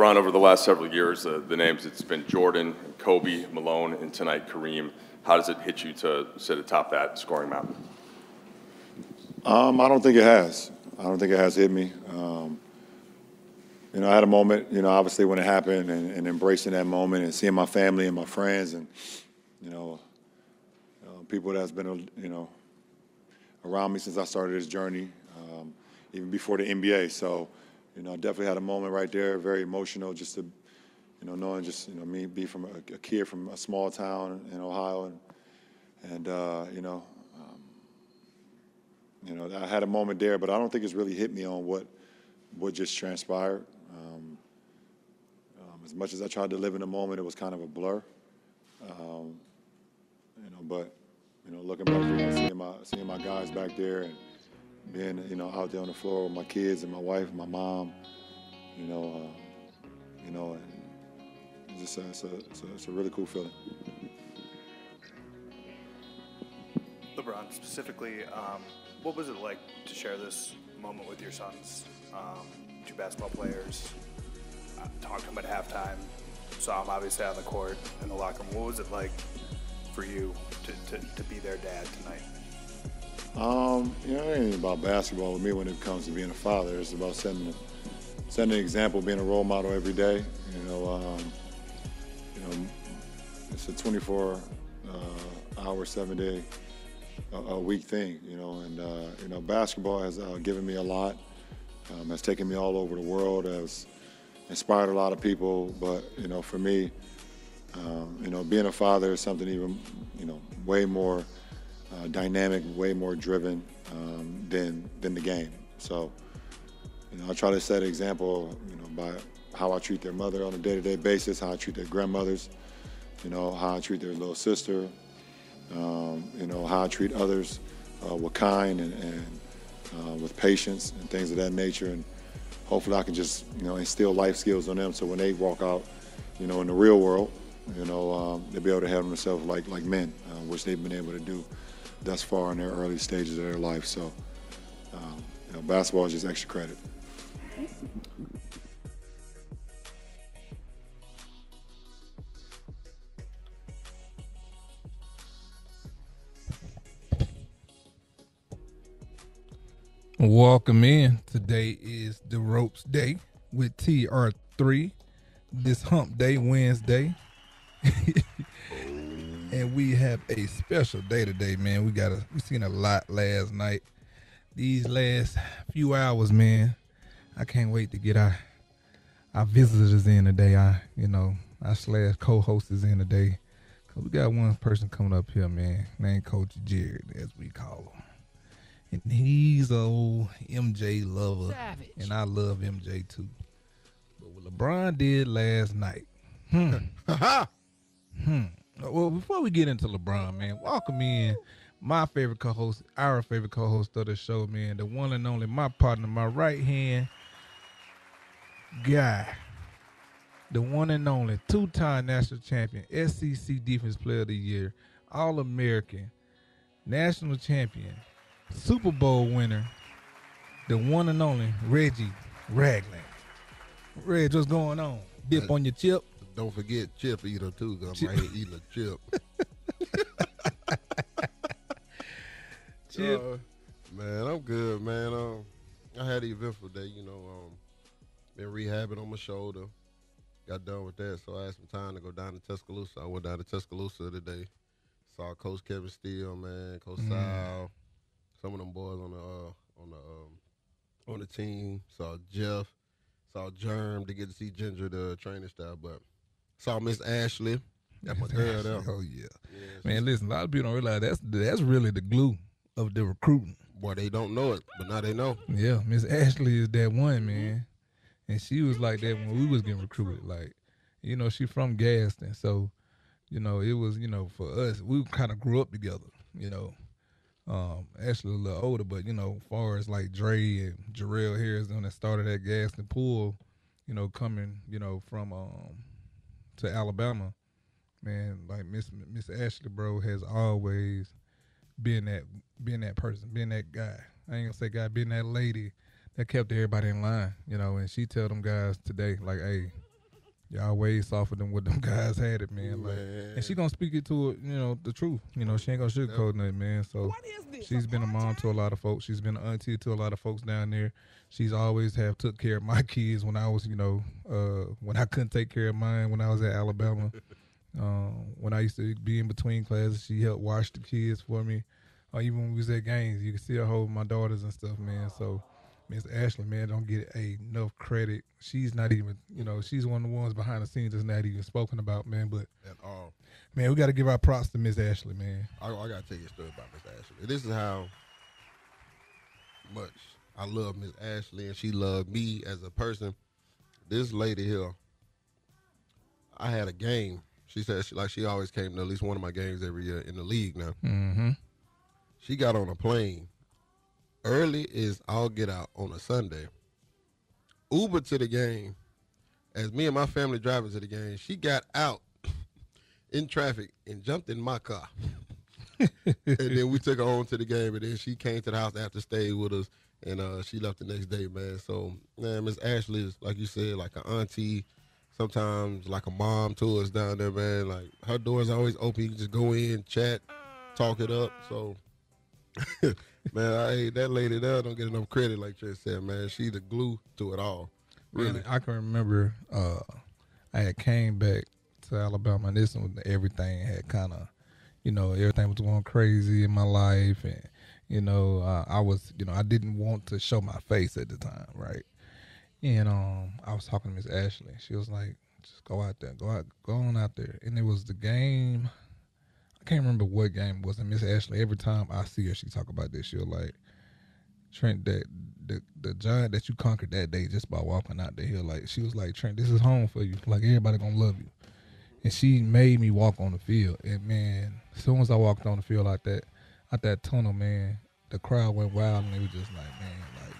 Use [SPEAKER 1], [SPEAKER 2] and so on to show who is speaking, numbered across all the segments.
[SPEAKER 1] LeBron, over the last several years, the names, it's been Jordan, Kobe, Malone, and tonight Kareem. How does it hit you to sit atop that scoring mountain?
[SPEAKER 2] I don't think it has. I don't think it has hit me. I had a moment, obviously when it happened and embracing that moment and seeing my family and my friends and, people that's been, around me since I started this journey, even before the NBA. So, I definitely had a moment right there, very emotional, just to, knowing just, me be from a kid from a small town in Ohio. And I had a moment there, but I don't think it's really hit me on what just transpired. As much as I tried to live in the moment, it was kind of a blur. But looking back, seeing my guys back there and being, out there on the floor with my kids and my wife and my mom, and it's a really cool feeling.
[SPEAKER 3] LeBron, specifically, what was it like to share this moment with your sons? Two basketball players, talked to them at halftime, saw them obviously on the court in the locker room. What was it like for you to be their dad tonight?
[SPEAKER 2] It ain't about basketball with me when it comes to being a father. It's about setting an example, being a role model every day. It's a 24-hour, 7-day a week thing, and basketball has given me a lot, has taken me all over the world, has inspired a lot of people, but, for me, being a father is something even, way more dynamic, way more driven than the game. So, I try to set an example, by how I treat their mother on a day-to-day basis, how I treat their grandmothers, how I treat their little sister, how I treat others with kind and with patience and things of that nature. And hopefully I can just, instill life skills on them so when they walk out, in the real world, they'll be able to handle themselves like men, which they've been able to do thus far in their early stages of their life. So, basketball is just extra credit.
[SPEAKER 4] Welcome in. Today is the Ropes Day with TR3. This Hump Day, Wednesday. And we have a special day today, man. We seen a lot last night. These last few hours, man, I can't wait to get our visitors in today. Our / co-hosts in today. Cause we got one person coming up here, man, named Coach Jared, as we call him. And he's an old MJ lover. Savage. And I love MJ too. But what LeBron did last night. Well, before we get into LeBron, man, welcome in my favorite co-host, our favorite co-host of the show, man, the one and only, my partner, my right-hand guy, the one and only two-time national champion, SEC Defense Player of the Year, All-American, national champion, Super Bowl winner, the one and only Reggie Ragland. Reg, what's going on? Dip on your chip?
[SPEAKER 5] Don't forget chip eater too, because I'm right here eating a chip.
[SPEAKER 4] Chip?
[SPEAKER 5] Man, I'm good, man. I had an eventful day, been rehabbing on my shoulder. Got done with that, so I had some time to go down to Tuscaloosa. I went down to Tuscaloosa today. Saw Coach Kevin Steele, man, Coach Sal, some of them boys on the team. Saw Jeff, saw Germ to get to see Ginger, the training staff, but saw Miss Ashley. That's my girl there.
[SPEAKER 4] Oh yeah, man. Listen, a lot of people don't realize that's really the glue of the recruiting.
[SPEAKER 5] Boy, they don't know it, but now they know.
[SPEAKER 4] Yeah, Miss Ashley is that one, man, and she was like that when we was getting recruited. Like, she from Gaston, so it was for us, we kind of grew up together. Ashley a little older, but as far as like Dre and Jarrell Harris when they started at Gaston Pool, coming from to Alabama, man, like Miss Ashley, bro, has always been that person, being that guy. I ain't gonna say guy, being that lady that kept everybody in line, and she tell them guys today, like, hey, Y'all way softer than what them guys had it, man. Like, and she gonna speak it to it, the truth. She ain't gonna sugarcoat nothing, man. So she's been a mom to a lot of folks. She's been an auntie to a lot of folks down there. She's always took care of my kids when I was, when I couldn't take care of mine when I was at Alabama. When I used to be in between classes, she helped watch the kids for me. Even when we was at games, you can see her holding my daughters and stuff, man. So Miss Ashley, man, don't get enough credit. She's not even, she's one of the ones behind the scenes that's not even spoken about, man. But
[SPEAKER 5] at all.
[SPEAKER 4] Man, we got to give our props to Miss Ashley, man.
[SPEAKER 5] I got to tell you a story about Miss Ashley. This is how much I love Miss Ashley, and she loved me as a person. This lady here, I had a game. She said she always came to at least one of my games every year in the league now.
[SPEAKER 4] Mm-hmm.
[SPEAKER 5] She got on a plane. Early is I'll get out on a Sunday. Uber to the game. As me and my family driving to the game, she got out in traffic and jumped in my car. And then we took her home to the game, and then she came to the house after staying with us, and she left the next day, man. So, man, Miss Ashley is, like you said, like an auntie, sometimes like a mom to us down there, man. Like, her door's always open. You can just go in, chat, talk it up. So, man, that lady there don't get enough credit, like Trent said, man. She the glue to it all. Really.
[SPEAKER 4] Man, I can remember I had came back to Alabama, and this one, everything had kind of, everything was going crazy in my life, and, I was, I didn't want to show my face at the time, right? And I was talking to Miss Ashley. She was like, just go out there, go on out there. And it was the game, I can't remember what game it was. And Miss Ashley, every time I see her, she talk about this. She'll like, Trent, that the giant that you conquered that day just by walking out the hill, like, she was like, Trent, this is home for you. Like, everybody gonna love you. And she made me walk on the field. And man, as soon as I walked on the field out that tunnel, man, the crowd went wild, and they were just like, man, like,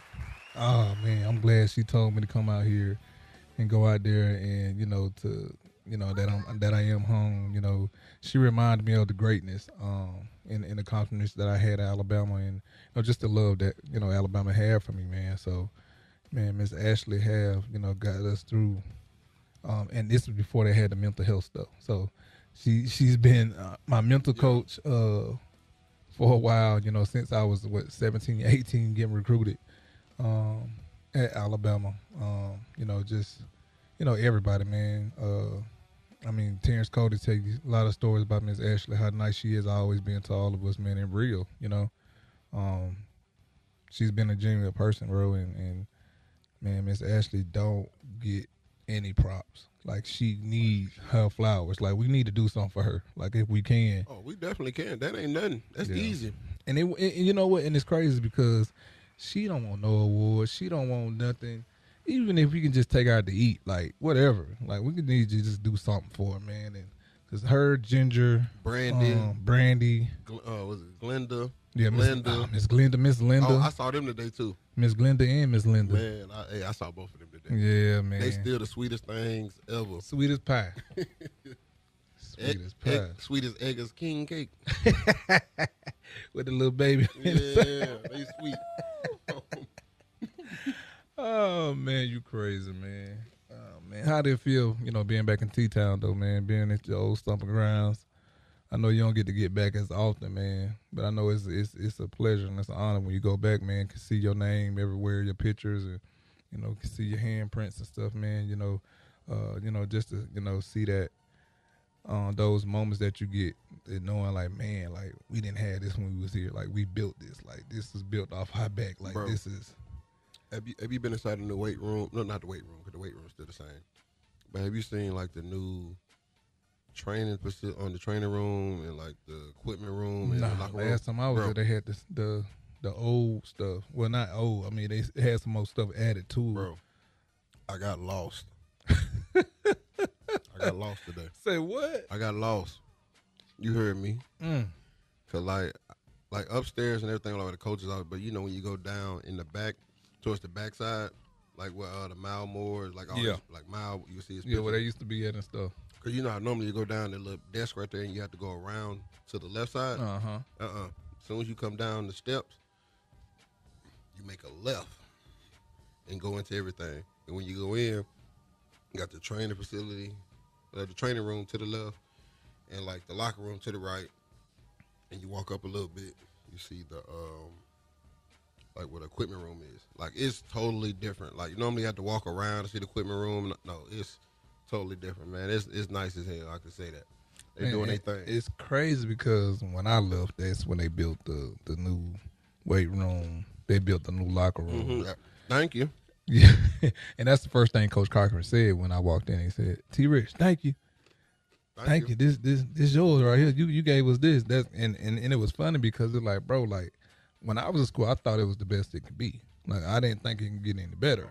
[SPEAKER 4] oh man, I'm glad she told me to come out here and go out there and, that I am home. She reminded me of the greatness in the confidence that I had at Alabama, and just the love that Alabama had for me, man. So, man, Miss Ashley got us through, and this was before they had the mental health stuff. So she's been my mental coach for a while, since I was 17, 18, getting recruited at Alabama. Everybody, man. Terrence Cody tell you a lot of stories about Miss Ashley, how nice she has always been to all of us, man, and real, She's been a genuine person, bro, and man, Miss Ashley don't get any props. Like, she needs her flowers. Like, we need to do something for her. Like, if we can.
[SPEAKER 5] Oh, we definitely can. That ain't nothing. That's easy.
[SPEAKER 4] And you know what? And it's crazy because she don't want no awards. She don't want nothing. Even if we can just take her out to eat, like, whatever. Like, we could need you to just do something for her, man. And because her, Ginger, Brandy,
[SPEAKER 5] was it Glenda?
[SPEAKER 4] Yeah, Miss Linda.
[SPEAKER 5] Oh, I saw them today too.
[SPEAKER 4] Miss Glenda and Miss Linda.
[SPEAKER 5] Man, I saw both of them today.
[SPEAKER 4] Yeah, man.
[SPEAKER 5] They still the sweetest things ever.
[SPEAKER 4] Sweet as pie. Sweet as pie.
[SPEAKER 5] Sweet as egg as king cake.
[SPEAKER 4] With the little baby.
[SPEAKER 5] Yeah, they sweet.
[SPEAKER 4] Oh, man, you crazy, man. Oh, man. How did it feel, being back in T-Town, though, man, being at your old stomping grounds? I know you don't get back as often, man, but I know it's a pleasure and it's an honor when you go back, man, can see your name everywhere, your pictures, and, can see your handprints and stuff, man, just to, see that, those moments that you get, and knowing, like, man, like, we didn't have this when we was here. Like, we built this. Like, this is built off our back. Like, bro, this is.
[SPEAKER 5] Have you been inside in the weight room? No, not the weight room, because the weight room is still the same. But have you seen, like, the new training on the training room and like the equipment room and the locker room?
[SPEAKER 4] Last time I was there, they had the old stuff. Well, not old. I mean, they had some more stuff added to it.
[SPEAKER 5] Bro, I got lost. I got lost today.
[SPEAKER 4] Say what?
[SPEAKER 5] I got lost. You heard me. Cause like upstairs and everything, like the coaches out, but when you go down in the back towards the backside, like where the Mile Moore, like all this, like Mile, you see his picture.
[SPEAKER 4] Yeah, where they used to be at and stuff.
[SPEAKER 5] Cause how normally you go down that little desk right there and you have to go around to the left side. As soon as you come down the steps, you make a left and go into everything. And when you go in, Got the training facility, the training room to the left, and like the locker room to the right. And you walk up a little bit, you see the like where the equipment room is. Like it's totally different. Like you normally have to walk around to see the equipment room. No, it's totally different, man. It's nice as hell. I can say that. They're doing their thing.
[SPEAKER 4] It's crazy because when I left, that's when they built the new weight room. They built the new locker room.
[SPEAKER 5] Mm-hmm. Thank you.
[SPEAKER 4] Yeah, and that's the first thing Coach Cochran said when I walked in. He said, "T-Rich, thank you. Thank you. This yours right here. You gave us this. That's and it was funny because it's like, bro, like when I was in school, I thought it was the best it could be. Like I didn't think it could get any better.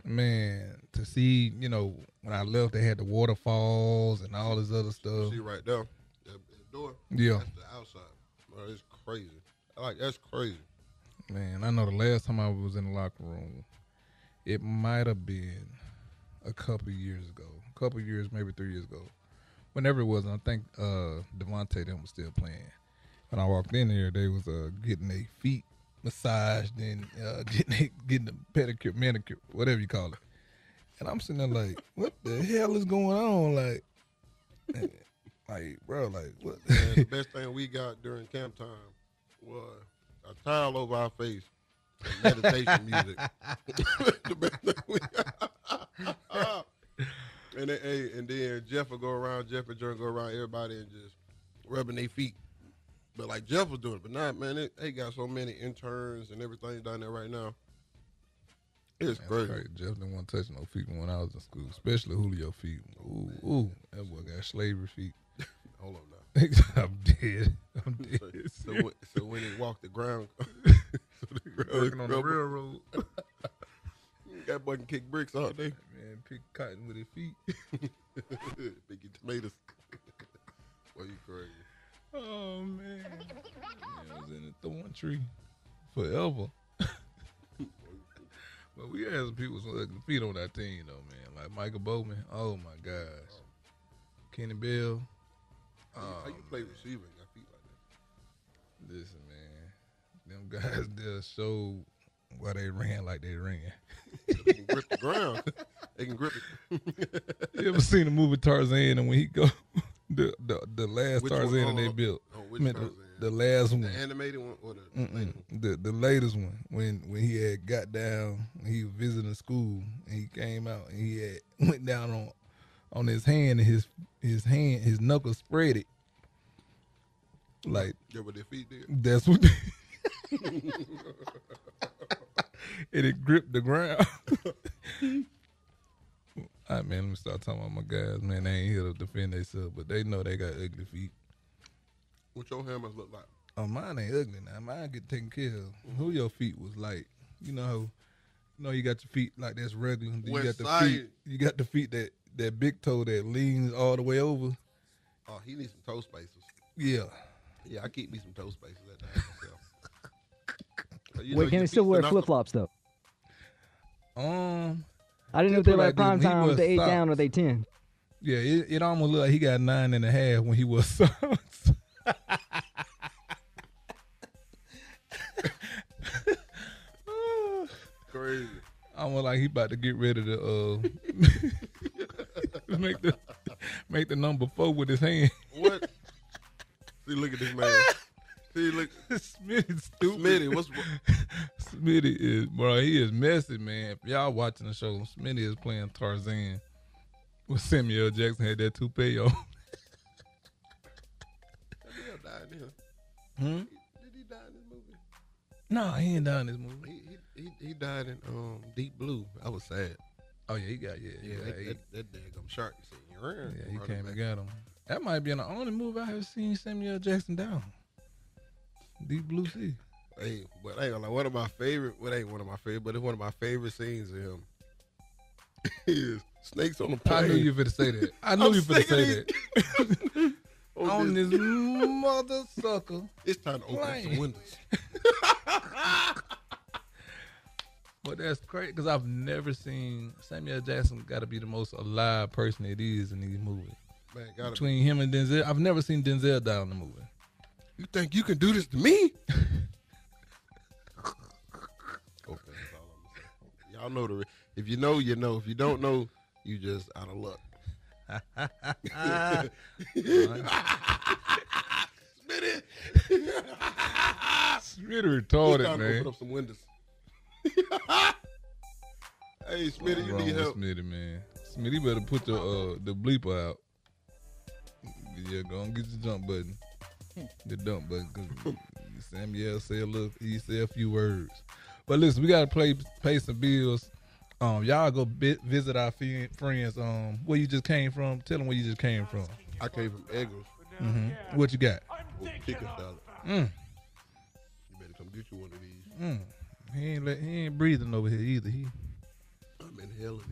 [SPEAKER 4] Man, to see, when I left, they had the waterfalls and all this other stuff.
[SPEAKER 5] See right there, the door.
[SPEAKER 4] Yeah,
[SPEAKER 5] that's the outside. Bro, it's crazy. That's crazy.
[SPEAKER 4] Man, I know the last time I was in the locker room, it might have been a couple years ago. A couple years, maybe 3 years ago. Whenever it was, and I think Devontae them was still playing. When I walked in there, they was getting their feet massaged and getting the pedicure, manicure, whatever you call it. And I'm sitting there like, what the hell is going on? Like, bro, like what?
[SPEAKER 5] Man, the best thing we got during camp time was a towel over our face and meditation music. The best thing we got. And then Jeff and Jordan go around everybody and just rubbing their feet. But like Jeff was doing it, but not, man, they got so many interns and everything down there right now. It's crazy.
[SPEAKER 4] Jeff didn't want to touch no feet when I was in school, especially Julio feet. Ooh, that boy got slavery feet.
[SPEAKER 5] Hold on now.
[SPEAKER 4] I'm dead.
[SPEAKER 5] So when he walked the ground,
[SPEAKER 4] working on the railroad.
[SPEAKER 5] That boy can kick bricks all day.
[SPEAKER 4] Man, pick cotton with his feet.
[SPEAKER 5] Picking tomatoes. Boy, you crazy.
[SPEAKER 4] Oh, man. I was in the thorn tree forever. But we had some people with some ugly feet on our team, though, man. Like Michael Bowman. Oh, my gosh. Kenny Bell.
[SPEAKER 5] How you play receiver and got feet like that?
[SPEAKER 4] Listen, man. Them guys there showed why they ran like they ran.
[SPEAKER 5] They can grip the ground. They can grip it.
[SPEAKER 4] You ever seen the movie Tarzan and when he go the last
[SPEAKER 5] Which
[SPEAKER 4] Tarzan
[SPEAKER 5] one?
[SPEAKER 4] that they built?
[SPEAKER 5] Which Tarzan?
[SPEAKER 4] The last one.
[SPEAKER 5] The animated one or the later one?
[SPEAKER 4] The latest one when he had got down, he was visiting school and he came out and he had went down on his hand and his knuckles spread it. Like
[SPEAKER 5] yeah, what their feet did.
[SPEAKER 4] That's what and it gripped the ground. All right, man, let me start talking about my guys. Man, they ain't here to defend themselves, but they know they got ugly feet.
[SPEAKER 5] What your hammers look like?
[SPEAKER 4] Oh, mine ain't ugly now. Mine get taken care of. Who your feet was like? You know you got your feet like that's regular. You got the feet. You got the feet that big toe that leans all the way over.
[SPEAKER 5] Oh, he needs some toe spacers.
[SPEAKER 4] Yeah.
[SPEAKER 5] Yeah, I keep me some toe spacers at the house myself.
[SPEAKER 6] Wait, can he still wear flip flops though?
[SPEAKER 4] I
[SPEAKER 6] didn't know if they like prime time, if they 8 down or they 10.
[SPEAKER 4] Yeah, it almost looked like he got 9.5 when he was socks.
[SPEAKER 5] Crazy.
[SPEAKER 4] Almost like he about to get ready to make the number 4 with his hand.
[SPEAKER 5] What? See, look at this man. See, look.
[SPEAKER 4] Smitty's stupid.
[SPEAKER 5] Smitty, what's
[SPEAKER 4] Smitty is, bro, he is messy, man. If y'all watching the show, Smitty is playing Tarzan with Samuel Jackson had that toupee on.
[SPEAKER 5] Samuel died in here. Did he die in this movie?
[SPEAKER 4] No, he ain't died in this movie.
[SPEAKER 5] He died in Deep Blue. I was sad.
[SPEAKER 4] Oh yeah, he got
[SPEAKER 5] that daggum shark.
[SPEAKER 4] Yeah, he came and got him. That might be the only movie I have seen Samuel Jackson down. Deep Blue Sea.
[SPEAKER 5] Hey, but I ain't gonna lie. One of my favorite. Well, ain't one of my favorite, but it's one of my favorite scenes of him. Is snakes on the plane.
[SPEAKER 4] I knew you were finna say that. I knew you were finna say that. On this mother sucker.
[SPEAKER 5] It's time to open up some windows.
[SPEAKER 4] But that's crazy because I've never seen Samuel Jackson. Got to be the most alive person it is in these movies.
[SPEAKER 5] Man,
[SPEAKER 4] between him and Denzel, I've never seen Denzel die in the movie.
[SPEAKER 5] You think you can do this to me? Okay, that's all I'm gonna say. Y'all know if you know, you know. If you don't know, You just out of luck. Smitty.
[SPEAKER 4] Smitty retarded,
[SPEAKER 5] Time to
[SPEAKER 4] man.
[SPEAKER 5] open up some windows. Hey, Smitty, you
[SPEAKER 4] Wrong
[SPEAKER 5] need
[SPEAKER 4] with
[SPEAKER 5] help.
[SPEAKER 4] Smitty, man. Smitty better put the bleeper out. Yeah, go and get the jump button. The dump button. Cause Samuel he said a few words. But listen, we gotta pay some bills. Y'all go visit our friends. Where you just came from? Tell them where you just came from.
[SPEAKER 5] I came from Eggers.
[SPEAKER 4] Mm-hmm. What you got?
[SPEAKER 5] Chicken salad.
[SPEAKER 4] Mm.
[SPEAKER 5] You better come get you one of these.
[SPEAKER 4] Mm. He ain't breathing over here either.
[SPEAKER 5] I'm inhaling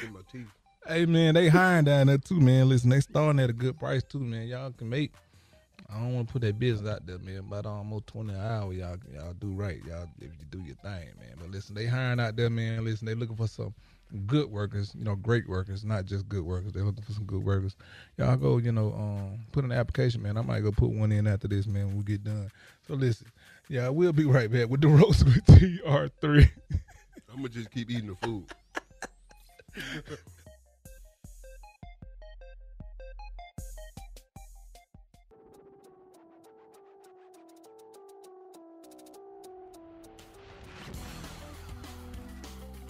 [SPEAKER 5] in my teeth.
[SPEAKER 4] Hey man, they hiring down there too, man. Listen, they starting at a good price too, man. Y'all can make. I don't want to put that business out there, man. About almost 20 an hour, y'all do right, y'all. If you do your thing, man. But listen, they hiring out there, man. Listen, they looking for some good workers, great workers, not just good workers. They're looking for some good workers. Y'all go, put an application, man. I might go put one in after this, man, when we get done. So listen, yeah, we'll be right back with the Ropes with TR3.
[SPEAKER 5] I'm gonna just keep eating the food.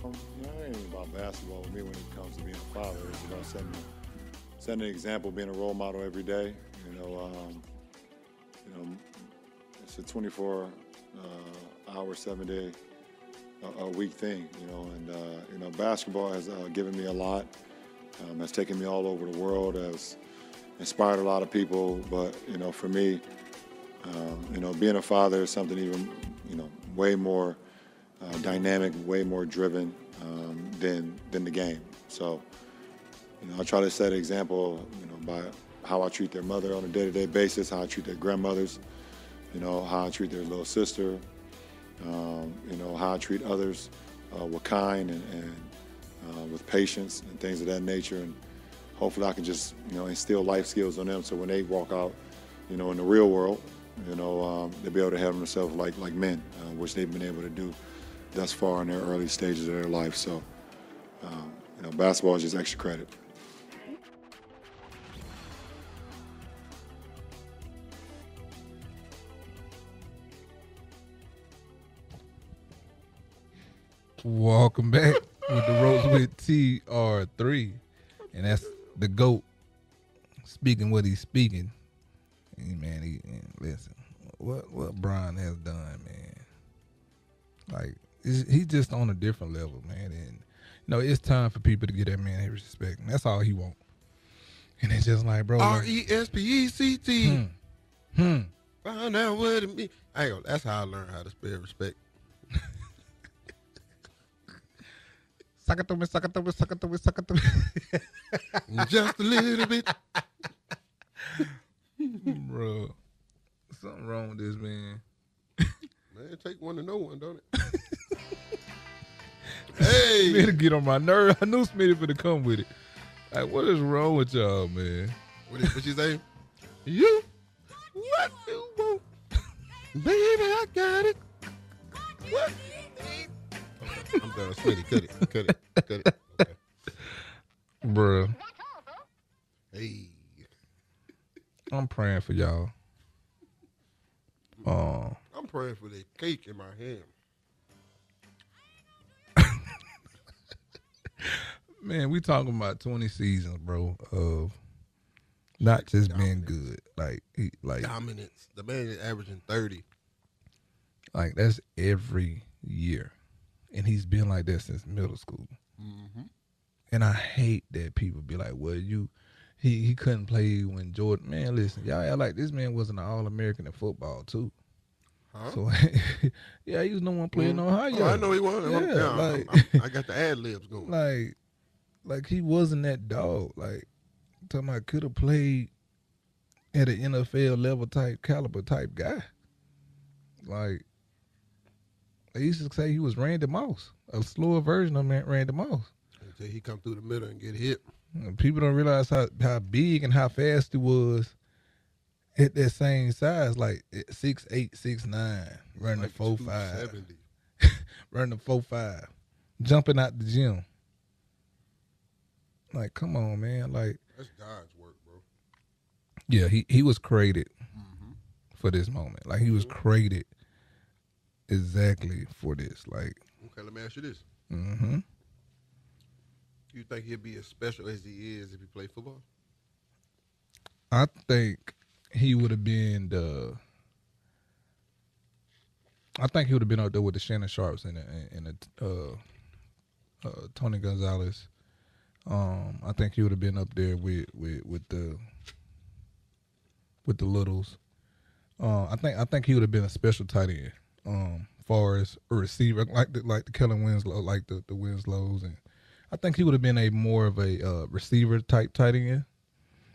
[SPEAKER 2] It ain't about basketball with me when it comes to being a father. It's about setting an example, being a role model every day. It's a 24 hour, 7-day a week thing. Basketball has given me a lot. Has taken me all over the world. Has inspired a lot of people. But for me, being a father is something even way more dynamic, way more driven than the game. So, I try to set an example, by how I treat their mother on a day-to-day basis, how I treat their grandmothers, how I treat their little sister, how I treat others with kind and with patience and things of that nature. And hopefully I can just, instill life skills on them so when they walk out, in the real world, they'll be able to have themselves like men, which they've been able to do thus far in their early stages of their life. So, basketball is just extra credit.
[SPEAKER 4] Welcome back with the Ropes with TR3. And that's the GOAT speaking what he's speaking. And man, listen, what Brian has done, man. Like, he's just on a different level, man. And, it's time for people to get that man his respect. And that's all he want. And it's just like, bro.
[SPEAKER 5] RESPECT. Find out what it means. That's how I learned how to spell respect.
[SPEAKER 4] Suck it to me, suck it to me, suck it to me, suck it to me.
[SPEAKER 5] Just a little bit.
[SPEAKER 4] Bro, something wrong with this, man.
[SPEAKER 5] Man, it take one to know one, don't it? Hey!
[SPEAKER 4] Smitty get on my nerve. I knew Smitty finna come with it. Like, what is wrong with y'all, man?
[SPEAKER 5] What you say? You? What you want? Baby, I got it. What? I'm done. Smitty, cut it. Okay.
[SPEAKER 4] Bruh.
[SPEAKER 5] Hey.
[SPEAKER 4] I'm praying for y'all.
[SPEAKER 5] I'm praying for the cake in my hand.
[SPEAKER 4] Man, we talking about 20 seasons, bro, of not just
[SPEAKER 5] Dominance.
[SPEAKER 4] being good. Like
[SPEAKER 5] Dominance. The man is averaging 30.
[SPEAKER 4] Like, that's every year. And he's been like that since middle school.
[SPEAKER 5] Mm-hmm.
[SPEAKER 4] And I hate that people be like, well, he couldn't play when Jordan. Man, listen, y'all act like this man wasn't an All-American in football, too.
[SPEAKER 5] Huh?
[SPEAKER 4] So, yeah, he was no one playing on high.
[SPEAKER 5] Oh, I know he was.
[SPEAKER 4] Yeah,
[SPEAKER 5] I got the ad-libs going.
[SPEAKER 4] Like he wasn't that dog. Like, talking about could have played at an NFL level caliber type guy. Like, they used to say he was Randy Moss, a slower version of Randy Moss.
[SPEAKER 5] Until he come through the middle and get hit.
[SPEAKER 4] And people don't realize how big and how fast he was at that same size, like at 6'8", 6'9", running
[SPEAKER 5] Like
[SPEAKER 4] the 4.5,
[SPEAKER 5] 270.
[SPEAKER 4] running the 4.5, jumping out the gym. Like, come on, man. Like,
[SPEAKER 5] that's God's work, bro.
[SPEAKER 4] Yeah, he was created for this moment. Like, he was created exactly for this. Like,
[SPEAKER 5] okay, let me ask you this.
[SPEAKER 4] mm-hmm.
[SPEAKER 5] You think he'd be as special as he is if he played football?
[SPEAKER 4] I think he would have been I think he would have been up there with the Shannon Sharps and the Tony Gonzalez. I think he would have been up there with the Littles. I think he would have been a special tight end. Far as a receiver, like the Kellen Winslow, like the Winslows, and I think he would have been a more of a receiver type tight end.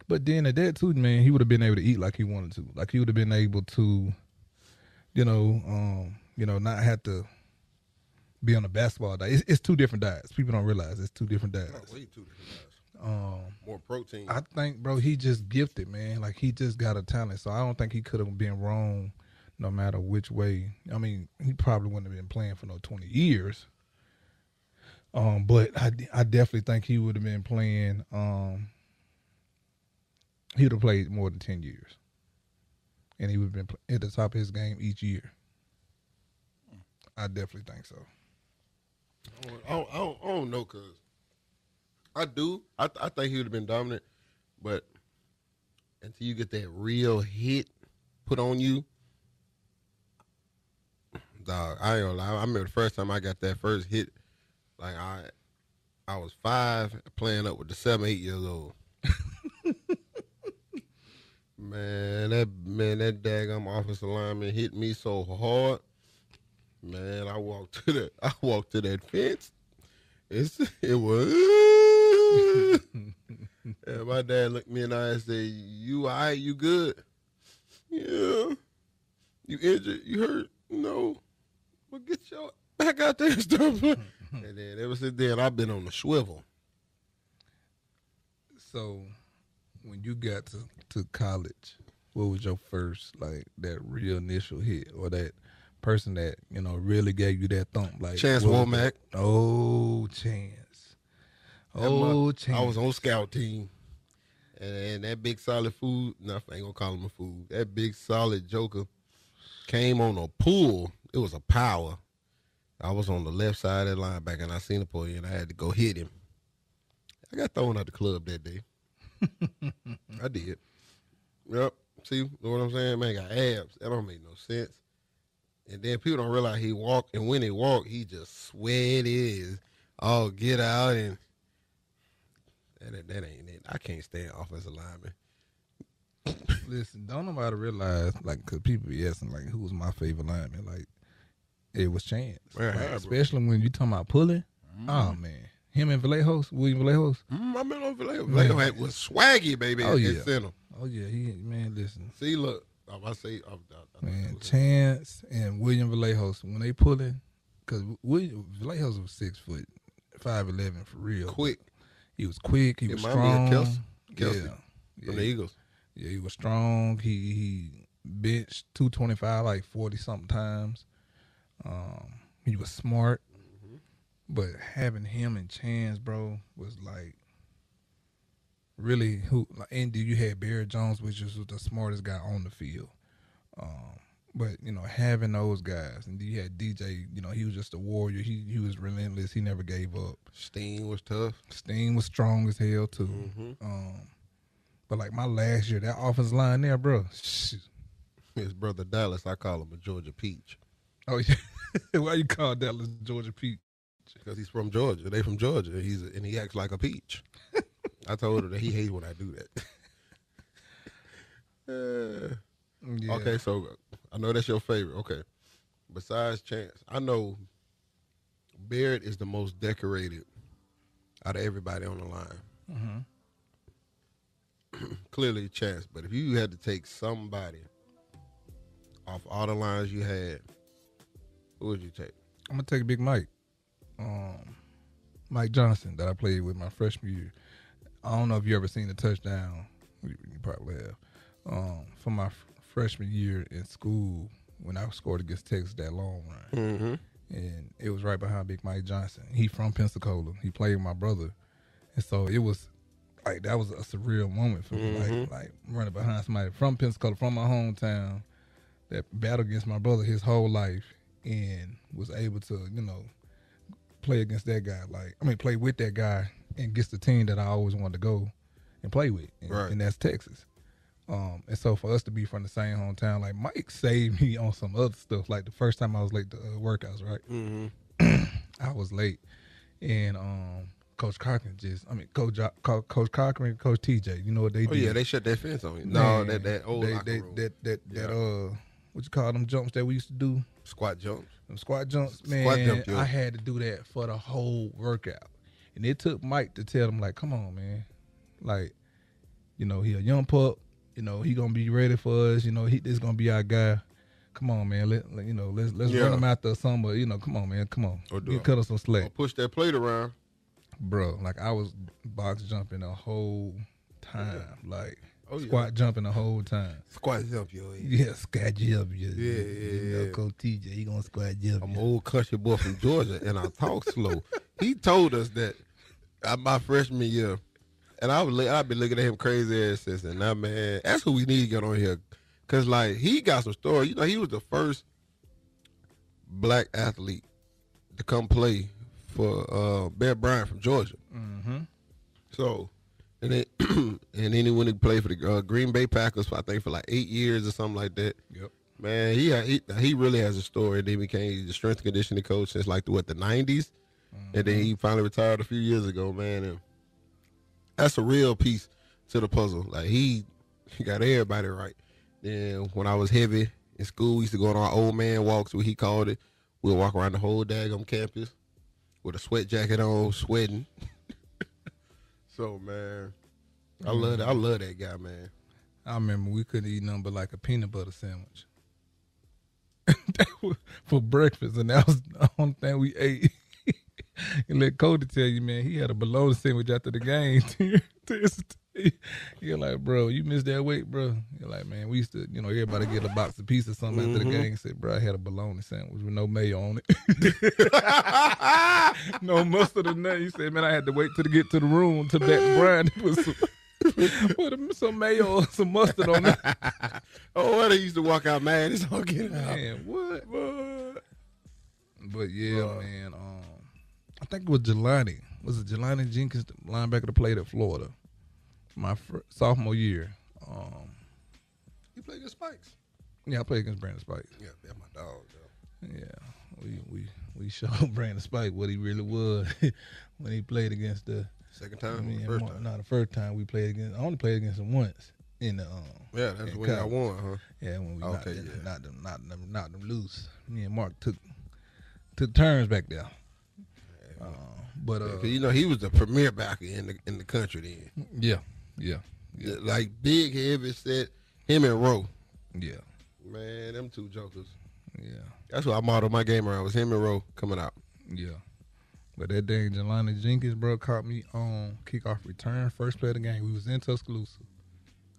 [SPEAKER 4] But then at that too, man, he would have been able to eat like he wanted to. Like he would have been able to, not have to be on a basketball diet. It's two different diets. People don't realize it's two different diets.
[SPEAKER 5] Oh, way two different diets. More protein.
[SPEAKER 4] I think, bro, he just gifted, man. Like he just got a talent. So I don't think he could have been wrong no matter which way. I mean, he probably wouldn't have been playing for no 20 years. But I definitely think he would have been playing. He would have played more than 10 years, and he would have been at the top of his game each year. I definitely think so.
[SPEAKER 5] I don't know, cause I do. I think he would have been dominant, but until you get that real hit put on you, dog, I ain't gonna lie. I remember the first time I got that first hit. Like I was 5 playing up with the 7, 8 years old. Man, that daggum offensive lineman hit me so hard. Man, I walked to that fence. It was. And my dad looked me in the eye and said, "You all right? You good? Yeah. You injured? You hurt? No. Well, get your back out there and stuff." And then ever since then, I've been on the swivel.
[SPEAKER 4] So, when you got to college, what was your first, like, that real initial hit or that person that, really gave you that thump? Like
[SPEAKER 5] Chance Womack.
[SPEAKER 4] Oh, Chance. Oh, Chance.
[SPEAKER 5] I was on scout team. And that big solid food, I ain't gonna call him a food. That big solid joker came on a pull. It was a power. I was on the left side of the linebacker, and I seen the play, and I had to go hit him. I got thrown out the club that day. I did. Yep. See what I'm saying? Man, got abs. That don't make no sense. And then people don't realize he walked, and when he walked, he just sweated. Oh, get out, and that ain't it. I can't stand offensive linemen.
[SPEAKER 4] Listen, don't nobody realize, like, because people be asking, like, who was my favorite lineman? Like, it was Chance.
[SPEAKER 5] Man,
[SPEAKER 4] like, especially when you talking about pulling. Oh, man. Him and William Vallejos.
[SPEAKER 5] I mean, on Vallejos. Vallejos was swaggy, baby.
[SPEAKER 4] Oh, yeah.
[SPEAKER 5] Center.
[SPEAKER 4] Oh, yeah. Man, listen.
[SPEAKER 5] See, look.
[SPEAKER 4] Man, Chance and William Vallejos, when they pulling, because Vallejos was 6 foot, 5'11" for real.
[SPEAKER 5] Quick.
[SPEAKER 4] He was quick. He was strong.
[SPEAKER 5] Kelsey. From the Eagles.
[SPEAKER 4] Yeah, he was strong. He benched 225 like 40-something times. He was smart. But having him and Chance, bro, was like really and you had Barry Jones, which was the smartest guy on the field. But, having those guys, and you had DJ, he was just a warrior. He was relentless. He never gave up.
[SPEAKER 5] Steen was tough.
[SPEAKER 4] Steen was strong as hell, too. But, like, my last year, that offensive line there, bro.
[SPEAKER 5] His brother Dallas, I call him a Georgia Peach.
[SPEAKER 4] Oh, yeah. Why you call Dallas Georgia Peach?
[SPEAKER 5] Because he's from Georgia. They from Georgia. And he acts like a peach. I told her that he hates when I do that.
[SPEAKER 4] Yeah.
[SPEAKER 5] Okay, so I know that's your favorite. Okay. Besides Chance, I know Barrett is the most decorated out of everybody on the line. Clearly Chance. But if you had to take somebody off all the lines you had, who would you take?
[SPEAKER 4] I'm going to take Big Mike. Mike Johnson that I played with my freshman year. I don't know if you ever seen the touchdown. You probably have. For my freshman year in school, when I scored against Texas that long run. And it was right behind Big Mike Johnson. He from Pensacola. He played with my brother. And so it was like that was a surreal moment for me, like running behind somebody from Pensacola, from my hometown, that battled against my brother his whole life and was able to, play against that guy. Play with that guy and gets the team that I always wanted to go and play with, and that's Texas. And so for us to be from the same hometown, like Mike saved me on some other stuff. Like the first time I was late to workouts, right? I was late, and Coach Cochran Coach Cochran and Coach TJ, you know what they did?
[SPEAKER 5] Oh yeah, they shut that fence on you. No, that old locker room.
[SPEAKER 4] What you call them jumps that we used to do?
[SPEAKER 5] Squat jumps.
[SPEAKER 4] Them squat jumps, man.
[SPEAKER 5] Squat jump,
[SPEAKER 4] I had to do that for the whole workout, and it took Mike to tell them, like, come on, man, like, he a young pup. He gonna be ready for us. This gonna be our guy. Come on, man. Let's run him out there somewhere. Come on, man. Come on. You cut us some slack.
[SPEAKER 5] Or push that plate around,
[SPEAKER 4] bro. Like I was box jumping the whole time, squat jumping the whole time.
[SPEAKER 5] Squat jump, yo.
[SPEAKER 4] Yeah, squat jump,
[SPEAKER 5] Yeah.
[SPEAKER 4] Coach TJ, he gonna squat jump.
[SPEAKER 5] I'm an old country boy from Georgia, and I talk slow. He told us that my freshman year. And I've been looking at him crazy ass since then. Now, man, that's who we need to get on here. Because, he got some story. He was the first black athlete to come play for Bear Bryant from Georgia. Mm-hmm. So, and then when he played for the Green Bay Packers, I think, for 8 years or something like that.
[SPEAKER 4] Yep.
[SPEAKER 5] Man, he really has a story. And then he became the strength and conditioning coach since, the 90s? Mm-hmm. And then he finally retired a few years ago, man. And that's a real piece to the puzzle. He got everybody right. Then when I was heavy in school, we used to go on our old man walks, what he called it. We'll walk around the whole daggum campus with a sweat jacket on, sweating. So, man, I love that guy, man.
[SPEAKER 4] I remember we couldn't eat nothing but a peanut butter sandwich. That was for breakfast, and that was the only thing we ate. And let Cody tell you, man, he had a bologna sandwich after the game. You're like, bro, you missed that weight, bro. You're like, man, we used to, everybody get a box of pizza or something after the game. He said, bro, I had a bologna sandwich with no mayo on it. No mustard or nothing. He said, man, I had to wait till to get to the room to back Brian. Put some mayo or some mustard on it.
[SPEAKER 5] Oh, they used to walk out, man. It's all getting out.
[SPEAKER 4] Man, what? But yeah, man, I think it was Jelani. Was it Jelani Jenkins, the linebacker that played at Florida? My sophomore year.
[SPEAKER 5] He played against Spikes.
[SPEAKER 4] Yeah, I played against Brandon Spikes.
[SPEAKER 5] Yeah, that's my dog, though.
[SPEAKER 4] Yeah, we showed Brandon Spike what he really was when he played against the
[SPEAKER 5] second time. The first time.
[SPEAKER 4] No, the first time we played against. I only played against him once in the.
[SPEAKER 5] Yeah, that's when I won, huh?
[SPEAKER 4] Yeah, when we knocked them loose. Me and Mark took turns back there. But
[SPEAKER 5] he was the premier backer in the country then.
[SPEAKER 4] Yeah.
[SPEAKER 5] Like big, heavy set, him and Rowe.
[SPEAKER 4] Yeah.
[SPEAKER 5] Man, them two jokers.
[SPEAKER 4] Yeah.
[SPEAKER 5] That's what I modeled my game around, was him and Rowe coming out.
[SPEAKER 4] Yeah. But that dang Jelani Jenkins, bro, caught me on kickoff return, first play of the game. We was in Tuscaloosa.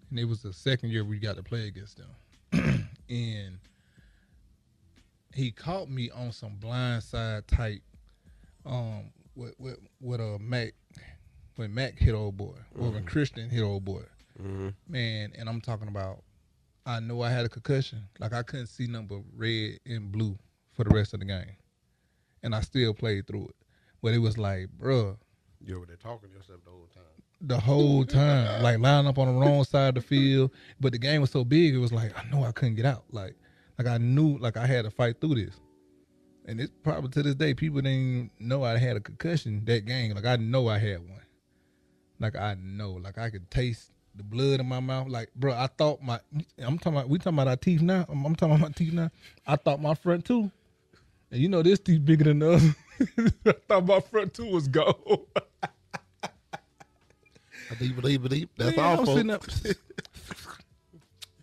[SPEAKER 4] And it was the second year we got to play against them. And he caught me on some blindside type with Mac, when Mac hit old boy, or when Christian hit old boy. Mm-hmm. Man, and I'm talking about, I know I had a concussion. I couldn't see nothing but red and blue for the rest of the game. And I still played through it. But it was like, bruh.
[SPEAKER 5] You over there talking to yourself the whole time.
[SPEAKER 4] The whole time. Lining up on the wrong side of the field. But the game was so big, it was like, I know I couldn't get out. Like I knew, I had to fight through this. And it's probably to this day, people didn't even know I had a concussion that game. I know I had one. I know. I could taste the blood in my mouth. Bro, I thought we talking about our teeth now. I'm talking about my teeth now. I thought my front tooth. And this teeth bigger than the other. I thought my front tooth was gone.
[SPEAKER 5] Believe. That's all, folks.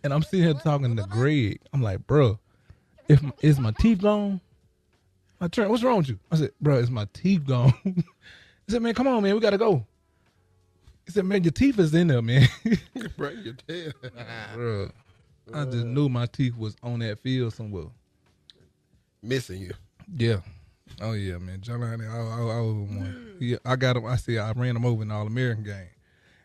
[SPEAKER 4] And I'm sitting here talking to Greg. I'm like, bro, is my teeth gone? Trent, what's wrong with you? I said, bro, is my teeth gone? He said, man, come on, man, we got to go. He said, man, your teeth is in there, man.
[SPEAKER 5] Bring your tail.
[SPEAKER 4] Bro, I just knew my teeth was on that field somewhere.
[SPEAKER 5] Missing you.
[SPEAKER 4] Yeah. Oh yeah, man. Jelani, I owe him one. I got him. I ran him over in the All-American game,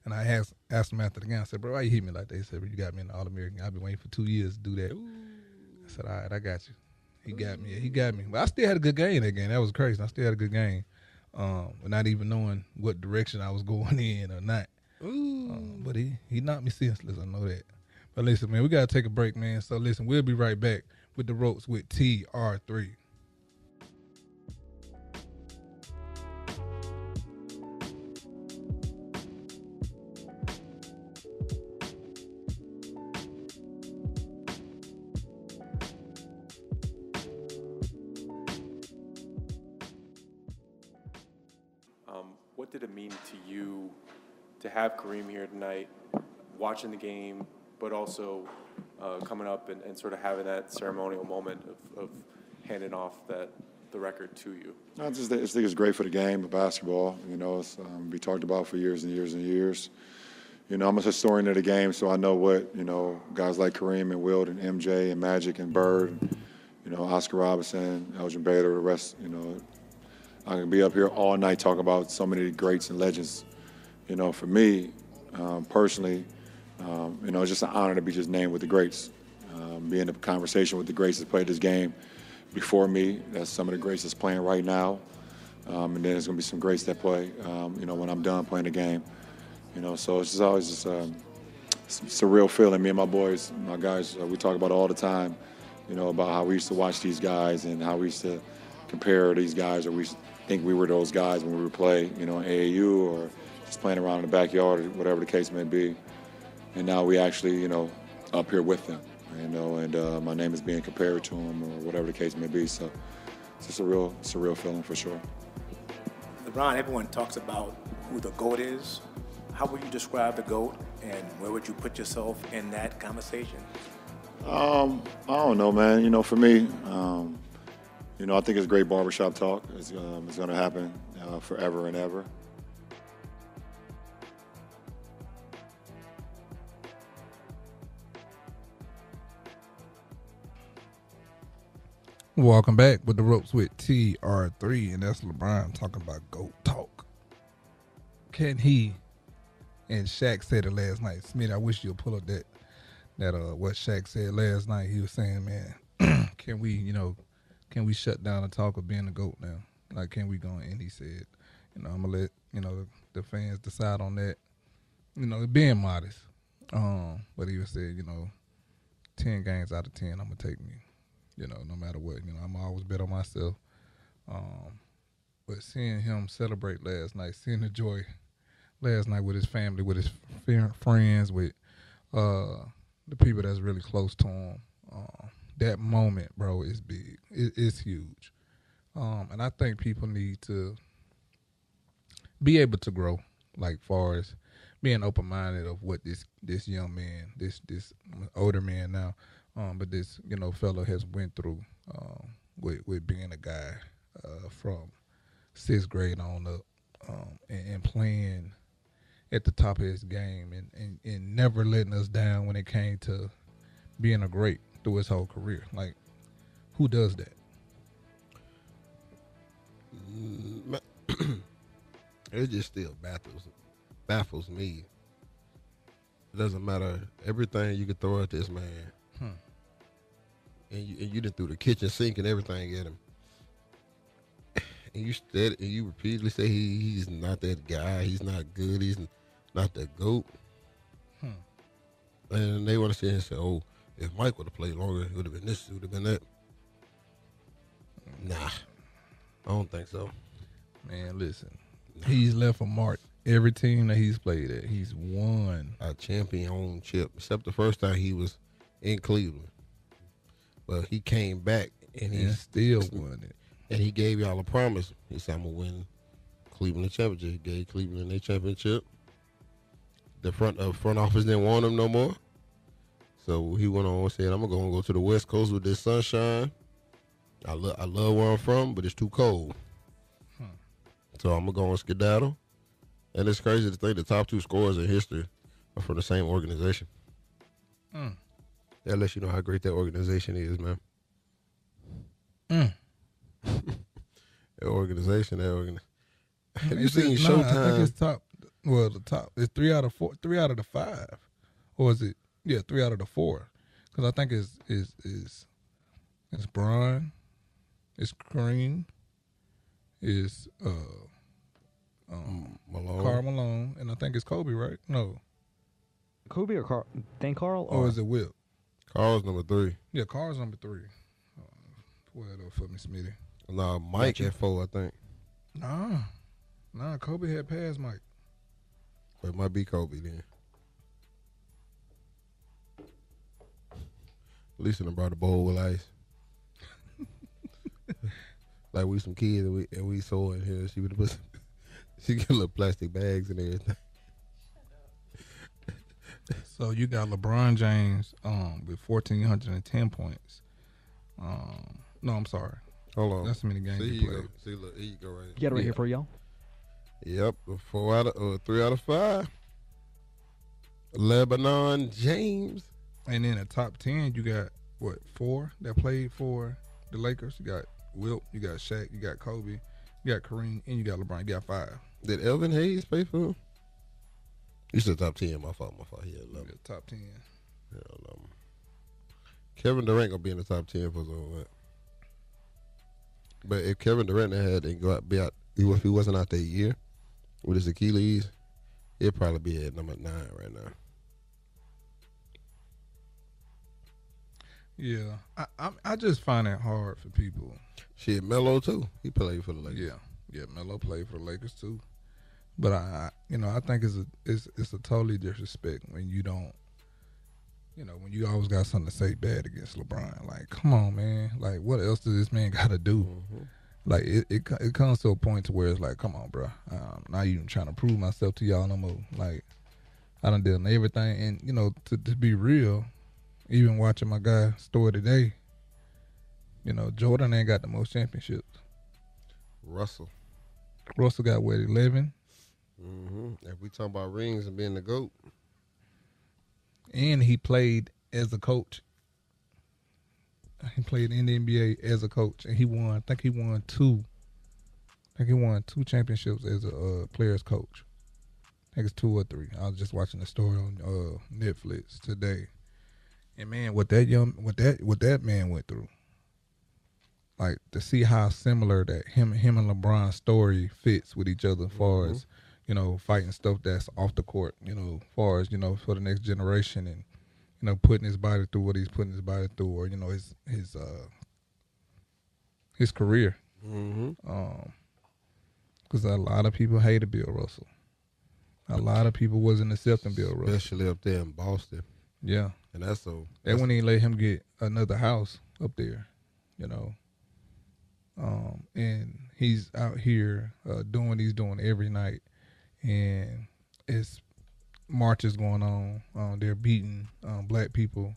[SPEAKER 4] and I asked him after the game. I said, "Bro, why you hit me like that?" He said, "Bro, you got me in the All-American. I've been waiting for 2 years to do that." I said, "All right, I got you." He got me. Yeah, he got me. But I still had a good game that game. That was crazy. I still had a good game, not even knowing what direction I was going in or not. But he knocked me senseless. I know that. But listen, man, we gotta take a break, man. So listen, we'll be right back with the Ropes with TR3.
[SPEAKER 7] What did it mean to you to have Kareem here tonight, watching the game, but also coming up and sort of having that ceremonial moment of handing off the record to you?
[SPEAKER 2] I just think it's great for the game of basketball. You know, it's be talked about for years and years and years. You know, I'm a historian of the game, so I know what, you know, guys like Kareem and Wilt and MJ and Magic and Bird, and, you know, Oscar Robertson, Elgin Baylor, the rest, you know. I can be up here all night talking about so many greats and legends. You know, for me, personally, you know, it's just an honor to be just named with the greats. Be in a conversation with the greats that played this game before me. That's some of the greats that's playing right now. And then there's going to be some greats that play, you know, when I'm done playing the game. You know, so it's just always just a surreal feeling. Me and my boys, my guys, we talk about it all the time, you know, about how we used to watch these guys and how we used to compare these guys, or we think we were those guys when we would play, you know, AAU or just playing around in the backyard or whatever the case may be. And now we actually, you know, up here with them, you know, and my name is being compared to them or whatever the case may be. So it's just a real surreal feeling for sure.
[SPEAKER 8] LeBron, everyone talks about who the GOAT is. How would you describe the GOAT, and where would you put yourself in that conversation?
[SPEAKER 2] I don't know, man. You know, for me, you know, I think it's great barbershop talk. It's going to happen forever and ever.
[SPEAKER 4] Welcome back with the Ropes with TR3, and that's LeBron talking about GOAT talk. Can he? And Shaq said it last night. Smith, I wish you'd pull up that what Shaq said last night. He was saying, man, can we shut down the talk of being the GOAT now? Like, can we go? And he said, you know, I'm gonna let, you know, the fans decide on that. You know, being modest. But he said, you know, 10 games out of 10, I'm gonna take me. You know, no matter what. You know, I'm always bet on myself. But seeing him celebrate last night, seeing the joy last night with his family, with his friends, with the people that's really close to him, that moment, bro, is big. It's huge. And I think people need to be able to grow, like far as being open-minded of what this young man, this older man now, but this, you know, fellow has went through with being a guy from 6th grade on up and playing at the top of his game and never letting us down when it came to being a great through his whole career. Like, who does that?
[SPEAKER 5] It just still baffles me. It doesn't matter everything you could throw at this man, and you done threw the kitchen sink and everything at him, and you repeatedly say he's not that guy, he's not good, he's not the GOAT, and they want to sit here and say, oh, if Mike would have played longer, it would have been this, it would have been that. Nah, I don't think so.
[SPEAKER 4] Man, listen, he's left a mark. Every team that he's played at, he's won
[SPEAKER 5] a championship, except the first time he was in Cleveland. But he came back and he
[SPEAKER 4] still won it.
[SPEAKER 5] And he gave y'all a promise. He said, I'm going to win Cleveland a championship. He gave Cleveland a championship. The front office didn't want him no more. So he went on and said, I'm going to go to the West Coast with this sunshine. I love where I'm from, but it's too cold. So I'm going to go and skedaddle. And it's crazy to think the top 2 scorers in history are from the same organization. That lets you know how great that organization is, man. organization. Have you
[SPEAKER 4] It's
[SPEAKER 5] seen
[SPEAKER 4] just- nah, I think
[SPEAKER 5] Showtime?
[SPEAKER 4] it's top. Well, the top is 3 out of 4, 3 out of the 5, or is it? Yeah, 3 out of the 4. Because I think it's Bron, it's Kareem, it's
[SPEAKER 5] Malone.
[SPEAKER 4] Karl Malone, and I think it's Kobe, right? No,
[SPEAKER 6] Kobe or Carl? Then Carl?
[SPEAKER 4] or is it Will?
[SPEAKER 5] Carl's number 3.
[SPEAKER 4] Yeah, Carl's number 3. Pull that up for me, Smitty.
[SPEAKER 5] Nah, Mike at 4, I think.
[SPEAKER 4] Nah, Kobe had passed Mike.
[SPEAKER 5] But it might be Kobe then. At least done brought a bowl with ice. Like we some kids and we saw it here. She would have put she get little plastic bags and everything.
[SPEAKER 4] So you got LeBron James with 1,410 points. No, I'm sorry.
[SPEAKER 5] Hold on.
[SPEAKER 4] That's how many games
[SPEAKER 5] See,
[SPEAKER 4] he
[SPEAKER 5] you
[SPEAKER 4] played.
[SPEAKER 5] go. See, look, here you go right
[SPEAKER 6] Get it right here for y'all.
[SPEAKER 5] Yep, 3 out of 5. Lebanon James.
[SPEAKER 4] And in the top 10, you got, 4 that played for the Lakers? You got Wilt, you got Shaq, you got Kobe, you got Kareem, and you got LeBron. You got 5.
[SPEAKER 5] Did Elvin Hayes play for him? You said top 10. My fault. He had 11.
[SPEAKER 4] You got top 10.
[SPEAKER 5] Hell no. Kevin Durant gonna be in the top 10 for some that. But if Kevin Durant had to go out, if he wasn't out that year with his Achilles, he'd probably be at number 9 right now.
[SPEAKER 4] Yeah, I just find it hard for people.
[SPEAKER 5] Shit, Melo too. He played for the Lakers.
[SPEAKER 4] Yeah, Melo played for the Lakers too. But I think it's a totally disrespect when you don't, when you always got something to say bad against LeBron. Like, come on, man. Like, what else does this man got to do?
[SPEAKER 5] Mm-hmm.
[SPEAKER 4] Like, it comes to a point to where it's like, come on, bro. I'm not even trying to prove myself to y'all no more. Like, I done done everything. And, to be real, even watching my guy story today, Jordan ain't got the most championships.
[SPEAKER 5] Russell
[SPEAKER 4] got, 11?
[SPEAKER 5] Mm-hmm. If we talk about rings and being the GOAT.
[SPEAKER 4] And he played as a coach. He played in the NBA as a coach, and he won. I think he won 2. Championships as a player's coach. I think it's 2 or 3. I was just watching the story on Netflix today, and man, what that man went through. Like, to see how similar that him and LeBron's story fits with each other, as far as fighting stuff that's off the court, as far as for the next generation, and putting his body through what he's putting his body through, or his career. Because a lot of people hated Bill Russell. A lot of people wasn't accepting Bill Russell,
[SPEAKER 5] especially up there in Boston.
[SPEAKER 4] Yeah,
[SPEAKER 5] and that's so.
[SPEAKER 4] They wouldn't even let him get another house up there, and he's out here doing what he's doing every night, and it's marches going on. They're beating black people.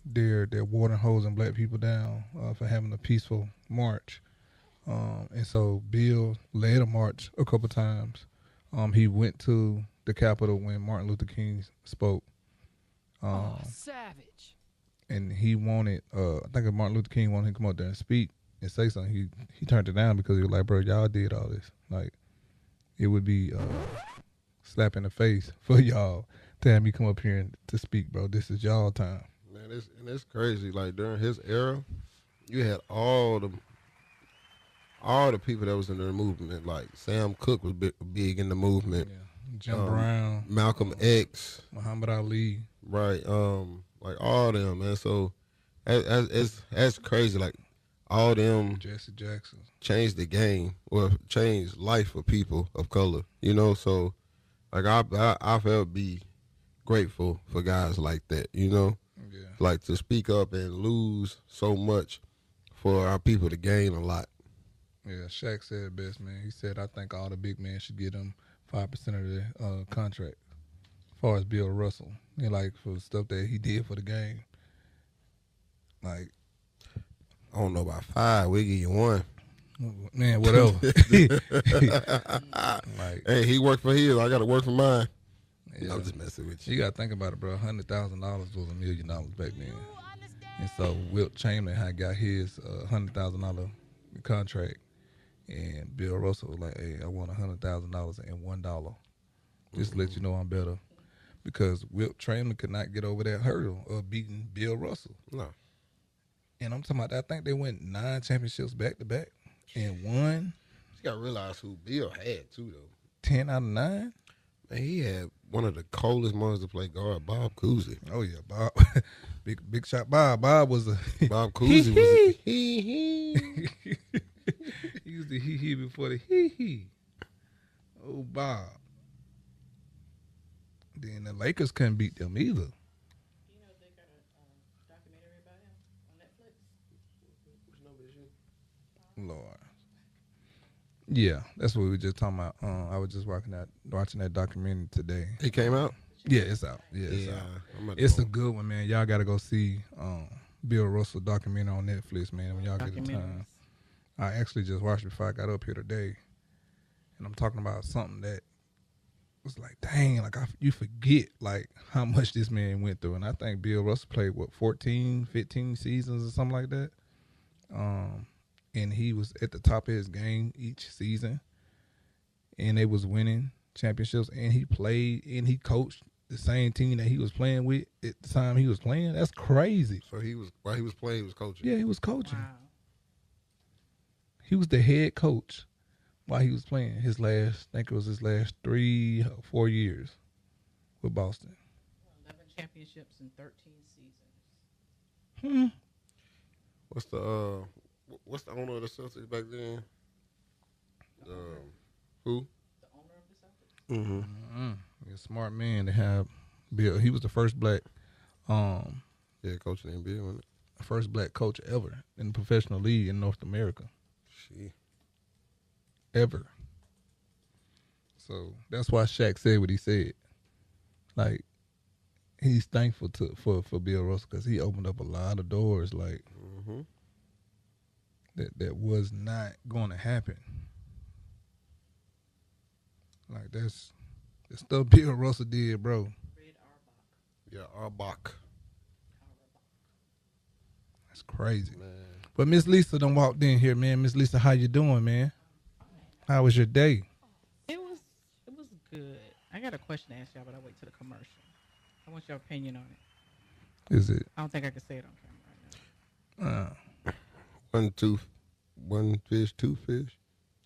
[SPEAKER 4] They're water hosing black people down for having a peaceful march. And so Bill led a march a couple times. He went to the Capitol when Martin Luther King spoke.
[SPEAKER 9] Savage.
[SPEAKER 4] And he wanted, I think if Martin Luther King wanted him to come up there and speak and say something, he turned it down because he was like, bro, y'all did all this. Like, it would be slap in the face for y'all to have me come up here and to speak, bro. This is y'all time.
[SPEAKER 5] Man, it's crazy. Like, during his era, you had all the people that was in the movement. Like, Sam Cooke was big in the movement.
[SPEAKER 4] Yeah. Jim Brown,
[SPEAKER 5] Malcolm X,
[SPEAKER 4] Muhammad Ali,
[SPEAKER 5] right? Like all them, man. So that's crazy. Like all them,
[SPEAKER 4] Jesse Jackson
[SPEAKER 5] changed the game or changed life for people of color. So like I felt be grateful for guys like that.
[SPEAKER 4] Yeah.
[SPEAKER 5] Like to speak up and lose so much for our people to gain a lot.
[SPEAKER 4] Yeah, Shaq said it best, man. He said, I think all the big men should get them 5% of their contract, as far as Bill Russell, like for the stuff that he did for the game. Like,
[SPEAKER 5] I don't know about 5. We'll give you 1.
[SPEAKER 4] Man, whatever.
[SPEAKER 5] Like, hey, he worked for his. I got to work for mine.
[SPEAKER 4] Yeah.
[SPEAKER 5] I'm just messing with you.
[SPEAKER 4] You got to think about it, bro. $100,000 was $1 million back then. And so Wilt Chamberlain had got his $100,000 contract, and Bill Russell was like, "Hey, I want $100,000 and $1, just to let you know I'm better," because Wilt Chamberlain could not get over that hurdle of beating Bill Russell.
[SPEAKER 5] No.
[SPEAKER 4] And I'm talking about, I think they went 9 championships back to back and won.
[SPEAKER 5] You got to realize who Bill had, too, though.
[SPEAKER 4] 10 out of 9.
[SPEAKER 5] Man, he had one of the coldest monsters to play guard, Bob Cousy.
[SPEAKER 4] Oh yeah, Bob, big shot. Bob was a
[SPEAKER 5] Bob Cousy was a he.
[SPEAKER 4] He was the he before the he. Oh, Bob. Then the Lakers couldn't beat them either.
[SPEAKER 9] You know they got a documentary about him on Netflix?
[SPEAKER 4] Lord. Yeah, that's what we were just talking about. I was just watching that documentary today.
[SPEAKER 5] He came out?
[SPEAKER 4] Yeah, it's out. Yeah, it's out.
[SPEAKER 5] I'm
[SPEAKER 4] It's a good one, man. Y'all got to go see Bill Russell documentary on Netflix, man, when y'all get the time. I actually just watched it before I got up here today, and I'm talking about something that was like, dang, like you forget like how much this man went through. And I think Bill Russell played, 14, 15 seasons or something like that. And he was at the top of his game each season, and they was winning championships, and he played and he coached the same team that he was playing with at the time he was playing. That's crazy.
[SPEAKER 5] So while he was playing, he was coaching?
[SPEAKER 4] Yeah, he was coaching.
[SPEAKER 9] Wow.
[SPEAKER 4] He was the head coach while he was playing I think it was his last 3 or 4 years with Boston.
[SPEAKER 9] 11 championships in 13 seasons.
[SPEAKER 5] What's the owner of the Celtics back then? Who?
[SPEAKER 9] The owner of the Celtics?
[SPEAKER 5] Mm-hmm.
[SPEAKER 4] He's a smart man to have Bill. He was the first black
[SPEAKER 5] coach named Bill, wasn't it?
[SPEAKER 4] First black coach ever in the professional league in North America. Ever. So that's why Shaq said what he said. Like, he's thankful for Bill Russell because he opened up a lot of doors, like, that was not going to happen. Like, that's the stuff Bill Russell did, bro.
[SPEAKER 5] Yeah, Arbach.
[SPEAKER 4] That's crazy.
[SPEAKER 5] Man.
[SPEAKER 4] But Miss Lisa done walked in here, man. Miss Lisa, how you doing, man? How was your day?
[SPEAKER 9] It was good. I got a question to ask y'all, but I'll wait till the commercial. I want your opinion on it.
[SPEAKER 4] Is it?
[SPEAKER 9] I don't think I can say it on camera right now.
[SPEAKER 5] One fish, two fish.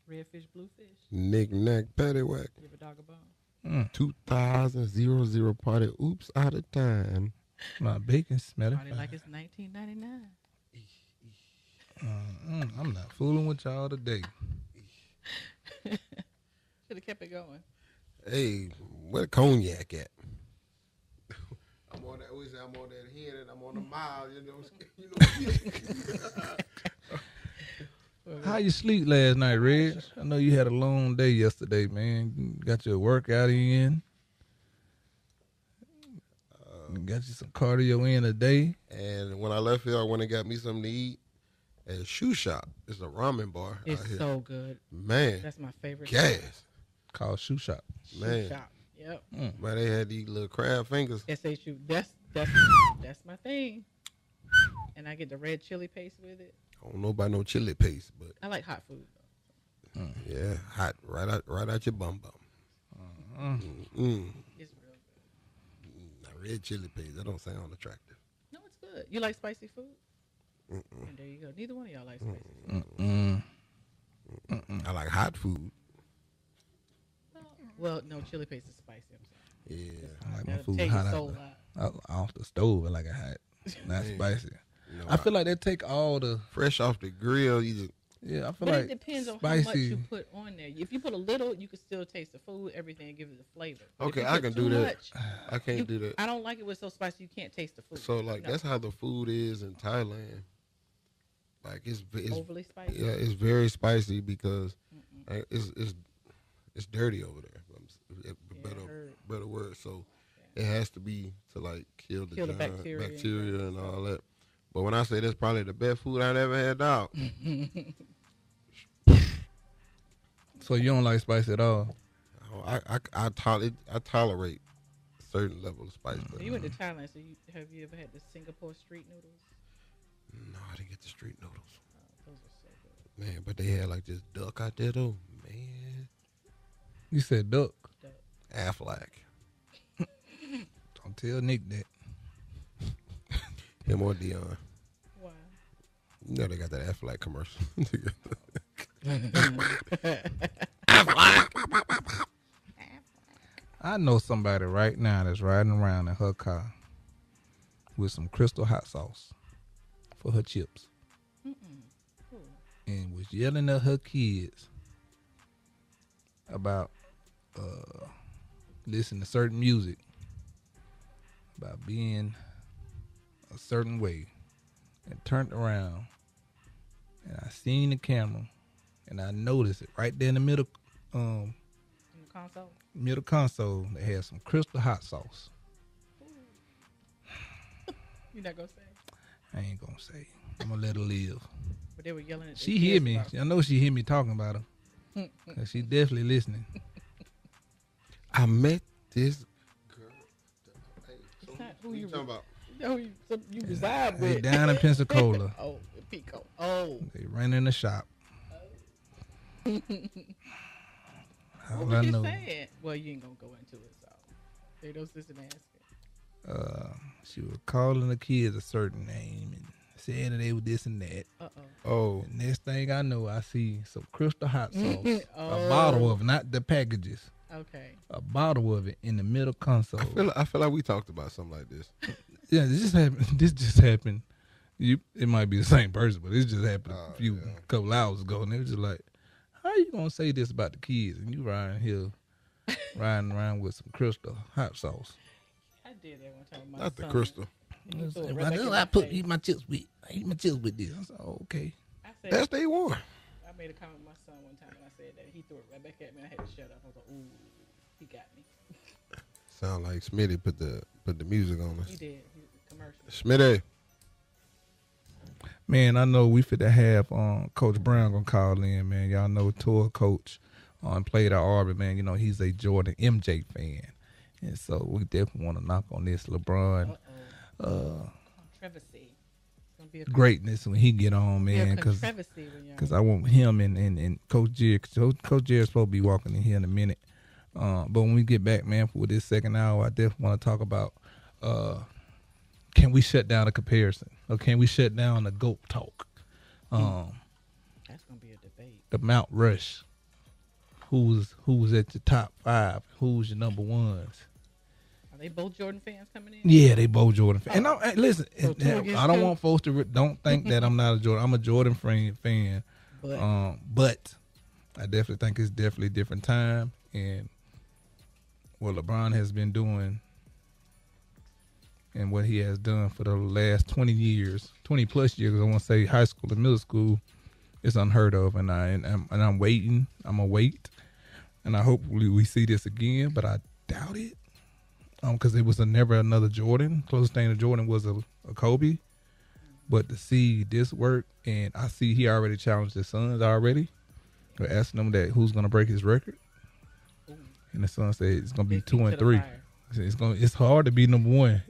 [SPEAKER 9] Red fish, blue fish.
[SPEAKER 5] Knick-knack, paddywhack.
[SPEAKER 9] Give a dog a bone.
[SPEAKER 5] 2000 party. Oops, out of time.
[SPEAKER 4] My bacon smelling.
[SPEAKER 9] Party like it's 1999.
[SPEAKER 4] I'm not fooling with y'all today.
[SPEAKER 9] Should have kept it going.
[SPEAKER 5] Hey, where the cognac at? I'm on that. I'm on that hen and I'm on the mile.
[SPEAKER 4] How you sleep last night, Reg? I know you had a long day yesterday, man. You got your workout in. Got you some cardio in today.
[SPEAKER 5] And when I left here, I went and got me something to eat at a shoe shop. It's a ramen bar.
[SPEAKER 9] It's
[SPEAKER 5] out here.
[SPEAKER 9] so good.
[SPEAKER 5] Man.
[SPEAKER 9] That's my favorite.
[SPEAKER 5] Gas.
[SPEAKER 4] Called Shoe Shop.
[SPEAKER 5] Man.
[SPEAKER 9] Shoe Shop. Yep.
[SPEAKER 5] Man, they had these little crab fingers.
[SPEAKER 9] SHU. That's my thing. And I get the red chili paste with it.
[SPEAKER 5] I don't know about no chili paste, but
[SPEAKER 9] I like hot food though.
[SPEAKER 5] yeah, hot right out your bum.
[SPEAKER 9] It's real good.
[SPEAKER 5] Red chili paste. That don't sound attractive.
[SPEAKER 9] No, it's good. You like spicy food? And there you go. Neither one of y'all like spicy food.
[SPEAKER 5] I like hot food.
[SPEAKER 9] Well, no, chili paste is spicy. I'm sorry.
[SPEAKER 5] Yeah.
[SPEAKER 4] I like my
[SPEAKER 9] That'll
[SPEAKER 4] food
[SPEAKER 9] take
[SPEAKER 4] hot
[SPEAKER 9] your soul out.
[SPEAKER 4] off the stove. I like it hot, not spicy.
[SPEAKER 5] No,
[SPEAKER 4] I feel like they take all the
[SPEAKER 5] fresh off the grill. You just
[SPEAKER 4] I feel
[SPEAKER 9] But
[SPEAKER 4] like
[SPEAKER 9] it depends on
[SPEAKER 4] spicy.
[SPEAKER 9] how much you put on there. If you put a little, you can still taste the food, everything, and give it the flavor. But if
[SPEAKER 5] okay.
[SPEAKER 9] you
[SPEAKER 5] I
[SPEAKER 9] put
[SPEAKER 5] can
[SPEAKER 9] too
[SPEAKER 5] do that.
[SPEAKER 9] much,
[SPEAKER 5] I can't do that.
[SPEAKER 9] I don't like it when it's so spicy you can't taste the food.
[SPEAKER 5] So like
[SPEAKER 9] No.
[SPEAKER 5] that's how the food is in Thailand. Like it's
[SPEAKER 9] Overly spicy?
[SPEAKER 5] Yeah, it's very spicy because it's dirty over there. Better word. So it has to be to like kill the bacteria and all that. But when I say that's probably the best food I've ever had, dog.
[SPEAKER 4] So you don't like spice at all?
[SPEAKER 5] I tolerate a certain level of spice. But
[SPEAKER 9] You went to Thailand, so have you ever had the Singapore street noodles?
[SPEAKER 5] no, I didn't get the street noodles.
[SPEAKER 9] Those are so good.
[SPEAKER 5] Man, but they had like this duck out there though. Man,
[SPEAKER 4] You said duck.
[SPEAKER 5] Aflac.
[SPEAKER 4] Don't tell Nick that.
[SPEAKER 5] Him or Dion.
[SPEAKER 9] Why?
[SPEAKER 5] You know they got that Aflac commercial.
[SPEAKER 4] I know somebody right now that's riding around in her car with some Crystal hot sauce for her chips. And was yelling at her kids about listening to certain music, about being a certain way, and turned around and I seen the camera and I noticed it right there in the middle
[SPEAKER 9] In the console.
[SPEAKER 4] middle console. They had some Crystal hot sauce.
[SPEAKER 9] You not gonna say?
[SPEAKER 4] I ain't gonna say. I'm gonna let her live.
[SPEAKER 9] But they were yelling at.
[SPEAKER 4] She hear me. I know she hear me talking about her. 'Cause she definitely listening.
[SPEAKER 5] I met this girl. Hey,
[SPEAKER 9] It's not who you
[SPEAKER 5] talking about?
[SPEAKER 9] No, you reside
[SPEAKER 4] They
[SPEAKER 9] with.
[SPEAKER 4] down in Pensacola.
[SPEAKER 9] Oh, in Pico. Oh.
[SPEAKER 4] They ran in the shop.
[SPEAKER 9] What
[SPEAKER 4] All
[SPEAKER 9] was
[SPEAKER 4] I
[SPEAKER 9] you
[SPEAKER 4] know,
[SPEAKER 9] saying? Well, you ain't gonna go into it, so they don't listen and ask it.
[SPEAKER 4] she was calling the kids a certain name and saying that they were this and that.
[SPEAKER 5] Oh,
[SPEAKER 4] And next thing I know, I see some Crystal hot sauce, a
[SPEAKER 9] Oh.
[SPEAKER 4] bottle of it, not the packages,
[SPEAKER 9] Okay.
[SPEAKER 4] a bottle of it in the middle console.
[SPEAKER 5] I feel like we talked about something like this.
[SPEAKER 4] Yeah, this just happened. This just happened. It might be the same person, but it just happened a couple hours ago, and it was just like, how you gonna say this about the kids and you riding around with some Crystal hot sauce?
[SPEAKER 9] I did that one time.
[SPEAKER 5] Not the Crystal.
[SPEAKER 4] Eat my chips with this. I said, oh, okay.
[SPEAKER 9] I said,
[SPEAKER 5] That's day one.
[SPEAKER 9] I made a comment with my son one time, and I said that he threw it right back at me. And I had to shut up. I was like, ooh, he got me.
[SPEAKER 5] Sound like Smitty put the music on us.
[SPEAKER 9] He did. Commercial.
[SPEAKER 5] Smitty.
[SPEAKER 4] Man, I know we fit to have Coach Brown gonna call in, man. Y'all know tour coach played at Auburn, man. You know, he's a Jordan MJ fan. And so we definitely want to knock on this LeBron
[SPEAKER 9] Controversy. It's gonna be a
[SPEAKER 4] greatness when he get on, man. Because I want him and Coach Jerry. Coach Jerry's supposed to be walking in here in a minute. But when we get back, man, for this second hour, I definitely want to talk about can we shut down a comparison? Or can we shut down the GOAT talk?
[SPEAKER 9] That's gonna be a debate.
[SPEAKER 4] The Mount Rush. Who's at the top 5? Who's your number ones?
[SPEAKER 9] Are they both Jordan fans coming in?
[SPEAKER 4] Yeah, they both Jordan fans. And listen,
[SPEAKER 9] So
[SPEAKER 4] I don't want folks to don't think that I'm not a Jordan. I'm a Jordan fan. But I definitely think it's definitely a different time. And what LeBron has been doing and what he has done for the last 20 plus years, I want to say high school and middle school, it's unheard of. And I'm waiting. I'm going to wait. And I hope we see this again, but I doubt it. Because it was never another Jordan. Closest thing to Jordan was a Kobe. But to see this work, and I see he already challenged his sons already. We're asking them that who's going to break his record. And the son said it's going to be 2 and 3. It's hard to be number 1.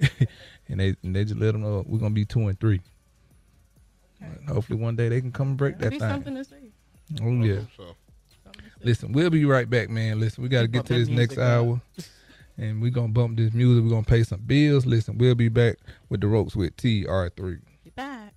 [SPEAKER 4] and they just let them know we're going to be 2 and 3. Okay. Hopefully one day they can come and break that thing.
[SPEAKER 9] Something to see.
[SPEAKER 4] Oh, yeah. Listen, we'll be right back, man. Listen, we got to get to this next hour. And we're going to bump this music. We're going to pay some bills. Listen, we'll be back with the Ropes with TR3.
[SPEAKER 9] Be back.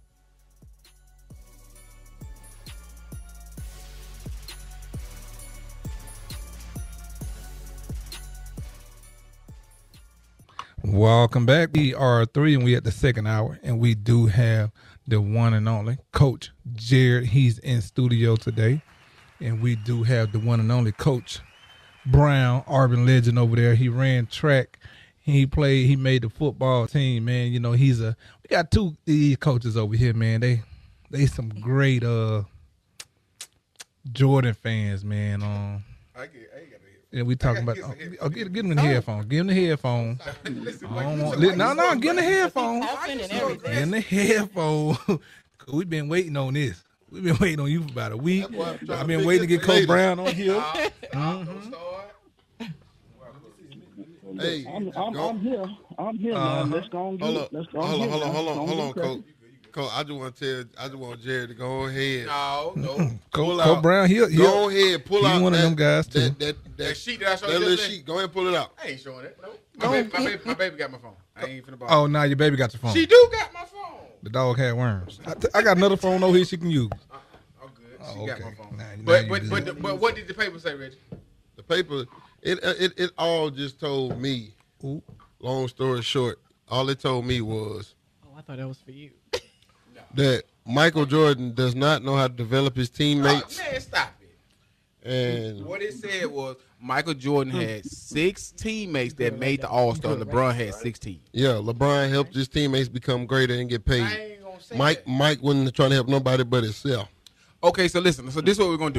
[SPEAKER 4] Welcome back. TR3, and we at the second hour. And we do have the one and only Coach Jared. He's in studio today. And we do have the one and only Coach Brown, Auburn legend over there. He ran track. He made the football team, man. You know, we got 2 coaches over here, man. They some great Jordan fans, man. And we talking about get him the headphones. Give him the headphones. Give him the headphones. Give him the headphones. We've been waiting on this. We've been waiting on you for about a week. I've been waiting to get Coach Brown on here.
[SPEAKER 10] Hey, I'm here. I'm here, man. Let's go on.
[SPEAKER 5] Hold on, Coach. Coach, I just want Jared to go ahead.
[SPEAKER 10] No.
[SPEAKER 4] Coach Brown,
[SPEAKER 5] go ahead, pull out
[SPEAKER 4] one of them guys too.
[SPEAKER 10] That sheet that I showed you.
[SPEAKER 5] That little sheet. Go ahead and pull it out.
[SPEAKER 10] I ain't showing it. No. My baby got my phone. I ain't finna bother.
[SPEAKER 4] Oh, now your baby got your phone.
[SPEAKER 10] She do got my phone.
[SPEAKER 4] The dog had worms. I got another phone over here she can use.
[SPEAKER 10] I'm good. She got my phone.
[SPEAKER 4] But
[SPEAKER 10] what did the paper say, Reggie?
[SPEAKER 5] The paper, it all just told me.
[SPEAKER 4] Ooh.
[SPEAKER 5] Long story short, all it told me was.
[SPEAKER 9] Oh, I thought that was for you.
[SPEAKER 5] That Michael Jordan does not know how to develop his teammates.
[SPEAKER 10] Man, stop it.
[SPEAKER 5] And
[SPEAKER 10] what it said was Michael Jordan had 6 teammates that made the All-Star. LeBron had 16.
[SPEAKER 5] Yeah, LeBron helped his teammates become greater and get paid.
[SPEAKER 10] I ain't gonna say
[SPEAKER 5] Mike wasn't trying to help nobody but himself.
[SPEAKER 10] Okay, so listen. So this is what we're gonna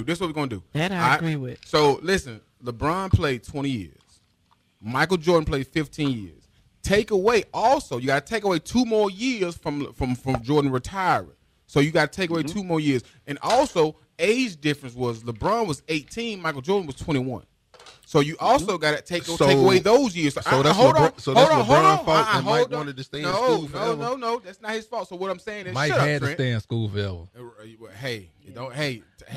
[SPEAKER 10] do.
[SPEAKER 9] That I agree with.
[SPEAKER 10] So listen, LeBron played 20 years. Michael Jordan played 15 years. Take away also, you got to take away 2 more years from Jordan retiring. So you got to take away 2 more years. And also, age difference was LeBron was 18, Michael Jordan was 21. So you also got to take away those years. So that's LeBron's fault that Mike wanted to stay in school forever. No, that's not his fault. So what I'm saying is,
[SPEAKER 4] Mike had to stay in school forever.
[SPEAKER 10] Hey,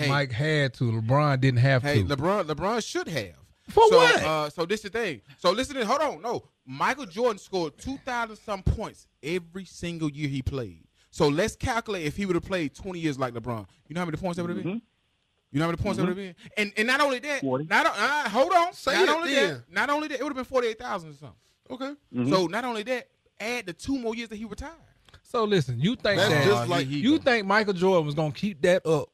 [SPEAKER 4] Mike had to. LeBron didn't have to.
[SPEAKER 10] Hey, LeBron should have.
[SPEAKER 4] For what?
[SPEAKER 10] So this is the thing. So listen to this. Hold on. No. Michael Jordan scored 2,000-some points every single year he played. So let's calculate if he would have played 20 years like LeBron. You know how many points that would have been? You know how many points that would have been? And not only that, hold on. Not only that, it would have been 48,000 or something. Okay. So not only that, add the 2 more years that he retired.
[SPEAKER 4] So listen, you think you think Michael Jordan was gonna keep that up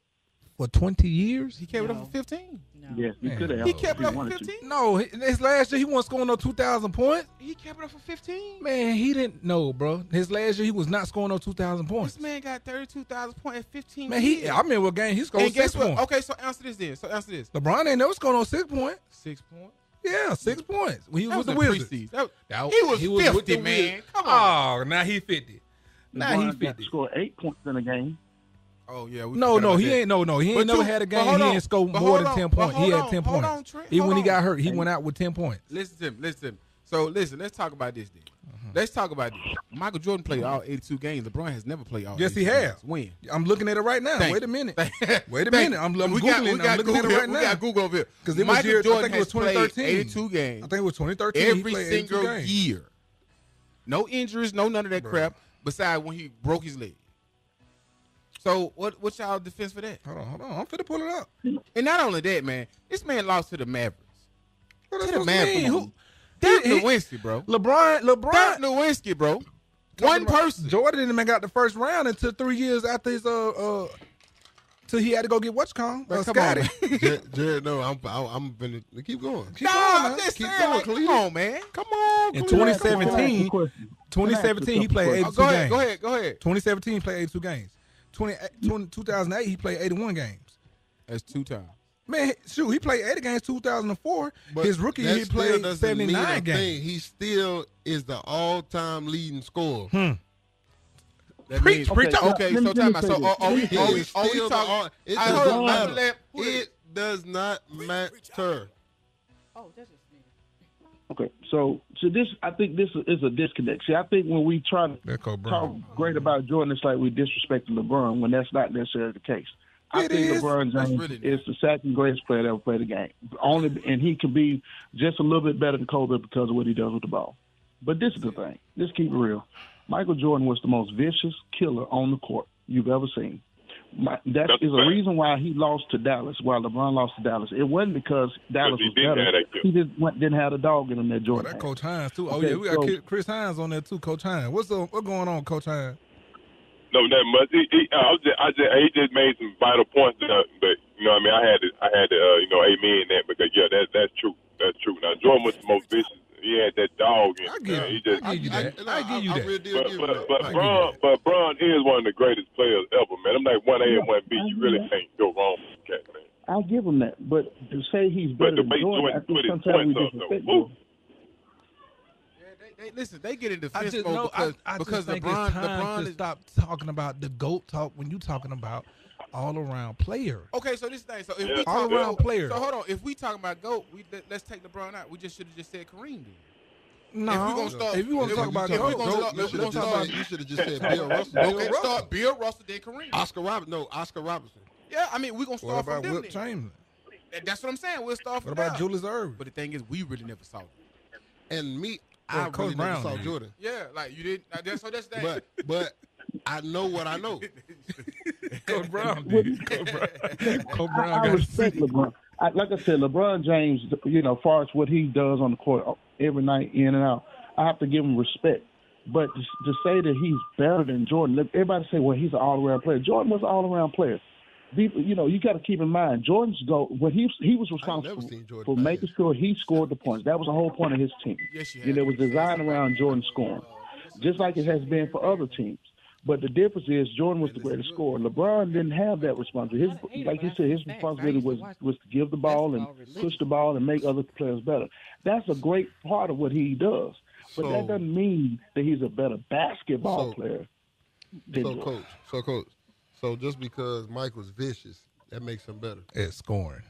[SPEAKER 4] for 20 years?
[SPEAKER 10] He kept it up for 15.
[SPEAKER 8] Yes, he could have.
[SPEAKER 10] He kept it up for 15.
[SPEAKER 4] No, his last year he wasn't scoring no 2,000 points.
[SPEAKER 10] He kept it up for 15.
[SPEAKER 4] Man, he didn't know, bro. His last year he was not scoring no 2,000 points.
[SPEAKER 10] This man got 32,000 points at 15.
[SPEAKER 4] Man, I remember what game he scored 6 points.
[SPEAKER 10] Okay, so answer this then.
[SPEAKER 4] LeBron ain't never scored no 6 points.
[SPEAKER 10] 6 points.
[SPEAKER 4] Yeah, 6 points when he was with the Wizards.
[SPEAKER 10] He was 50, man. Come on.
[SPEAKER 4] Oh, now he 50. Now he 50.
[SPEAKER 8] Scored 8 points in a game.
[SPEAKER 10] Oh yeah.
[SPEAKER 4] He ain't never had a game he ain't scored more than 10 points. He had 10 points. Even when he got hurt, he went out with 10 points.
[SPEAKER 10] Listen to him. So listen, let's talk about this then. Let's talk about this. Michael Jordan played all 82 games. LeBron has never played all 82 games.
[SPEAKER 4] Yes, he has.
[SPEAKER 10] When?
[SPEAKER 4] I'm looking at it right now. Wait a minute. Wait a minute. I'm looking at it right now.
[SPEAKER 10] We got Google over here.
[SPEAKER 4] Because
[SPEAKER 10] Michael Jordan
[SPEAKER 4] has played
[SPEAKER 10] 82 games.
[SPEAKER 4] I think it was 2013.
[SPEAKER 10] Every single year. No injuries, no none of that crap, besides when he broke his leg. So what's y'all defense for that?
[SPEAKER 4] Hold on. I'm finna pull it up.
[SPEAKER 10] And not only that, man, this man lost to the Mavericks.
[SPEAKER 4] To the Mavericks.
[SPEAKER 10] Dirk Nowitzki, bro.
[SPEAKER 4] LeBron.
[SPEAKER 10] Dirk Nowitzki, bro. One person.
[SPEAKER 4] Jordan didn't even got the first round until 3 years after his till he had to go get what's called Scotty.
[SPEAKER 5] Jared, no, I'm finna keep going.
[SPEAKER 10] Keep going, come on, man. Come on.
[SPEAKER 4] In 2017, he played 82 games.
[SPEAKER 10] Go ahead.
[SPEAKER 4] 2017, he played 82 games. 2008, he played 81 games.
[SPEAKER 10] That's 2 times.
[SPEAKER 4] Man, shoot, he played 80 games 2004.
[SPEAKER 5] But
[SPEAKER 4] his rookie year, he played 79 games.
[SPEAKER 5] He still is the all-time leading scorer.
[SPEAKER 4] Preach.
[SPEAKER 10] Okay, so time out. So
[SPEAKER 5] It does not matter.
[SPEAKER 9] Oh, that's just me.
[SPEAKER 8] Okay, so this, I think this is a disconnect. See, I think when we try to talk great about Jordan, it's like we disrespecting LeBron when that's not necessarily the case. I think LeBron James is the second greatest player that ever played the game. And he could be just a little bit better than Kobe because of what he does with the ball. But this is the thing. Let's keep it real. Michael Jordan was the most vicious killer on the court you've ever seen. That is a reason why he lost to Dallas, why LeBron lost to Dallas. It wasn't because Dallas was better. He didn't have a dog in him that Jordan had.
[SPEAKER 4] Coach Hines, too. Okay, we got Chris Hines on there, too, Coach Hines. What's going on, Coach Hines?
[SPEAKER 11] No, nothing much. He just made some vital points, but you know, what I mean, I had to, amen that because that's true. That's true. Now Jordan was the most vicious. He had that dog in him.
[SPEAKER 4] I give you that.
[SPEAKER 11] But Bron is one of the greatest players ever, man. I'm like 1A and 1B. You really can't go wrong with the cat, man.
[SPEAKER 8] I'll give him that. But to say he's better than Jordan, I think sometimes we disrespect him.
[SPEAKER 10] Listen, they get in defense mode because
[SPEAKER 4] think
[SPEAKER 10] LeBron,
[SPEAKER 4] it's time
[SPEAKER 10] LeBron
[SPEAKER 4] to
[SPEAKER 10] is
[SPEAKER 4] stop talking about the GOAT talk when you talking about all-around player.
[SPEAKER 10] Okay, so this thing. So if we
[SPEAKER 4] all-around player.
[SPEAKER 10] So hold on. If we talking about GOAT, let's take LeBron out. We just should have just said Kareem then.
[SPEAKER 4] No.
[SPEAKER 10] If we gonna start,
[SPEAKER 4] if you want to talk about GOAT,
[SPEAKER 5] you should have just said Bill Russell.
[SPEAKER 10] Okay, start Bill Russell, then Kareem.
[SPEAKER 5] Oscar Robertson.
[SPEAKER 10] Yeah, I mean, we're going to start from them.
[SPEAKER 4] What about Wilt Chamberlain?
[SPEAKER 10] That's what I'm saying. We'll start from
[SPEAKER 4] What about
[SPEAKER 10] there.
[SPEAKER 4] Julius Erving?
[SPEAKER 10] But the thing is, we really never saw it.
[SPEAKER 5] And me, I really never saw Jordan.
[SPEAKER 10] Yeah, like you didn't. So that's that.
[SPEAKER 5] But I know what I know.
[SPEAKER 4] Coach Brown.
[SPEAKER 8] Coach Brown. I respect LeBron. Like I said, LeBron James, as far as what he does on the court every night, in and out, I have to give him respect. But to say that he's better than Jordan, everybody say, well, he's an all-around player. Jordan was an all-around player. You got to keep in mind, Jordan's goal, when he was responsible for making sure he scored the points. That was the whole point of his team.
[SPEAKER 10] Yes,
[SPEAKER 8] it was designed around Jordan scoring, just like it has been for other teams. But the difference is Jordan was the greatest scorer. LeBron didn't have that responsibility. Like you said, his responsibility was to give the ball and push the ball and make other players better. That's a great part of what he does. But that doesn't mean that he's a better basketball player than Jordan.
[SPEAKER 5] Coach. So just because Mike was vicious, that makes him better
[SPEAKER 4] at scoring.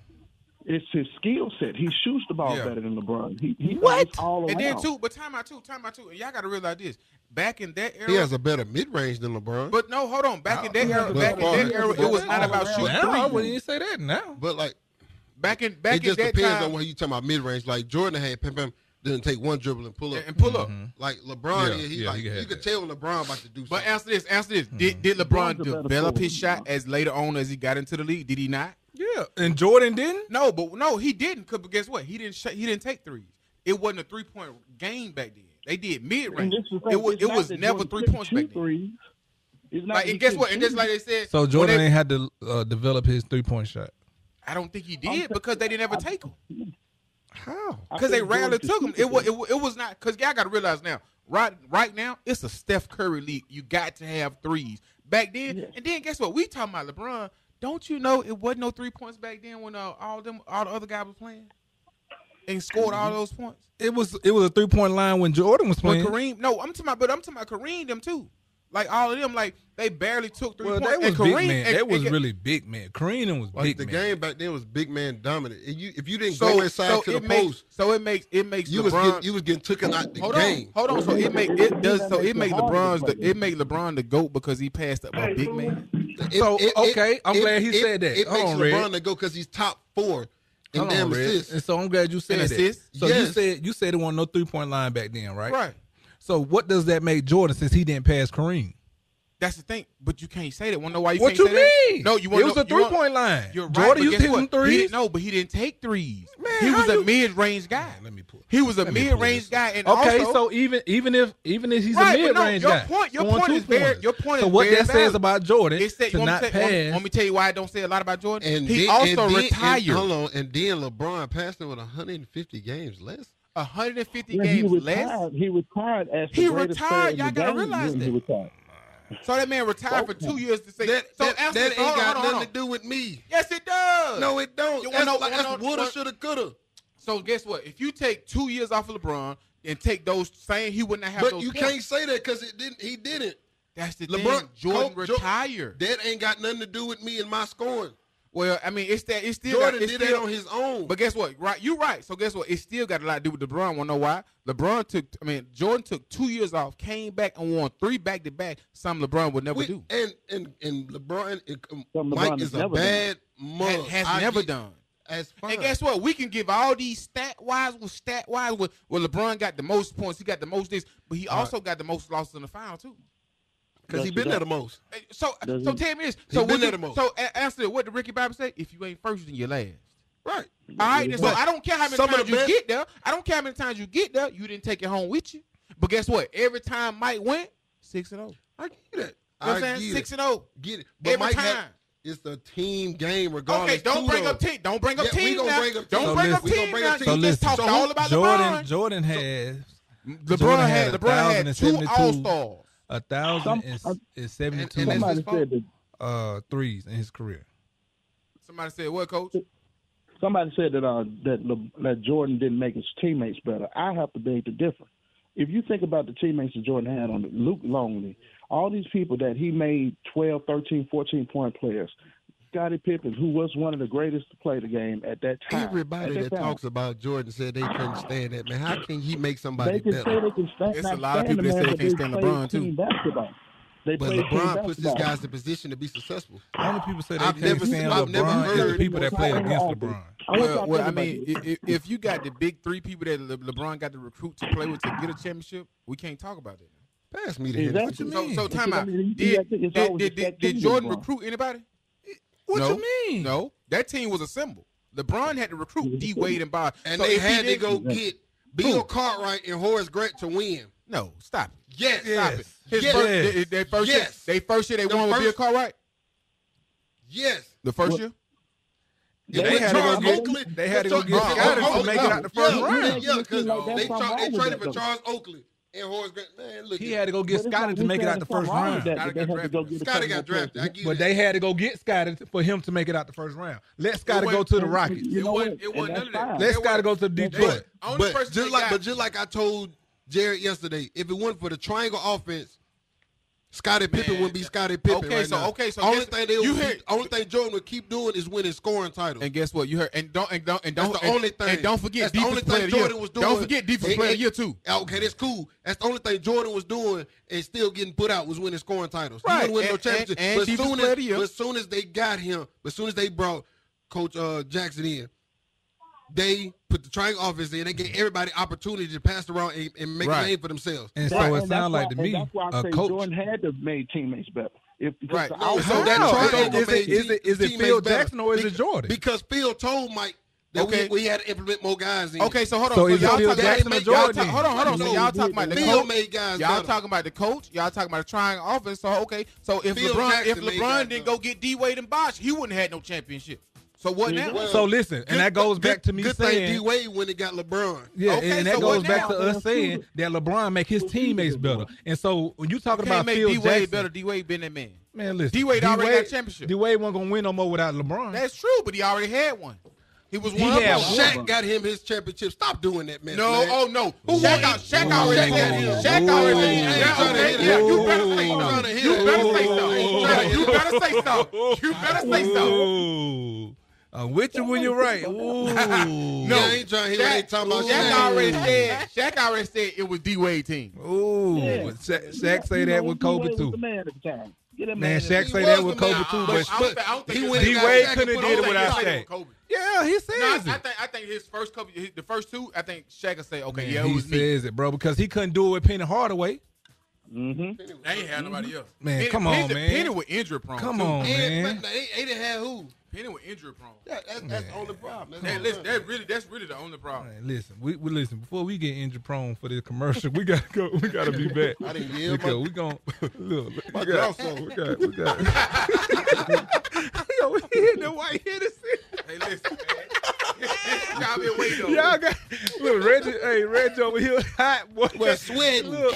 [SPEAKER 8] It's his skill set. He shoots the ball better than LeBron. He
[SPEAKER 10] what?
[SPEAKER 8] All around.
[SPEAKER 10] And then too, but time out too. And y'all got to realize this. Back in that era,
[SPEAKER 5] he has a better mid-range than LeBron.
[SPEAKER 10] But no, hold on. Back in that era, it was not about shooting threes.
[SPEAKER 4] I wouldn't even say that now.
[SPEAKER 5] But like
[SPEAKER 10] back in
[SPEAKER 5] it
[SPEAKER 10] that
[SPEAKER 5] just depends
[SPEAKER 10] time,
[SPEAKER 5] on when you talking about mid-range. Like Jordan had pim, didn't take one dribble and pull up. Like LeBron, you could tell when LeBron about to do something.
[SPEAKER 10] But answer this. Did LeBron develop his shot as later on as he got into the league? Did he not?
[SPEAKER 4] Yeah, and Jordan didn't.
[SPEAKER 10] No, he didn't. But guess what? He didn't take threes. It wasn't a 3-point game back then. They did mid range. It was never 3 points back then. And guess what? And just like they said,
[SPEAKER 4] so Jordan ain't had to develop his 3-point shot.
[SPEAKER 10] I don't think he did because they didn't ever take him.
[SPEAKER 4] How?
[SPEAKER 10] Because they rarely took him. It was not. Because y'all got to realize now. Right now, it's a Steph Curry league. You got to have threes. Back then, and then guess what? We talking about LeBron. Don't you know it wasn't no 3 points back then when all the other guys was playing and scored all those points?
[SPEAKER 4] It was a 3-point line when Jordan was playing.
[SPEAKER 10] But Kareem, no, I'm talking about Kareem them too. Like all of them, like they barely took 3 points.
[SPEAKER 4] They was big man. They was really big man. Kareem was big man.
[SPEAKER 5] The game back then was big man dominant. If you didn't go inside to the post,
[SPEAKER 10] it makes
[SPEAKER 5] you
[SPEAKER 10] LeBron,
[SPEAKER 5] was getting taken out the game.
[SPEAKER 10] Hold on. So it make LeBron the GOAT because he passed up a big man.
[SPEAKER 4] I'm glad he said that.
[SPEAKER 5] It makes LeBron the GOAT because he's top 4 in damn assists.
[SPEAKER 4] And so I'm glad you said that. So you said it wasn't no 3-point line back then, right?
[SPEAKER 10] Right.
[SPEAKER 4] So what does that make Jordan since he didn't pass Kareem?
[SPEAKER 10] That's the thing, but you can't say that. Want to know why you
[SPEAKER 4] what
[SPEAKER 10] can't
[SPEAKER 4] you
[SPEAKER 10] say
[SPEAKER 4] mean?
[SPEAKER 10] that? No,
[SPEAKER 4] it was a 3-point line.
[SPEAKER 10] You're right.
[SPEAKER 4] Jordan used to hit them threes.
[SPEAKER 10] But he didn't take threes.
[SPEAKER 4] Man,
[SPEAKER 10] he was a mid-range guy. He was a mid-range guy, and also,
[SPEAKER 4] so even if he's a mid-range guy,
[SPEAKER 10] your point is very.
[SPEAKER 4] So what that says about Jordan to not pass?
[SPEAKER 10] Let me tell you why I don't say a lot about Jordan.
[SPEAKER 5] And
[SPEAKER 10] he also retired.
[SPEAKER 5] Hold on, and then LeBron passed him with 150 games less.
[SPEAKER 10] 150 games less.
[SPEAKER 8] He retired as
[SPEAKER 10] he retired. Y'all gotta realize that.
[SPEAKER 8] He retired.
[SPEAKER 10] So that man retired for 2 years to say
[SPEAKER 5] that ain't got nothing to do with me.
[SPEAKER 10] Yes, it does.
[SPEAKER 5] No, it don't. That's woulda, shoulda, coulda.
[SPEAKER 10] So guess what? If you take 2 years off of LeBron and take those same, he wouldn't have those.
[SPEAKER 5] But you can't say that because he didn't.
[SPEAKER 10] That's the thing. Jordan retired.
[SPEAKER 5] That ain't got nothing to do with me and my scoring.
[SPEAKER 10] Well, I mean, it's still
[SPEAKER 5] Jordan did that on his own.
[SPEAKER 10] But guess what? Right, you're right. So guess what? It still got a lot to do with LeBron. Want to know why? Jordan took 2 years off, came back and won 3 back-to-back. Something LeBron would never do.
[SPEAKER 5] And LeBron, Mike is a bad mug.
[SPEAKER 10] Has never done.
[SPEAKER 5] That's fine.
[SPEAKER 10] And guess what? We can give all these stat-wise. Well, LeBron got the most points. He got the most this, but he also got the most losses in the final too.
[SPEAKER 5] Because he been there the most.
[SPEAKER 10] So tell me this.
[SPEAKER 5] So been there the most.
[SPEAKER 10] So answer what did Ricky Bobby say? If you ain't first, then you're last.
[SPEAKER 5] Right.
[SPEAKER 10] All right. So I don't care how many times you get there. I don't care how many times you get there. You didn't take it home with you. But guess what? Every time Mike went, 6-0.
[SPEAKER 5] I get that.
[SPEAKER 10] You know what I'm saying? 6-0.
[SPEAKER 5] Get it. But
[SPEAKER 10] every
[SPEAKER 5] Mike
[SPEAKER 10] time.
[SPEAKER 5] It's a team game regardless.
[SPEAKER 10] Okay, don't bring up team. Don't bring up team now.
[SPEAKER 5] Don't
[SPEAKER 10] bring up team now. You just talked all about LeBron.
[SPEAKER 4] Jordan has.
[SPEAKER 10] LeBron had 2 All-Stars.
[SPEAKER 4] 1,072 threes in his career.
[SPEAKER 10] Somebody said what, Coach?
[SPEAKER 8] Somebody said that Jordan didn't make his teammates better. I have to beg to differ. If you think about the teammates that Jordan had on it, Luke Longley, all these people that he made 12, 13, 14-point players, Scottie Pippen, who was one of the greatest to play the game at that time.
[SPEAKER 5] Everybody that talks about Jordan said they couldn't stand that, man. How can he make somebody
[SPEAKER 8] they
[SPEAKER 5] better?
[SPEAKER 8] Say they can stand,
[SPEAKER 10] It's a lot of people that say they can't stand LeBron, too.
[SPEAKER 8] Basketball.
[SPEAKER 5] But LeBron puts these guys in position to be successful.
[SPEAKER 4] Only people say they can't stand LeBron is the people that played against LeBron.
[SPEAKER 10] Well, I mean, if you got the big three people that LeBron got to recruit to play with to get a championship, we can't talk about that.
[SPEAKER 5] Pass me the Hennessy.
[SPEAKER 10] So time out. Did Jordan recruit anybody?
[SPEAKER 4] What you mean?
[SPEAKER 10] No, that team was assembled. LeBron had to recruit D Wade and Bosh,
[SPEAKER 5] and they had to go get Bill Cartwright and Horace Grant to win.
[SPEAKER 10] No, stop it.
[SPEAKER 5] Yes,
[SPEAKER 10] stop it. Their first year they won with Bill Cartwright.
[SPEAKER 5] Yes,
[SPEAKER 10] the first year.
[SPEAKER 4] They had to go get Scotty to make it out the first round.
[SPEAKER 5] Yeah, because they traded for Charles Oakley and Horace Grant. Man, look,
[SPEAKER 4] he had to go get Scotty to make it out the first round.
[SPEAKER 5] Scotty got drafted.
[SPEAKER 4] But they had to go get Scotty for him to make it out the first round. Let Scotty go to the Rockets.
[SPEAKER 10] It wasn't none of that.
[SPEAKER 4] Let Scotty go to Detroit.
[SPEAKER 5] But just like I told Jared yesterday, if it wasn't for the triangle offense, Scottie Pippen wouldn't be Scottie Pippen right now.
[SPEAKER 10] So
[SPEAKER 5] only thing Jordan would keep doing is winning scoring titles.
[SPEAKER 10] And guess what? You heard don't
[SPEAKER 5] That's the only thing.
[SPEAKER 10] And don't forget
[SPEAKER 5] that's the only thing Jordan was doing.
[SPEAKER 10] Don't forget defense player of the year too.
[SPEAKER 5] Okay, that's cool. That's the only thing Jordan was doing and still getting put out was winning scoring titles.
[SPEAKER 10] Right.
[SPEAKER 5] He wouldn't win no championship.
[SPEAKER 10] And
[SPEAKER 5] But soon as they got him, as soon as they brought Coach Jackson in, they put the triangle offense in. They gave everybody opportunity to pass around and make a name for themselves.
[SPEAKER 4] And so it sounds like to me,
[SPEAKER 8] that's why I say
[SPEAKER 4] coach
[SPEAKER 8] Jordan had to make teammates better.
[SPEAKER 4] Is it Phil Jackson or is it Jordan?
[SPEAKER 5] Because Phil told Mike that we had to implement more guys in.
[SPEAKER 10] Okay, so hold on.
[SPEAKER 4] So is it Phil Jackson or Jordan?
[SPEAKER 10] Hold on. So y'all talking about the
[SPEAKER 5] Phil
[SPEAKER 10] coach?
[SPEAKER 5] made guys
[SPEAKER 10] Y'all
[SPEAKER 5] better.
[SPEAKER 10] talking about the coach? Y'all talking about the trying offense? So okay, so if LeBron didn't go get D Wade and Bosh, he wouldn't have had no championship. So what now?
[SPEAKER 4] So listen, and that goes back to me
[SPEAKER 5] good
[SPEAKER 4] saying
[SPEAKER 5] thing D Wade when he got LeBron.
[SPEAKER 4] Yeah,
[SPEAKER 10] Okay,
[SPEAKER 4] and that
[SPEAKER 10] so
[SPEAKER 4] goes
[SPEAKER 10] what
[SPEAKER 4] back
[SPEAKER 10] now?
[SPEAKER 4] to us saying that LeBron make his teammates better. And so when you talking about
[SPEAKER 10] Can't make
[SPEAKER 4] Phil
[SPEAKER 10] D Wade
[SPEAKER 4] Jackson,
[SPEAKER 10] better. D Wade been that man.
[SPEAKER 4] Man, listen,
[SPEAKER 10] D Wade already got a championship.
[SPEAKER 4] D Wade wasn't gonna win no more without LeBron.
[SPEAKER 10] That's true, but he already had one. He was one
[SPEAKER 4] He
[SPEAKER 10] of
[SPEAKER 4] had
[SPEAKER 10] them.
[SPEAKER 5] Shaq got him his championship. Stop doing that, man.
[SPEAKER 10] No,
[SPEAKER 5] man.
[SPEAKER 10] oh no.
[SPEAKER 5] Who
[SPEAKER 10] Shaq
[SPEAKER 5] won?
[SPEAKER 10] Shaq already
[SPEAKER 5] Shaq
[SPEAKER 10] had
[SPEAKER 5] got
[SPEAKER 10] him.
[SPEAKER 5] him.
[SPEAKER 10] Shaq already
[SPEAKER 5] Ooh.
[SPEAKER 10] had him.
[SPEAKER 5] I ain't trying to hear
[SPEAKER 10] Yeah,
[SPEAKER 5] that.
[SPEAKER 10] you better say
[SPEAKER 5] I'm trying to
[SPEAKER 10] something.
[SPEAKER 5] hear
[SPEAKER 10] You better say
[SPEAKER 5] that.
[SPEAKER 10] something. You better say something. You better say something.
[SPEAKER 4] Ooh. I'm with you when you're right. Ooh.
[SPEAKER 5] No, I ain't trying to hear that. I ain't talking about
[SPEAKER 10] Shaq already said it was D Wade team.
[SPEAKER 4] Ooh.
[SPEAKER 8] Yeah.
[SPEAKER 4] Shaq say that with Kobe too. Man, Shaq say
[SPEAKER 5] He
[SPEAKER 4] that
[SPEAKER 5] was
[SPEAKER 4] with
[SPEAKER 5] the man.
[SPEAKER 4] Kobe too, but
[SPEAKER 10] I don't think
[SPEAKER 5] went and got
[SPEAKER 4] D-Wade
[SPEAKER 5] Shaq
[SPEAKER 4] couldn't
[SPEAKER 5] and
[SPEAKER 4] have did it
[SPEAKER 5] put
[SPEAKER 4] without
[SPEAKER 5] on
[SPEAKER 4] Shaq.
[SPEAKER 10] Kobe.
[SPEAKER 4] Yeah, he says
[SPEAKER 10] No,
[SPEAKER 4] it.
[SPEAKER 10] I think his first couple, the first two, I think Shaq will say, okay,
[SPEAKER 4] Man,
[SPEAKER 10] yeah, it
[SPEAKER 4] he
[SPEAKER 10] was me.
[SPEAKER 4] says it, bro, because he couldn't do it with Penny Hardaway.
[SPEAKER 10] They ain't had nobody else.
[SPEAKER 4] Man, come on, man.
[SPEAKER 10] Penny was injury prone.
[SPEAKER 4] Come
[SPEAKER 10] too.
[SPEAKER 4] on, man.
[SPEAKER 5] And they didn't have who?
[SPEAKER 10] Penny was injury prone.
[SPEAKER 5] Yeah, that's the only problem.
[SPEAKER 10] Listen, that's really the only problem.
[SPEAKER 4] Man, listen, we listen. Before we get injury prone for this commercial, we gotta go. We gotta be back.
[SPEAKER 5] I didn't hear
[SPEAKER 4] because we gon' look.
[SPEAKER 5] My
[SPEAKER 4] We got. Yo, we hit the white Hennessy.
[SPEAKER 10] Hey, listen, man. Y'all been waiting on.
[SPEAKER 4] Y'all got look, Reggie over here hot boy.
[SPEAKER 5] Well, sweating.
[SPEAKER 4] Look,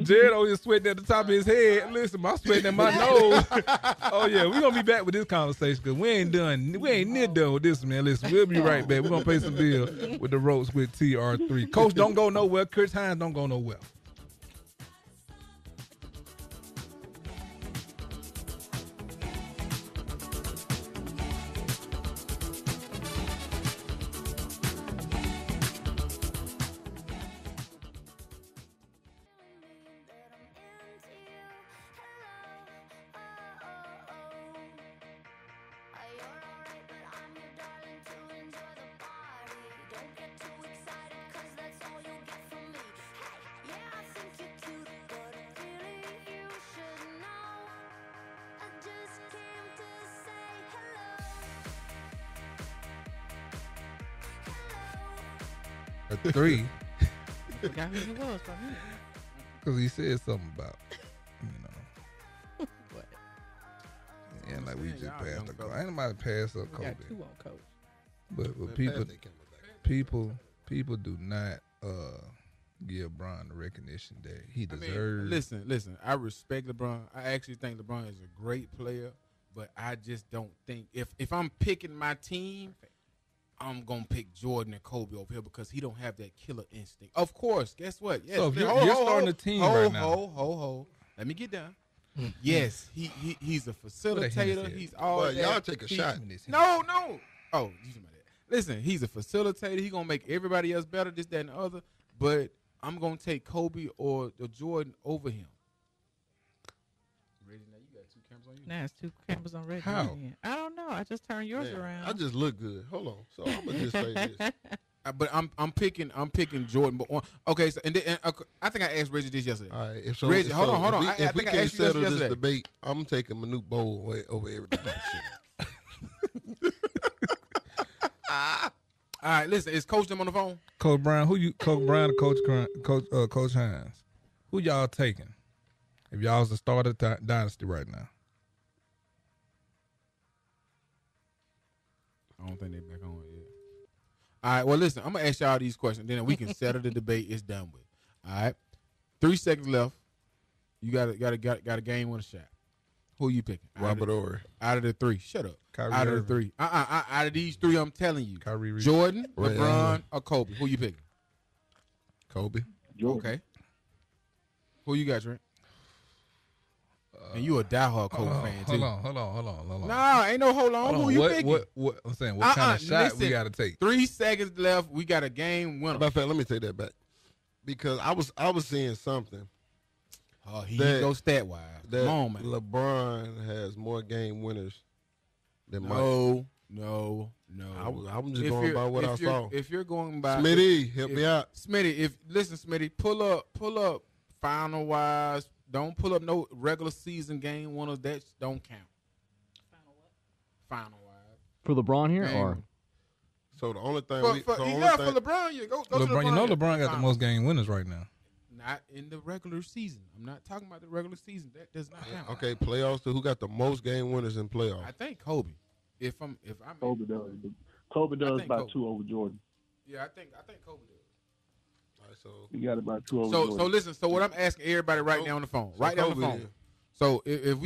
[SPEAKER 4] Jared over here sweating at the top of his head. Listen, I'm sweating at my nose. Oh yeah, we gonna be back with this conversation because we ain't near done with this, man. Listen, we'll be right back. We're gonna pay some bill with the Ropes with TR3. Coach don't go nowhere. Chris Hines don't go nowhere. A 3.
[SPEAKER 9] Forgot who he was from here.
[SPEAKER 4] Because he said something about,
[SPEAKER 9] What?
[SPEAKER 4] yeah, like we
[SPEAKER 10] Yeah,
[SPEAKER 4] just
[SPEAKER 10] y'all
[SPEAKER 4] passed
[SPEAKER 10] young
[SPEAKER 4] the
[SPEAKER 10] fellas.
[SPEAKER 4] Ain't nobody passed up
[SPEAKER 9] We
[SPEAKER 4] Kobe.
[SPEAKER 9] got 2 on coach.
[SPEAKER 4] But people do not give Bron the recognition that he
[SPEAKER 10] I mean,
[SPEAKER 4] deserves.
[SPEAKER 10] listen. I respect LeBron. I actually think LeBron is a great player, but I just don't think if I'm picking my team, I'm gonna pick Jordan and Kobe over here because he don't have that killer instinct. Of course, guess what? Yes,
[SPEAKER 4] So if you're starting a team right now.
[SPEAKER 10] Ho. Let me get down. Yes, he's a facilitator. He's all
[SPEAKER 5] well,
[SPEAKER 10] that.
[SPEAKER 5] y'all take a shot.
[SPEAKER 10] No. Oh, you talking about that? Listen, he's a facilitator. He's gonna make everybody else better, this, that, and the other. But I'm gonna take Kobe or Jordan over him. Reggie, now you got 2 cameras on you.
[SPEAKER 9] Now it's 2 cameras on Reggie.
[SPEAKER 4] How?
[SPEAKER 9] I don't know. I just turned yours
[SPEAKER 5] Man,
[SPEAKER 9] around.
[SPEAKER 5] I just look good. Hold on. So I'm gonna just say this.
[SPEAKER 10] But I'm picking Jordan. But okay, so and I think I asked Reggie this yesterday.
[SPEAKER 5] All right,
[SPEAKER 10] Reggie, hold on.
[SPEAKER 5] If we can't settle this
[SPEAKER 10] yesterday.
[SPEAKER 5] debate, I'm taking Manute Bowl over everything.
[SPEAKER 10] All right, listen. Is Coach them on the phone?
[SPEAKER 4] Coach Brown, Coach Brown or Coach Hines? Who y'all taking? If y'all was the start of the dynasty right now.
[SPEAKER 10] I don't think they're back on it yet. All right, well, listen, I'm going to ask y'all these questions. Then we can settle the debate. It's done with. All right? 3 seconds left. You got a game winner shot. Who you picking?
[SPEAKER 5] Robert Horry.
[SPEAKER 10] Out of the 3. Shut up.
[SPEAKER 4] Kyrie
[SPEAKER 10] out of
[SPEAKER 4] Irving.
[SPEAKER 10] the 3. Out of these 3, I'm telling you.
[SPEAKER 4] Kyrie Irving.
[SPEAKER 10] Jordan,
[SPEAKER 5] Ray
[SPEAKER 10] LeBron,
[SPEAKER 5] Allen.
[SPEAKER 10] or Kobe. Who you picking?
[SPEAKER 5] Kobe.
[SPEAKER 8] Jordan.
[SPEAKER 10] Okay. Who you got, Trent? And you a diehard Kobe fan, too.
[SPEAKER 4] Hold on.
[SPEAKER 10] Nah, ain't no hold on. Who you picking?
[SPEAKER 4] What I'm saying, what kind of shot we got to take?
[SPEAKER 10] 3 seconds left. We got a game winner.
[SPEAKER 5] Matter of fact, let me take that back. Because I was seeing something.
[SPEAKER 10] Oh, he go stat wise.
[SPEAKER 5] That
[SPEAKER 10] Come on, man.
[SPEAKER 5] LeBron has more game winners than Mike.
[SPEAKER 10] No.
[SPEAKER 5] I'm just going by what I saw.
[SPEAKER 10] If you're going by
[SPEAKER 5] Smitty, help me out.
[SPEAKER 10] Smitty, Smitty, pull up final wise. Don't pull up no regular season game winners. That don't count. Final wise.
[SPEAKER 6] For LeBron here,
[SPEAKER 10] Game.
[SPEAKER 6] or
[SPEAKER 5] So the only thing
[SPEAKER 10] for LeBron, you go to
[SPEAKER 4] LeBron,
[SPEAKER 10] LeBron.
[SPEAKER 4] you know LeBron got the
[SPEAKER 10] Finals.
[SPEAKER 4] most game winners right now.
[SPEAKER 10] Not in the regular season. I'm not talking about the regular season. That does not count.
[SPEAKER 5] Okay, playoffs. Who got the most game winners in playoffs?
[SPEAKER 10] I think Kobe. If I'm
[SPEAKER 8] Kobe does. Kobe does
[SPEAKER 10] think
[SPEAKER 8] about
[SPEAKER 10] Kobe.
[SPEAKER 8] 2 over Jordan.
[SPEAKER 10] Yeah, I think Kobe does.
[SPEAKER 5] All right, so
[SPEAKER 8] He got about 2 over Jordan.
[SPEAKER 10] So listen. So what I'm asking everybody right now on the phone, right now on the
[SPEAKER 5] Kobe
[SPEAKER 10] phone.
[SPEAKER 5] then.
[SPEAKER 10] So if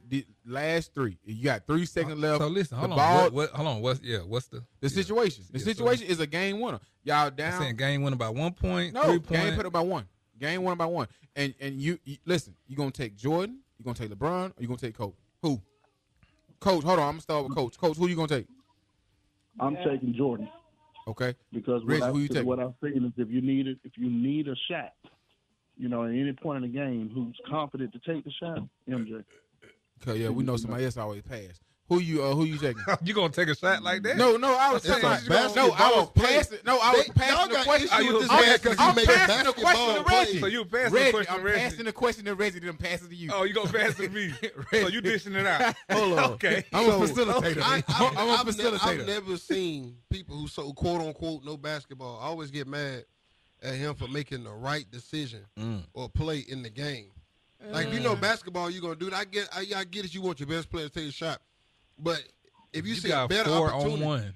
[SPEAKER 10] the last 3, you got 3 seconds left.
[SPEAKER 4] So listen, hold
[SPEAKER 10] the
[SPEAKER 4] on.
[SPEAKER 10] ball,
[SPEAKER 4] Hold on. What's the
[SPEAKER 10] situation? The situation is a game winner. Y'all
[SPEAKER 4] I'm
[SPEAKER 10] down.
[SPEAKER 4] saying game winner by 1 point,
[SPEAKER 10] No,
[SPEAKER 4] 3
[SPEAKER 10] game
[SPEAKER 4] point.
[SPEAKER 10] put up by 1. Game winner by 1. And you listen. You gonna take Jordan? You gonna take LeBron? Or you gonna take Kobe? Who? Coach, hold on. I'm gonna start with Coach. Coach, who you gonna take?
[SPEAKER 8] I'm taking Jordan
[SPEAKER 10] Okay.
[SPEAKER 8] because
[SPEAKER 10] Reggie, who you taking?
[SPEAKER 8] what I'm saying is if you need a shot, at any point in the game, who's confident to take the shot, MJ.
[SPEAKER 10] Okay, yeah, we know somebody else always pass. Who you taking?
[SPEAKER 4] You gonna take a shot like that?
[SPEAKER 10] No, I was saying. I was passing the question.
[SPEAKER 5] Issue with this man 'cause he
[SPEAKER 10] I'm
[SPEAKER 5] making
[SPEAKER 10] passing the question to
[SPEAKER 5] basketball plays.
[SPEAKER 10] Reggie.
[SPEAKER 4] So you passing
[SPEAKER 10] Reggie,
[SPEAKER 4] the question
[SPEAKER 10] I'm
[SPEAKER 4] to Reggie.
[SPEAKER 10] passing the question to Reggie, then I'm passing to you.
[SPEAKER 4] Oh, you gonna pass it to me? So you dishing it out?
[SPEAKER 5] Hold on.
[SPEAKER 4] Okay.
[SPEAKER 10] I'm a facilitator. I'm a
[SPEAKER 5] I've
[SPEAKER 10] facilitator.
[SPEAKER 5] never seen people who so quote unquote know basketball always get mad at him for making the right decision or play in the game. Like basketball, you're gonna do it. I get it. You want your best player to take a shot, but if you see a
[SPEAKER 4] got
[SPEAKER 5] better
[SPEAKER 4] 4
[SPEAKER 5] opportunity,
[SPEAKER 4] on 1,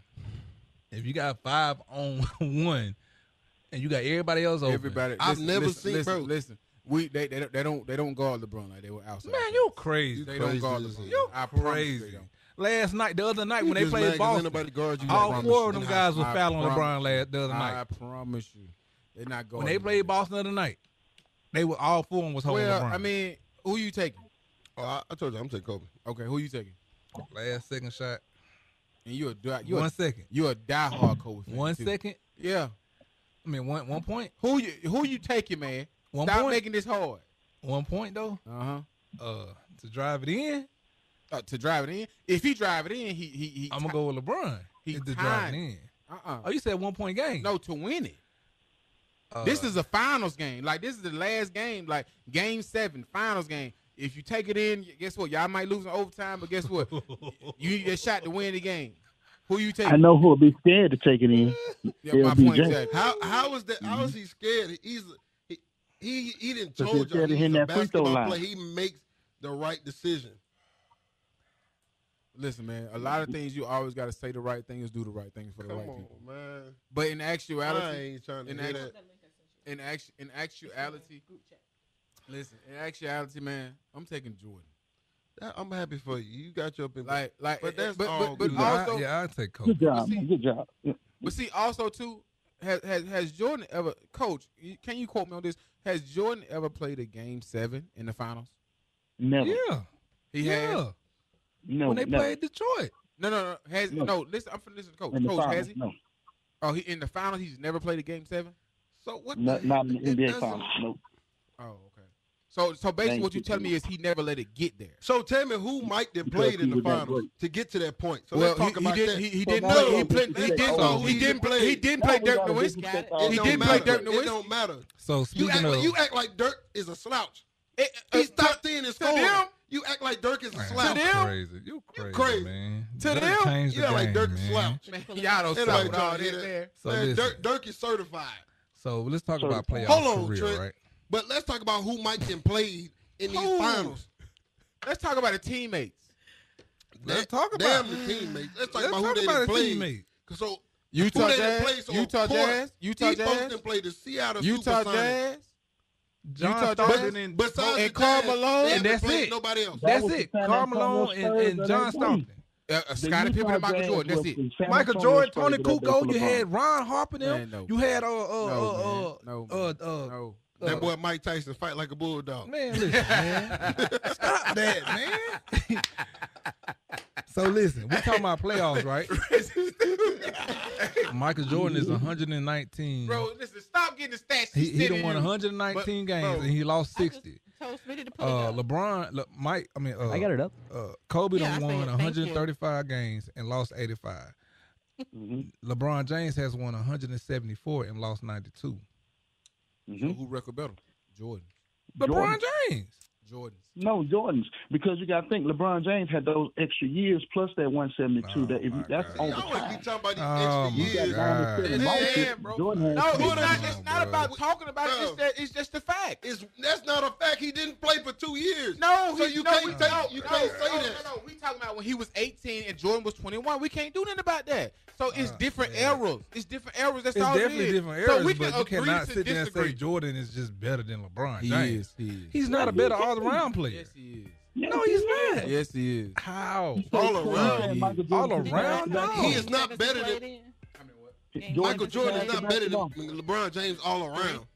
[SPEAKER 4] if you got 5 on 1, and you got everybody else open,
[SPEAKER 10] Everybody,
[SPEAKER 5] I've never seen, bro.
[SPEAKER 10] Listen, they don't guard LeBron like they were outside.
[SPEAKER 4] man, you crazy.
[SPEAKER 10] They don't guard
[SPEAKER 5] crazy.
[SPEAKER 10] LeBron.
[SPEAKER 4] You
[SPEAKER 10] I promise they
[SPEAKER 4] crazy.
[SPEAKER 10] don't.
[SPEAKER 4] The other night
[SPEAKER 5] You
[SPEAKER 4] when they
[SPEAKER 5] just mad
[SPEAKER 4] played
[SPEAKER 5] 'cause
[SPEAKER 4] Boston,
[SPEAKER 5] anybody guard you.
[SPEAKER 4] all
[SPEAKER 5] I
[SPEAKER 4] 4 of
[SPEAKER 5] promise
[SPEAKER 4] them guys was
[SPEAKER 10] I
[SPEAKER 4] fouling
[SPEAKER 10] promise
[SPEAKER 4] LeBron the other
[SPEAKER 10] I
[SPEAKER 4] night.
[SPEAKER 10] promise you, they're not guarding.
[SPEAKER 4] When they played Boston the other night, they were all 4 of them was holding
[SPEAKER 10] well,
[SPEAKER 4] LeBron.
[SPEAKER 10] I mean, who you taking?
[SPEAKER 5] Oh, I told you I'm taking Kobe.
[SPEAKER 10] Okay, who you taking?
[SPEAKER 4] last second shot.
[SPEAKER 10] And you
[SPEAKER 4] 1 second.
[SPEAKER 10] You a diehard Kobe fan.
[SPEAKER 4] 1
[SPEAKER 10] too.
[SPEAKER 4] second.
[SPEAKER 10] Yeah.
[SPEAKER 4] I mean, one point.
[SPEAKER 10] Who you taking, man?
[SPEAKER 4] 1
[SPEAKER 10] Stop
[SPEAKER 4] point.
[SPEAKER 10] making this hard.
[SPEAKER 4] 1 point though. To drive it in.
[SPEAKER 10] To drive it in. If he drive it in, he
[SPEAKER 4] I'm gonna go with LeBron.
[SPEAKER 10] He
[SPEAKER 4] to drive it in. Oh, you said 1 point game.
[SPEAKER 10] No, to win it. This is a finals game. Like, this is the last game. Like, game 7, finals game. If you take it in, guess what? Y'all might lose in overtime, but guess what? You get a shot to win the game. Who you taking?
[SPEAKER 8] I know who will be scared to take it in.
[SPEAKER 10] Yeah, my point exactly.
[SPEAKER 5] How is that? How is he scared? He didn't
[SPEAKER 8] Because
[SPEAKER 5] told
[SPEAKER 8] he's scared
[SPEAKER 5] you
[SPEAKER 8] to hit
[SPEAKER 5] he's a
[SPEAKER 8] that free throw
[SPEAKER 5] basketball
[SPEAKER 8] line.
[SPEAKER 5] player. He makes the right decision.
[SPEAKER 10] Listen, man, a lot of things you always got to say the right things, do the right things for the right people.
[SPEAKER 5] Man.
[SPEAKER 10] But in actuality,
[SPEAKER 5] I ain't trying to hear that.
[SPEAKER 10] In actuality, listen, in actuality, man, I'm taking Jordan.
[SPEAKER 5] I'm happy for you. You got your opinion.
[SPEAKER 10] But
[SPEAKER 5] that's
[SPEAKER 10] but
[SPEAKER 5] all
[SPEAKER 10] but
[SPEAKER 5] good.
[SPEAKER 10] also,
[SPEAKER 4] I take Kobe.
[SPEAKER 8] Good job. Good job.
[SPEAKER 10] But see, also too, has Jordan ever, Coach? Can you quote me on this? Has Jordan ever played a game 7 in the finals?
[SPEAKER 8] Never.
[SPEAKER 4] Yeah.
[SPEAKER 10] He has.
[SPEAKER 8] No.
[SPEAKER 4] When they
[SPEAKER 8] never.
[SPEAKER 4] played Detroit.
[SPEAKER 10] No. Listen, I'm finna listen to Coach. Coach, has he?
[SPEAKER 8] No.
[SPEAKER 10] Oh, he in the finals. He's never played a Game 7.
[SPEAKER 5] So what?
[SPEAKER 8] Not in the NBA finals. Nope.
[SPEAKER 10] Oh, okay. So basically, what you telling me is he never let it get there.
[SPEAKER 5] So tell me who Mike did played in the finals to get to that point. So let's talk about that.
[SPEAKER 10] He didn't play. He didn't play Dirk Nowitzki. He didn't play Dirk Nowitzki.
[SPEAKER 5] It don't matter.
[SPEAKER 4] So
[SPEAKER 5] you act like Dirk is a slouch. He's top 10 in scoring. You act like Dirk is a slouch.
[SPEAKER 4] You crazy, man.
[SPEAKER 10] To them,
[SPEAKER 5] you act like Dirk is a slouch.
[SPEAKER 10] Y'all don't stop with all this there.
[SPEAKER 5] So Dirk is certified.
[SPEAKER 4] So let's talk about playoff
[SPEAKER 5] Hold on,
[SPEAKER 4] career,
[SPEAKER 5] Trent.
[SPEAKER 4] right?
[SPEAKER 5] But let's talk about who Mike can played in these finals.
[SPEAKER 10] Let's talk about the teammates.
[SPEAKER 4] Let's talk about
[SPEAKER 5] the teammates. Let's talk about who they didn't play. So
[SPEAKER 10] Utah Jazz. Utah Jazz.
[SPEAKER 5] These folks didn't play the Seattle
[SPEAKER 10] Utah
[SPEAKER 5] Supersonics.
[SPEAKER 10] Jazz.
[SPEAKER 4] John Stockton and
[SPEAKER 10] Karl Malone,
[SPEAKER 4] and that's it.
[SPEAKER 5] Nobody else.
[SPEAKER 4] That's it. Karl Malone and John Stockton.
[SPEAKER 10] Scottie Pippen and Michael Jordan. That's it.
[SPEAKER 4] Michael Jordan, Tony Kukoc. You had Ron Harper. You had
[SPEAKER 5] that boy Mike Tyson fight like a bulldog.
[SPEAKER 4] Man, listen, man. Stop that, man. So listen, we talking about playoffs, right? Michael Jordan is 119.
[SPEAKER 10] Bro, listen, stop getting the stats.
[SPEAKER 4] He done won 119 games and he lost 60. LeBron,
[SPEAKER 6] I got it up.
[SPEAKER 4] Kobe done won 135 games and lost 85. LeBron James has won 174 and lost 92.
[SPEAKER 10] So who record better? Jordan.
[SPEAKER 4] LeBron James.
[SPEAKER 10] Jordan's.
[SPEAKER 8] No, Jordan's, because you got to think LeBron James had those extra years plus that 172. That's over
[SPEAKER 5] You always be talking about these extra
[SPEAKER 10] years. Bro. No, it's not about talking about it. It's just the fact.
[SPEAKER 5] That's not a fact. He didn't play for 2 years.
[SPEAKER 10] No,
[SPEAKER 5] so you can't say that.
[SPEAKER 10] No, we talking about when he was 18 and Jordan was 21. We can't do nothing about that. So it's different eras. It's different eras. That's all it is.
[SPEAKER 4] It's definitely different eras,
[SPEAKER 10] so we
[SPEAKER 4] but
[SPEAKER 10] can
[SPEAKER 4] you cannot sit there and say
[SPEAKER 10] disagree.
[SPEAKER 4] Jordan is just better than LeBron
[SPEAKER 10] He
[SPEAKER 4] James.
[SPEAKER 10] is.
[SPEAKER 4] He's not a better all-around player.
[SPEAKER 10] Yes, he is.
[SPEAKER 4] No, he's not.
[SPEAKER 10] Yes, he is.
[SPEAKER 4] How?
[SPEAKER 5] All around.
[SPEAKER 4] All around? No.
[SPEAKER 5] He is not better than Michael Jordan is not better than LeBron James all around.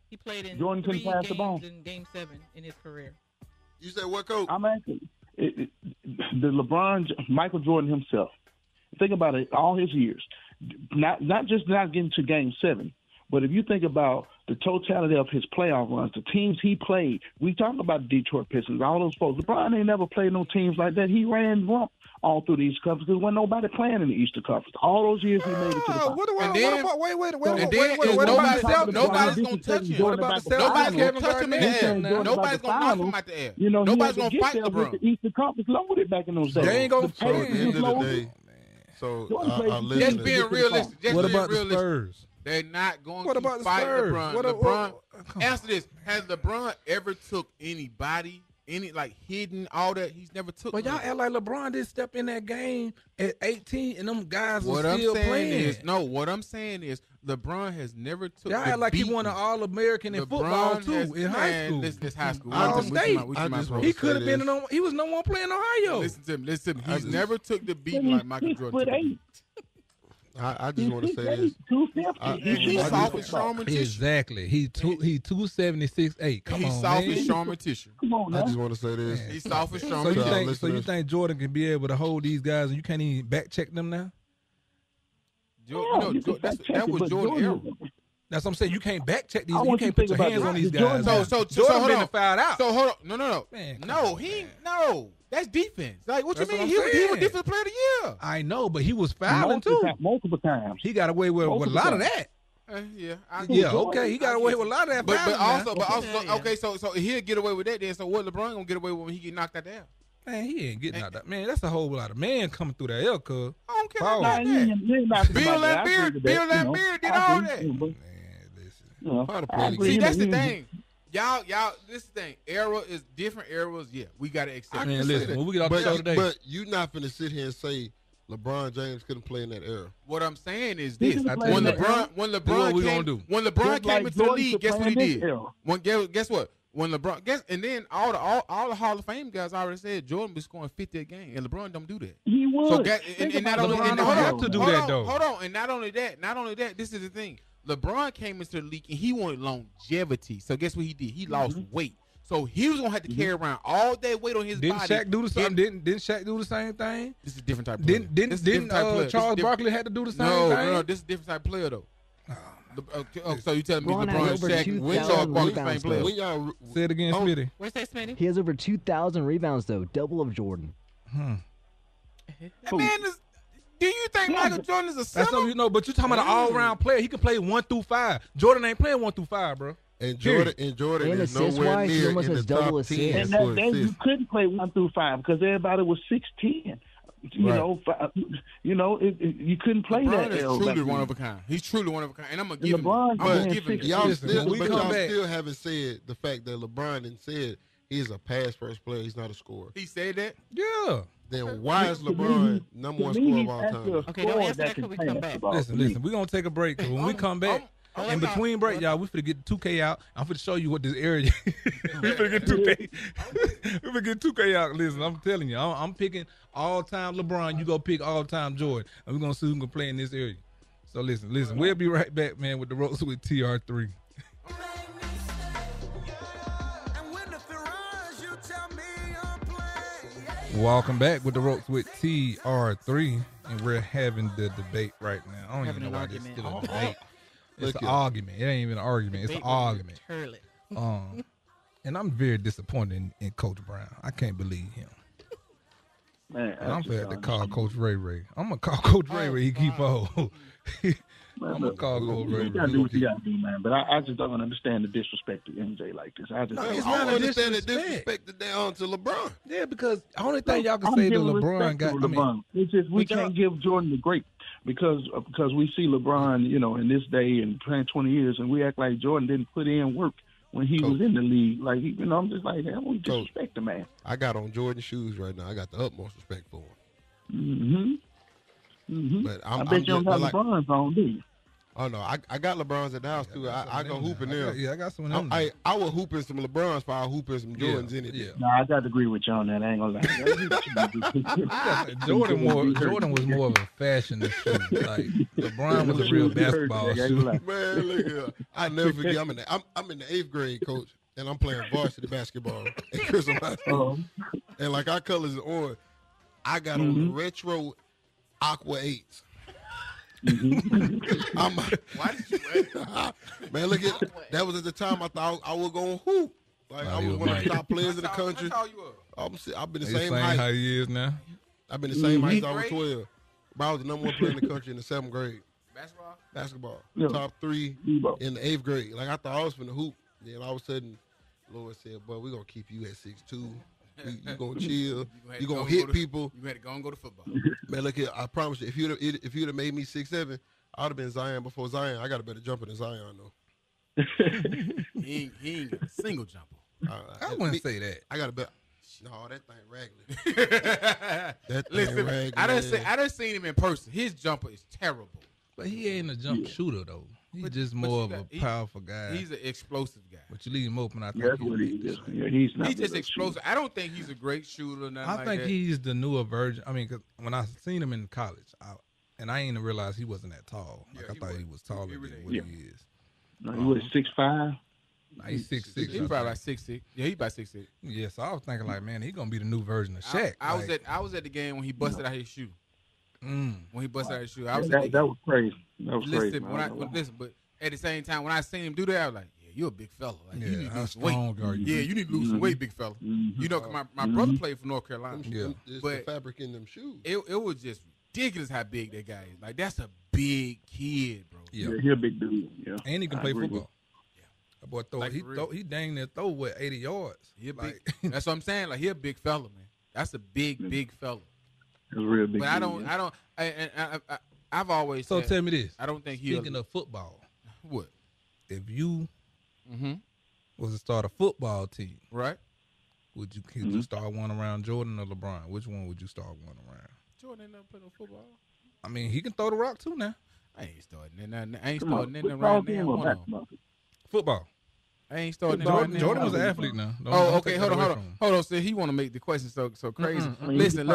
[SPEAKER 9] He played in
[SPEAKER 8] Jordan couldn't
[SPEAKER 9] 3
[SPEAKER 8] pass the ball.
[SPEAKER 9] games in Game 7 in his career.
[SPEAKER 5] You said what, Coach?
[SPEAKER 8] I'm asking Michael Jordan himself. Think about it, all his years. Not just not getting to Game 7, but if you think about the totality of his playoff runs, the teams he played, we talk about the Detroit Pistons, all those folks. LeBron ain't never played no teams like that. He ran rump all through these conferences because wasn't nobody playing in the Eastern Conference. All those years he made it to the finals.
[SPEAKER 4] Wait,
[SPEAKER 10] nobody's going to touch him.
[SPEAKER 4] What about the
[SPEAKER 10] Nobody's going to touch him in the air. Nobody's going to knock him out the air. Nobody's going to fight LeBron.
[SPEAKER 8] The Eastern Conference loaded back in those days.
[SPEAKER 4] They ain't going to
[SPEAKER 5] So at the end of the day,
[SPEAKER 10] just being realistic.
[SPEAKER 4] What about the Spurs?
[SPEAKER 10] They're not going
[SPEAKER 4] What
[SPEAKER 10] to
[SPEAKER 4] about the
[SPEAKER 10] fight
[SPEAKER 4] Spurs?
[SPEAKER 10] LeBron. Answer this. Has LeBron ever took anybody, hidden, all that? He's never took.
[SPEAKER 4] But y'all act like LeBron didn't step in that game at 18 and them guys were
[SPEAKER 10] What I'm
[SPEAKER 4] still
[SPEAKER 10] saying
[SPEAKER 4] playing.
[SPEAKER 10] what I'm saying is LeBron has never took.
[SPEAKER 4] Y'all act like he won an All-American in football too in high school.
[SPEAKER 10] This high school.
[SPEAKER 4] All state. He could have been. He was no one playing in Ohio.
[SPEAKER 10] Listen to him. He's never took the beating like Michael Jordan.
[SPEAKER 5] I just want to say this.
[SPEAKER 10] He's soft as Sharman tissue.
[SPEAKER 4] Exactly. He 276.8. Come on,
[SPEAKER 10] He's soft as Sharman tissue.
[SPEAKER 5] I just want to say this.
[SPEAKER 10] He's soft as Sharman tissue.
[SPEAKER 4] So you think Jordan can be able to hold these guys and you can't even back check them now?
[SPEAKER 10] That was Jordan era.
[SPEAKER 4] That's what I'm saying. You can't back check these. You can't put your hands on these guys.
[SPEAKER 10] So
[SPEAKER 4] Jordan
[SPEAKER 10] hold
[SPEAKER 4] been
[SPEAKER 10] on.
[SPEAKER 4] fouled out.
[SPEAKER 10] So hold on. No.
[SPEAKER 4] Man,
[SPEAKER 10] No. That's defense. Like, what you
[SPEAKER 4] That's
[SPEAKER 10] mean?
[SPEAKER 4] what
[SPEAKER 10] He
[SPEAKER 4] I'm
[SPEAKER 10] was
[SPEAKER 4] saying.
[SPEAKER 10] defensive player of the year.
[SPEAKER 4] I know, but he was fouling too.
[SPEAKER 8] Multiple times.
[SPEAKER 4] He got away with a lot of that.
[SPEAKER 10] Yeah.
[SPEAKER 4] Okay. He got away with a lot of that.
[SPEAKER 10] But also, okay. So he'll get away with that. Then, so what LeBron gonna get away with when he get knocked out there?
[SPEAKER 4] Man, he ain't getting out that. Man, that's a whole lot of man coming through that L, cuz.
[SPEAKER 10] I don't care about that. Bill Laimbeer did all that. See, that's the thing. Y'all, this thing, era is different eras. Yeah, we gotta accept.
[SPEAKER 4] Man, listen, when we get off the show today,
[SPEAKER 5] but you not finna sit here and say LeBron James couldn't play in that era.
[SPEAKER 10] What I'm saying is this: when LeBron came into the league, guess what he did? Guess what? When LeBron, and then all the Hall of Fame guys already said Jordan was scoring 50 a game, and LeBron don't do that.
[SPEAKER 8] He would.
[SPEAKER 10] So, and not only
[SPEAKER 4] LeBron don't have to do that though.
[SPEAKER 10] Hold on, and not only that, this is the thing. LeBron came into the league and he wanted longevity. So guess what he did? He lost weight. So he was gonna have to carry around all that weight on his body.
[SPEAKER 4] Didn't Shaq do the same? Didn't Shaq do the same thing?
[SPEAKER 10] This is a different type of player.
[SPEAKER 4] Didn't Charles Barkley had to do the same thing?
[SPEAKER 10] No, this is a different type of player though. So you telling me LeBron, Shaq, when Charles Barkley same player?
[SPEAKER 4] Say it again, Smitty.
[SPEAKER 9] Where's that, Smitty?
[SPEAKER 6] He has over 2,000 rebounds though, double of Jordan.
[SPEAKER 10] That man is. Do you think Michael Jordan is a center?
[SPEAKER 4] That's what you know, but you're talking about an all-around player. He can play 1 through 5. Jordan ain't playing 1 through 5, bro.
[SPEAKER 5] And Jordan is nowhere near in the top 10.
[SPEAKER 8] And that you couldn't play 1 through 5 because everybody was 6'10". You couldn't play
[SPEAKER 10] LeBron
[SPEAKER 8] that.
[SPEAKER 10] Is truly one of a kind. He's truly one of a kind, and I'm gonna give him.
[SPEAKER 5] Y'all still haven't said the fact that LeBron didn't said he's a pass-first player. He's not a scorer.
[SPEAKER 10] He said that.
[SPEAKER 4] Yeah.
[SPEAKER 5] Then why is LeBron number one scorer of all time?
[SPEAKER 9] Okay, don't answer that because we come back.
[SPEAKER 4] Listen. We're going to take a break. When we come back, in between break, y'all, we finna get 2K out. I'm finna show you what this area we finna get 2K. We finna get 2K out. Listen, I'm telling you, I'm picking all-time LeBron. You go pick all-time Jordan. And we're going to see who can play in this area. So listen. We'll be right back, man, with the Ropes with TR3. Welcome back with the Ropes with TR3, and we're having the debate right now. I don't even know why this is still a debate. It's an argument. It ain't even an argument. It's an argument. And I'm very disappointed in Coach Brown. I can't believe him.
[SPEAKER 8] Man,
[SPEAKER 4] I'm going to have to call Coach Ray Ray. I'm going to call Coach Ray Ray. He keep on. I'm going to call Coach Ray Ray.
[SPEAKER 8] You got to do what you got to do, man. But I just don't understand the disrespect to MJ like this. I don't
[SPEAKER 5] understand the disrespect to LeBron.
[SPEAKER 4] Yeah, because the only thing y'all can say that LeBron got.
[SPEAKER 8] LeBron. It's just we can't give Jordan the great because we see LeBron, in this day and playing 20 years, and we act like Jordan didn't put in work when he was in the league. Like, I'm just like, I don't disrespect the man.
[SPEAKER 5] I got on Jordan shoes right now. I got the utmost respect for him. But
[SPEAKER 8] I bet you don't have LeBron's on, do you?
[SPEAKER 5] Oh, no. I got LeBron's at the house, too. I go hooping them.
[SPEAKER 4] I got some of them.
[SPEAKER 5] I would hoop in some LeBron's before I hoop in some Jordans in it.
[SPEAKER 4] Yeah.
[SPEAKER 8] No, I got to agree with you on that. I ain't going to lie.
[SPEAKER 4] Jordan was more of a fashion shoe. Like, LeBron was a real basketball shoe.
[SPEAKER 5] Man, look here. I never forget. I'm in the 8th grade, coach, and I'm playing varsity basketball at Crystal High School. And, like, our colors are orange. I got on the retro Aqua 8s.
[SPEAKER 7] Why did you wear
[SPEAKER 5] Man, look at that was at the time I thought I was going to hoop. Like, I was one of the top players in the country.
[SPEAKER 10] How you
[SPEAKER 5] I've been the same height.
[SPEAKER 4] How he is now?
[SPEAKER 5] I've been the same height since I was 12. But I was the number one player in the country in the 7th grade. Basketball.
[SPEAKER 8] Yeah.
[SPEAKER 5] Top 3 in the 8th grade. Like, I thought I was finna hoop. Then all of a sudden, Lord said, boy, we're going to keep you at 6'2". You gonna chill. You gonna hit people.
[SPEAKER 10] You had to go and go to football.
[SPEAKER 5] Man, look here. I promise you, if you'd have made me 6'7", I'd have been Zion before Zion. I got a better jumper than Zion though.
[SPEAKER 10] he ain't got a single jumper.
[SPEAKER 4] I wouldn't say that.
[SPEAKER 5] I got a better. No, that thing Ragland.
[SPEAKER 10] Listen,
[SPEAKER 5] Ragland.
[SPEAKER 10] I done seen him in person. His jumper is terrible.
[SPEAKER 4] But he ain't a jump shooter though. He's just more of a powerful guy.
[SPEAKER 10] He's an explosive guy.
[SPEAKER 4] But you leave him open, I think
[SPEAKER 8] that's what he is. Yeah, he's
[SPEAKER 10] just explosive. I don't think he's a great shooter or nothing
[SPEAKER 4] I think he's the newer version. I mean, cause when I seen him in college, I ain't even realize he wasn't that tall. Like I thought he was taller than what he is.
[SPEAKER 8] No, he was 6'5".
[SPEAKER 4] He's 6'6".
[SPEAKER 10] He's probably like 6'6". Yeah, he's about 6'6".
[SPEAKER 4] Yeah, so I was thinking like, man, he's gonna be the new version of Shaq.
[SPEAKER 10] I was at the game when he busted out his shoe. When he busted out his shoe,
[SPEAKER 8] that was crazy. That was crazy.
[SPEAKER 10] Listen, but at the same time, when I seen him do that, I was like, yeah, you're a big fella. Like, you need to lose some weight. Yeah, you need to lose some weight, big fella. You know, my brother played for North Carolina.
[SPEAKER 5] It's the fabric in them shoes.
[SPEAKER 10] It was just ridiculous how big that guy is. Like, that's a big kid, bro.
[SPEAKER 8] Yeah, he's a big dude. Yeah.
[SPEAKER 4] And he can play football. That boy he dang near throw 80 yards.
[SPEAKER 10] That's what I'm saying. Like, he a big fella, man. That's a big fella.
[SPEAKER 8] It's real big.
[SPEAKER 10] But I've always
[SPEAKER 4] said,
[SPEAKER 10] so
[SPEAKER 4] tell me this.
[SPEAKER 10] I don't think
[SPEAKER 4] speaking of football.
[SPEAKER 10] What?
[SPEAKER 4] If you was to start a football team,
[SPEAKER 10] right?
[SPEAKER 4] Could you start one around Jordan or LeBron? Which one would you start one around?
[SPEAKER 10] Jordan ain't never played no football.
[SPEAKER 4] I mean, he can throw the rock too now.
[SPEAKER 10] I ain't starting nothing right now.
[SPEAKER 4] Football.
[SPEAKER 10] I ain't starting
[SPEAKER 4] Jordan was an athlete now.
[SPEAKER 10] Okay, hold on. So he want to make the question so crazy. Listen.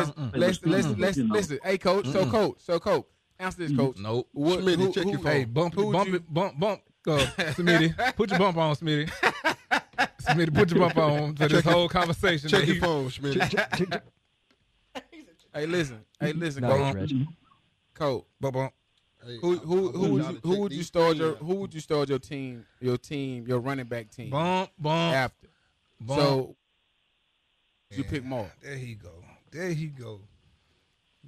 [SPEAKER 10] Hey, coach. So coach. Answer this, coach.
[SPEAKER 4] Nope.
[SPEAKER 5] Smitty, check your phone.
[SPEAKER 4] Hey, bump. Smitty, put your bump on, Smitty. Smitty, put your bump on to this whole conversation.
[SPEAKER 5] Check your phone, Smitty.
[SPEAKER 10] Hey, listen,
[SPEAKER 6] Nice, Reggie.
[SPEAKER 10] Coach.
[SPEAKER 4] Bump.
[SPEAKER 10] Who would you start your team, your running back team?
[SPEAKER 4] Bump.
[SPEAKER 10] After.
[SPEAKER 4] Bump.
[SPEAKER 10] So you pick Mark.
[SPEAKER 4] There he go.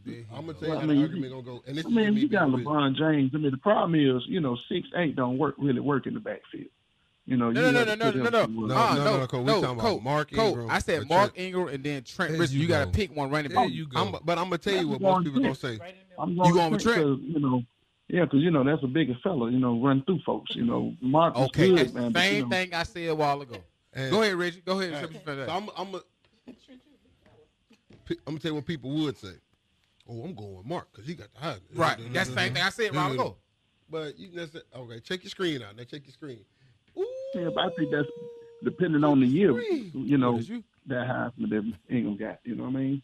[SPEAKER 5] I'm gonna tell you how the argument gonna go. And this
[SPEAKER 8] you got LeBron James. I mean, the problem is, 6'8" don't really work in the backfield.
[SPEAKER 10] No.
[SPEAKER 5] We talking about Mark Ingram.
[SPEAKER 10] I said Mark Ingram and then Trent Richardson. You gotta pick one running back.
[SPEAKER 5] But I'm gonna tell you what most people gonna say.
[SPEAKER 8] I'm going with Trent. Because that's a bigger fella. Run through folks. Mark is good, man.
[SPEAKER 10] Same thing I said a while ago. Go ahead, Reggie. Go ahead.
[SPEAKER 5] So I'm gonna tell you what people would say. Oh, I'm going with Mark because he got the high.
[SPEAKER 10] Right. That's the same thing I said a while ago.
[SPEAKER 5] But you just said, okay, check your screen out. Now check your screen. Ooh.
[SPEAKER 8] Yeah, but I think that's depending on the year, that Heisman that Ingram got. You know what I mean?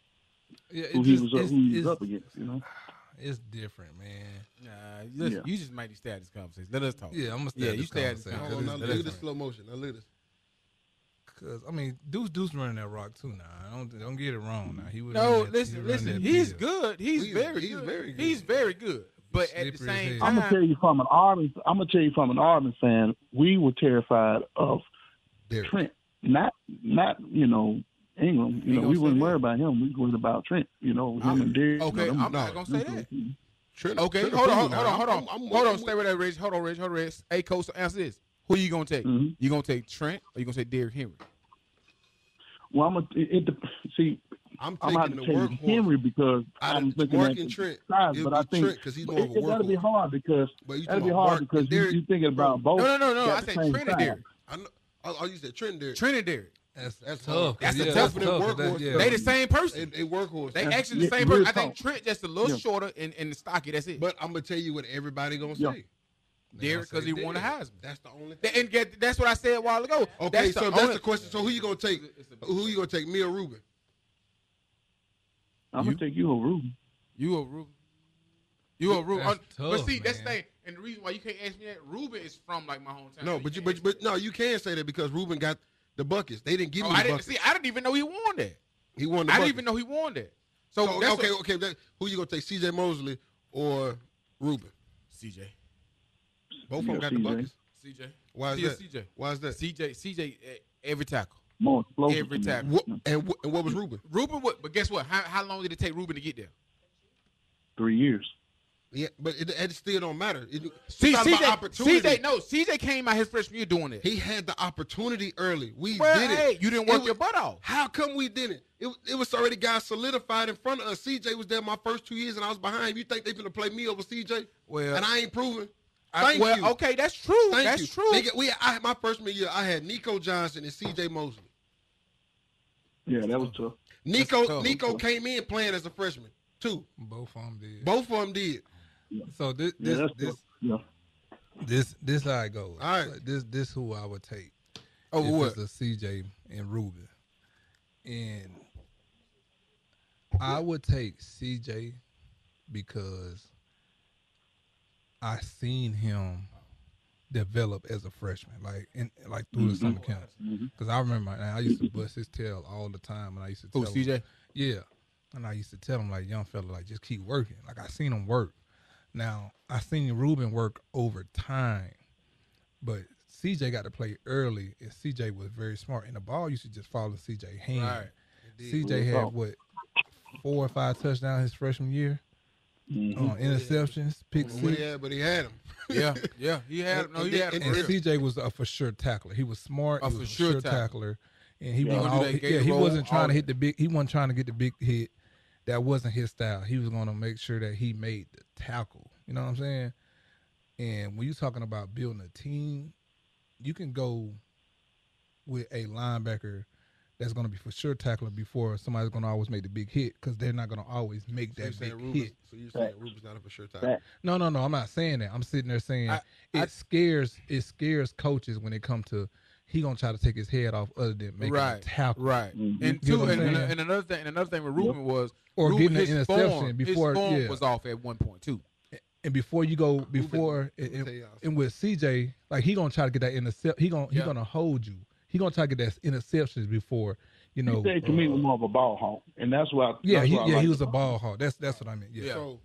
[SPEAKER 4] Yeah,
[SPEAKER 8] who he was up against,
[SPEAKER 4] It's different, man.
[SPEAKER 10] Nah, you just might stay at this conversation. Let us talk.
[SPEAKER 4] Yeah, I'm gonna stay at this conversation.
[SPEAKER 5] Now look at this slow motion. Now look at this.
[SPEAKER 4] Cause Deuce running that rock too now. Don't get it wrong now.
[SPEAKER 10] Listen. He's good. He's very good. But at the same time,
[SPEAKER 8] I'm gonna tell you from an Auburn fan, we were terrified of Trent, not Ingram. We wouldn't worry about him. We worried about Trent. Him and Derrick.
[SPEAKER 10] Okay, I'm not gonna say that. Trent, okay, hold on. Stay with that, Rich. Hold on, Rich. Hey, Coach, answer this. Who you gonna take?
[SPEAKER 8] Mm-hmm.
[SPEAKER 10] You gonna take Trent or you gonna take Derrick Henry?
[SPEAKER 8] Well, I'm taking the workhorse. Henry because I'm looking
[SPEAKER 5] Mark
[SPEAKER 8] at
[SPEAKER 5] and Trent.
[SPEAKER 8] Size, but I think
[SPEAKER 5] because he's more of a workhorse.
[SPEAKER 8] That'll be hard because you're thinking about both.
[SPEAKER 10] No. I said Trent and Derrick.
[SPEAKER 5] Oh, you said Trent and Derrick.
[SPEAKER 10] Trent and Derrick.
[SPEAKER 5] That's tough.
[SPEAKER 10] That's a tough workhorse. They the same person.
[SPEAKER 5] They workhorse.
[SPEAKER 10] They actually the same person. I think Trent just a little shorter and stocky. That's it.
[SPEAKER 5] But I'm gonna tell you what everybody gonna say.
[SPEAKER 10] Derrick because he won the Heisman.
[SPEAKER 5] That's the only thing.
[SPEAKER 10] And that's what I said a while ago.
[SPEAKER 5] Okay, that's the question. So who you gonna take? Who you gonna take? Me or Ruben?
[SPEAKER 8] I'm gonna take you or Ruben.
[SPEAKER 10] You or Ruben. But see,
[SPEAKER 4] man.
[SPEAKER 10] that's the thing. And the reason why you can't ask me that, Ruben is from like my hometown.
[SPEAKER 5] No, but no, you can say that because Ruben got the buckets. They didn't give me the buckets.
[SPEAKER 10] I didn't even know he won that.
[SPEAKER 5] He won the
[SPEAKER 10] I
[SPEAKER 5] buckets.
[SPEAKER 10] didn't even know he won that. So
[SPEAKER 5] okay. Who you gonna take? C.J. Mosley or Ruben?
[SPEAKER 10] C.J.
[SPEAKER 5] Both of them got the buckets.
[SPEAKER 10] C.J.
[SPEAKER 5] Why is that?
[SPEAKER 10] C.J.
[SPEAKER 5] Why is that?
[SPEAKER 10] C.J. Every tackle.
[SPEAKER 8] More explosive.
[SPEAKER 10] Every tackle.
[SPEAKER 5] And what was Ruben?
[SPEAKER 10] But guess what? How long did it take Ruben to get there?
[SPEAKER 8] 3 years.
[SPEAKER 5] Yeah, but it still don't matter.
[SPEAKER 10] CJ came out his freshman year doing it.
[SPEAKER 5] He had the opportunity early. We did it.
[SPEAKER 10] Hey, you didn't work your butt off.
[SPEAKER 5] How come we didn't? It was already guys solidified in front of us. CJ was there my first 2 years, and I was behind him. You think they finna play me over CJ?
[SPEAKER 10] Well,
[SPEAKER 5] and I ain't proven.
[SPEAKER 10] Okay, that's true. That's true.
[SPEAKER 5] My freshman year, I had Nico Johnson and CJ Mosley.
[SPEAKER 8] Yeah, that was tough.
[SPEAKER 5] Nico came in playing as a freshman too.
[SPEAKER 4] Both of them did.
[SPEAKER 8] Yeah.
[SPEAKER 4] So this how it goes.
[SPEAKER 5] All right.
[SPEAKER 4] So this who I would take.
[SPEAKER 10] Over what?
[SPEAKER 4] It's a CJ and Ruben, and I would take CJ because I seen him develop as a freshman, like through the summer camps. Because I remember, I used to bust his tail all the time, and I used to tell him,
[SPEAKER 10] CJ?
[SPEAKER 4] Yeah, and I used to tell him like, young fella, like just keep working. Like I seen him work. Now I seen Ruben work over time, but CJ got to play early, and CJ was very smart, and the ball used to just fall in CJ's hand.
[SPEAKER 10] Right.
[SPEAKER 4] CJ had 4 or 5 touchdowns his freshman year. Interceptions, pick six.
[SPEAKER 5] But he had him.
[SPEAKER 10] Yeah, he had him. No, he had him.
[SPEAKER 4] And CJ was a for sure tackler. He was smart. He was a for sure tackler. And he wasn't trying to hit the big. He wasn't trying to get the big hit. That wasn't his style. He was going to make sure that he made the tackle. You know what I'm saying? And when you're talking about building a team, you can go with a linebacker that's going to be for sure tackler before somebody's going to always make the big hit because they're not going to always make that big hit.
[SPEAKER 5] So you're saying Ruben's not a for sure tackler?
[SPEAKER 4] No, I'm not saying that. I'm sitting there saying it scares coaches when it comes to he gonna try to take his head off other than making a tackle.
[SPEAKER 10] Right. And another thing with Ruben was
[SPEAKER 4] getting an interception before
[SPEAKER 10] his form was off at one point too.
[SPEAKER 4] And before you go and with CJ, like he gonna try to get that intercept. He gonna hold you. He gonna target that interceptions before, you know.
[SPEAKER 8] He said to me was more of a ball hawk, and that's why.
[SPEAKER 4] He was a ball hawk. That's what I mean. Yeah.
[SPEAKER 5] So,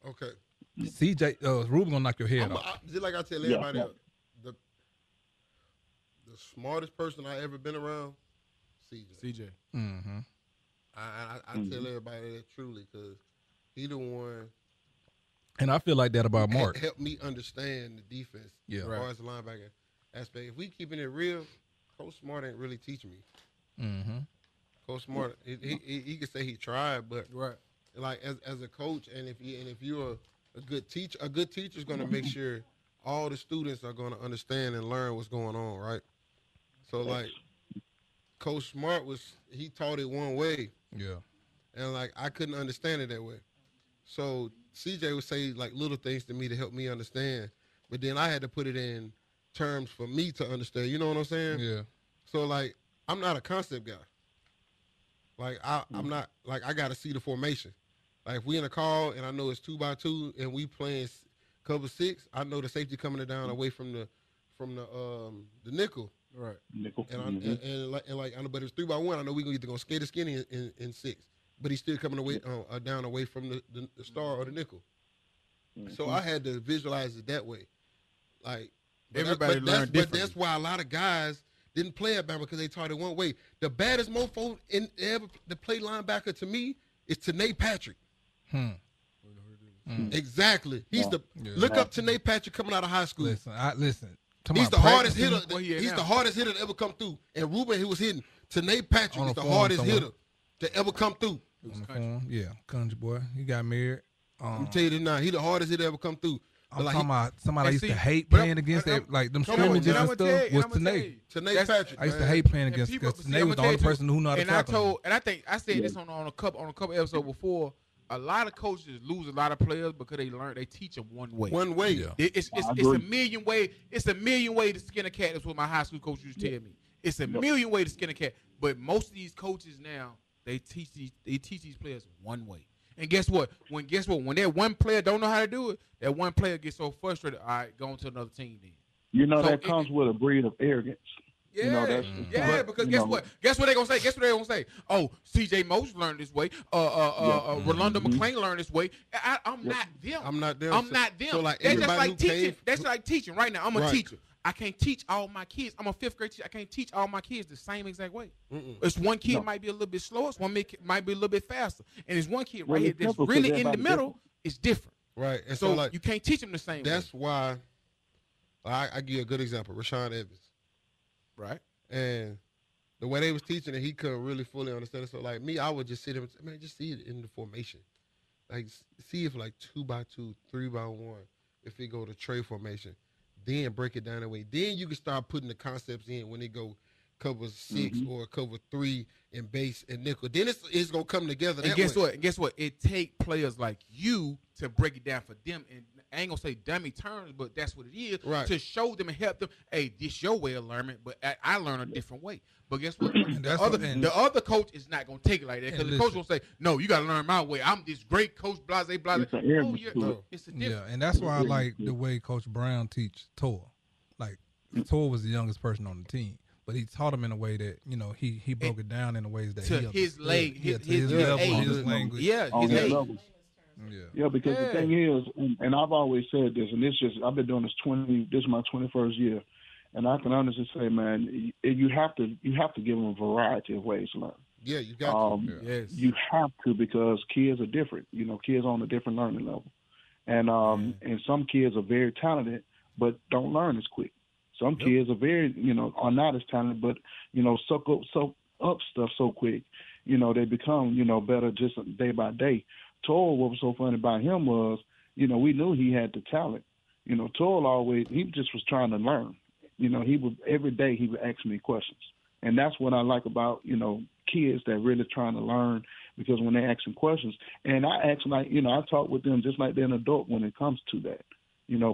[SPEAKER 5] okay.
[SPEAKER 4] CJ, Ruben gonna knock your head off.
[SPEAKER 5] Just like I tell everybody, the smartest person I ever been around, CJ.
[SPEAKER 4] Mm-hmm.
[SPEAKER 5] I tell everybody that truly because he the one.
[SPEAKER 4] And I feel like that about Mark.
[SPEAKER 5] Help me understand the defense.
[SPEAKER 4] Yeah.
[SPEAKER 5] As far as the linebacker aspect. If we keeping it real, Coach Smart ain't really teaching me.
[SPEAKER 4] Mm-hmm.
[SPEAKER 5] Coach Smart, he could say he tried, but like as a coach, and if you're a good teacher is going to make sure all the students are going to understand and learn what's going on, right? So like Coach Smart he taught it one way.
[SPEAKER 4] Yeah.
[SPEAKER 5] And like I couldn't understand it that way. So CJ would say like little things to me to help me understand, but then I had to put it in terms for me to understand. You know what I'm saying?
[SPEAKER 4] Yeah.
[SPEAKER 5] So like I'm not a concept guy. Like I'm not like I got to see the formation. Like if we in a call and I know it's 2x2 and we playing cover 6, I know the safety coming down away from the nickel.
[SPEAKER 10] Right.
[SPEAKER 8] Nickel.
[SPEAKER 5] And I know, but it's 3x1. I know we either gonna skate or skinny in 6, but he's still coming away down away from the star or the nickel. So I had to visualize it that way. Like
[SPEAKER 10] everybody learned differently.
[SPEAKER 5] But that's why a lot of guys didn't play at Bama because they taught it one way. The baddest mofo ever to play linebacker to me is Tanae Patrick. Exactly. He's look up Tanae Patrick coming out of high school.
[SPEAKER 4] Listen.
[SPEAKER 5] He's the hardest hitter. He's the hardest hitter to ever come through. And Ruben, he was hitting. Tanae Patrick is the hardest hitter to ever come through.
[SPEAKER 4] Yeah, country boy. He got married.
[SPEAKER 5] I'm telling you now, he the hardest hitter to ever come through.
[SPEAKER 4] I'm talking about somebody I used to hate playing against that, like them scrimmages and stuff. Was Tanae.
[SPEAKER 5] Tanae Patrick.
[SPEAKER 4] I used to hate playing against because Tanae was the only person who knew how to tackle.
[SPEAKER 10] And I think I said this on a couple episodes before. A lot of coaches lose a lot of players because they teach them one way.
[SPEAKER 5] One way.
[SPEAKER 10] Yeah. It's a million way. It's a million way to skin a cat. That's what my high school coach used to tell me. It's a million way to skin a cat. But most of these coaches now, they teach these players one way. And guess what? When that one player don't know how to do it, that one player gets so frustrated. All right, go on to another team then.
[SPEAKER 8] You know, that comes with a breed of arrogance.
[SPEAKER 10] Yeah,
[SPEAKER 8] you know,
[SPEAKER 10] because guess what? Guess what they're gonna say? Guess what they're gonna say? Oh, C.J. Mose learned this way. Rolando McClain learned this way. I'm not them.
[SPEAKER 5] I'm not them.
[SPEAKER 10] I'm not them.
[SPEAKER 5] So like
[SPEAKER 10] that's just
[SPEAKER 5] everybody
[SPEAKER 10] like teaching. That's like teaching. Right now, I'm a teacher. I can't teach all my kids. I'm a 5th grade teacher. I can't teach all my kids the same exact way. It's one kid might be a little bit slower. It's one might be a little bit faster. And there's one kid right here that's really in the middle. It's different.
[SPEAKER 5] Right. And
[SPEAKER 10] so
[SPEAKER 5] like,
[SPEAKER 10] you can't teach them the same way.
[SPEAKER 5] That's why I give you a good example. Rashawn Evans.
[SPEAKER 10] Right.
[SPEAKER 5] And the way they was teaching it, he couldn't really fully understand it. So like me, I would just sit there and say, man, just see it in the formation. Like see if like 2x2, 3x1, if it go to tray formation, then break it down that way. Then you can start putting the concepts in when they go cover 6 or cover 3 and base and nickel. Then it's gonna come together.
[SPEAKER 10] And guess what? And guess what? It take players like you to break it down for them. And I ain't gonna say dummy terms, but that's what it is.
[SPEAKER 5] Right.
[SPEAKER 10] To show them and help them. Hey, this your way of learning, but I learn a different way. But guess what? The other coach is not gonna take it like that because the coach gonna say, "No, you gotta learn my way. I'm this great coach." Blase.
[SPEAKER 8] It's
[SPEAKER 10] it's a different.
[SPEAKER 4] Yeah, and that's why I like the way Coach Brown teach Tor. Like Tor was the youngest person on the team. But he taught him in a way that, you know, he broke it down in the ways that
[SPEAKER 10] to his level, his language. Yeah, his age.
[SPEAKER 8] Yeah, because the thing is, and I've always said this, and I've been doing this is my 21st year, and I can honestly say, man, you have to give them a variety of ways to learn.
[SPEAKER 5] Yeah, you got to.
[SPEAKER 10] Yes.
[SPEAKER 8] You have to, because kids are different. You know, kids are on a different learning level, and some kids are very talented but don't learn as quick. Some kids are not as talented, but, soak up stuff so quick, they become, better just day by day. Toll, what was so funny about him was, we knew he had the talent. Toll he just was trying to learn. Every day he would ask me questions. And that's what I like about, kids that really trying to learn, because when they ask them questions, and I ask I talk with them just like they're an adult when it comes to that,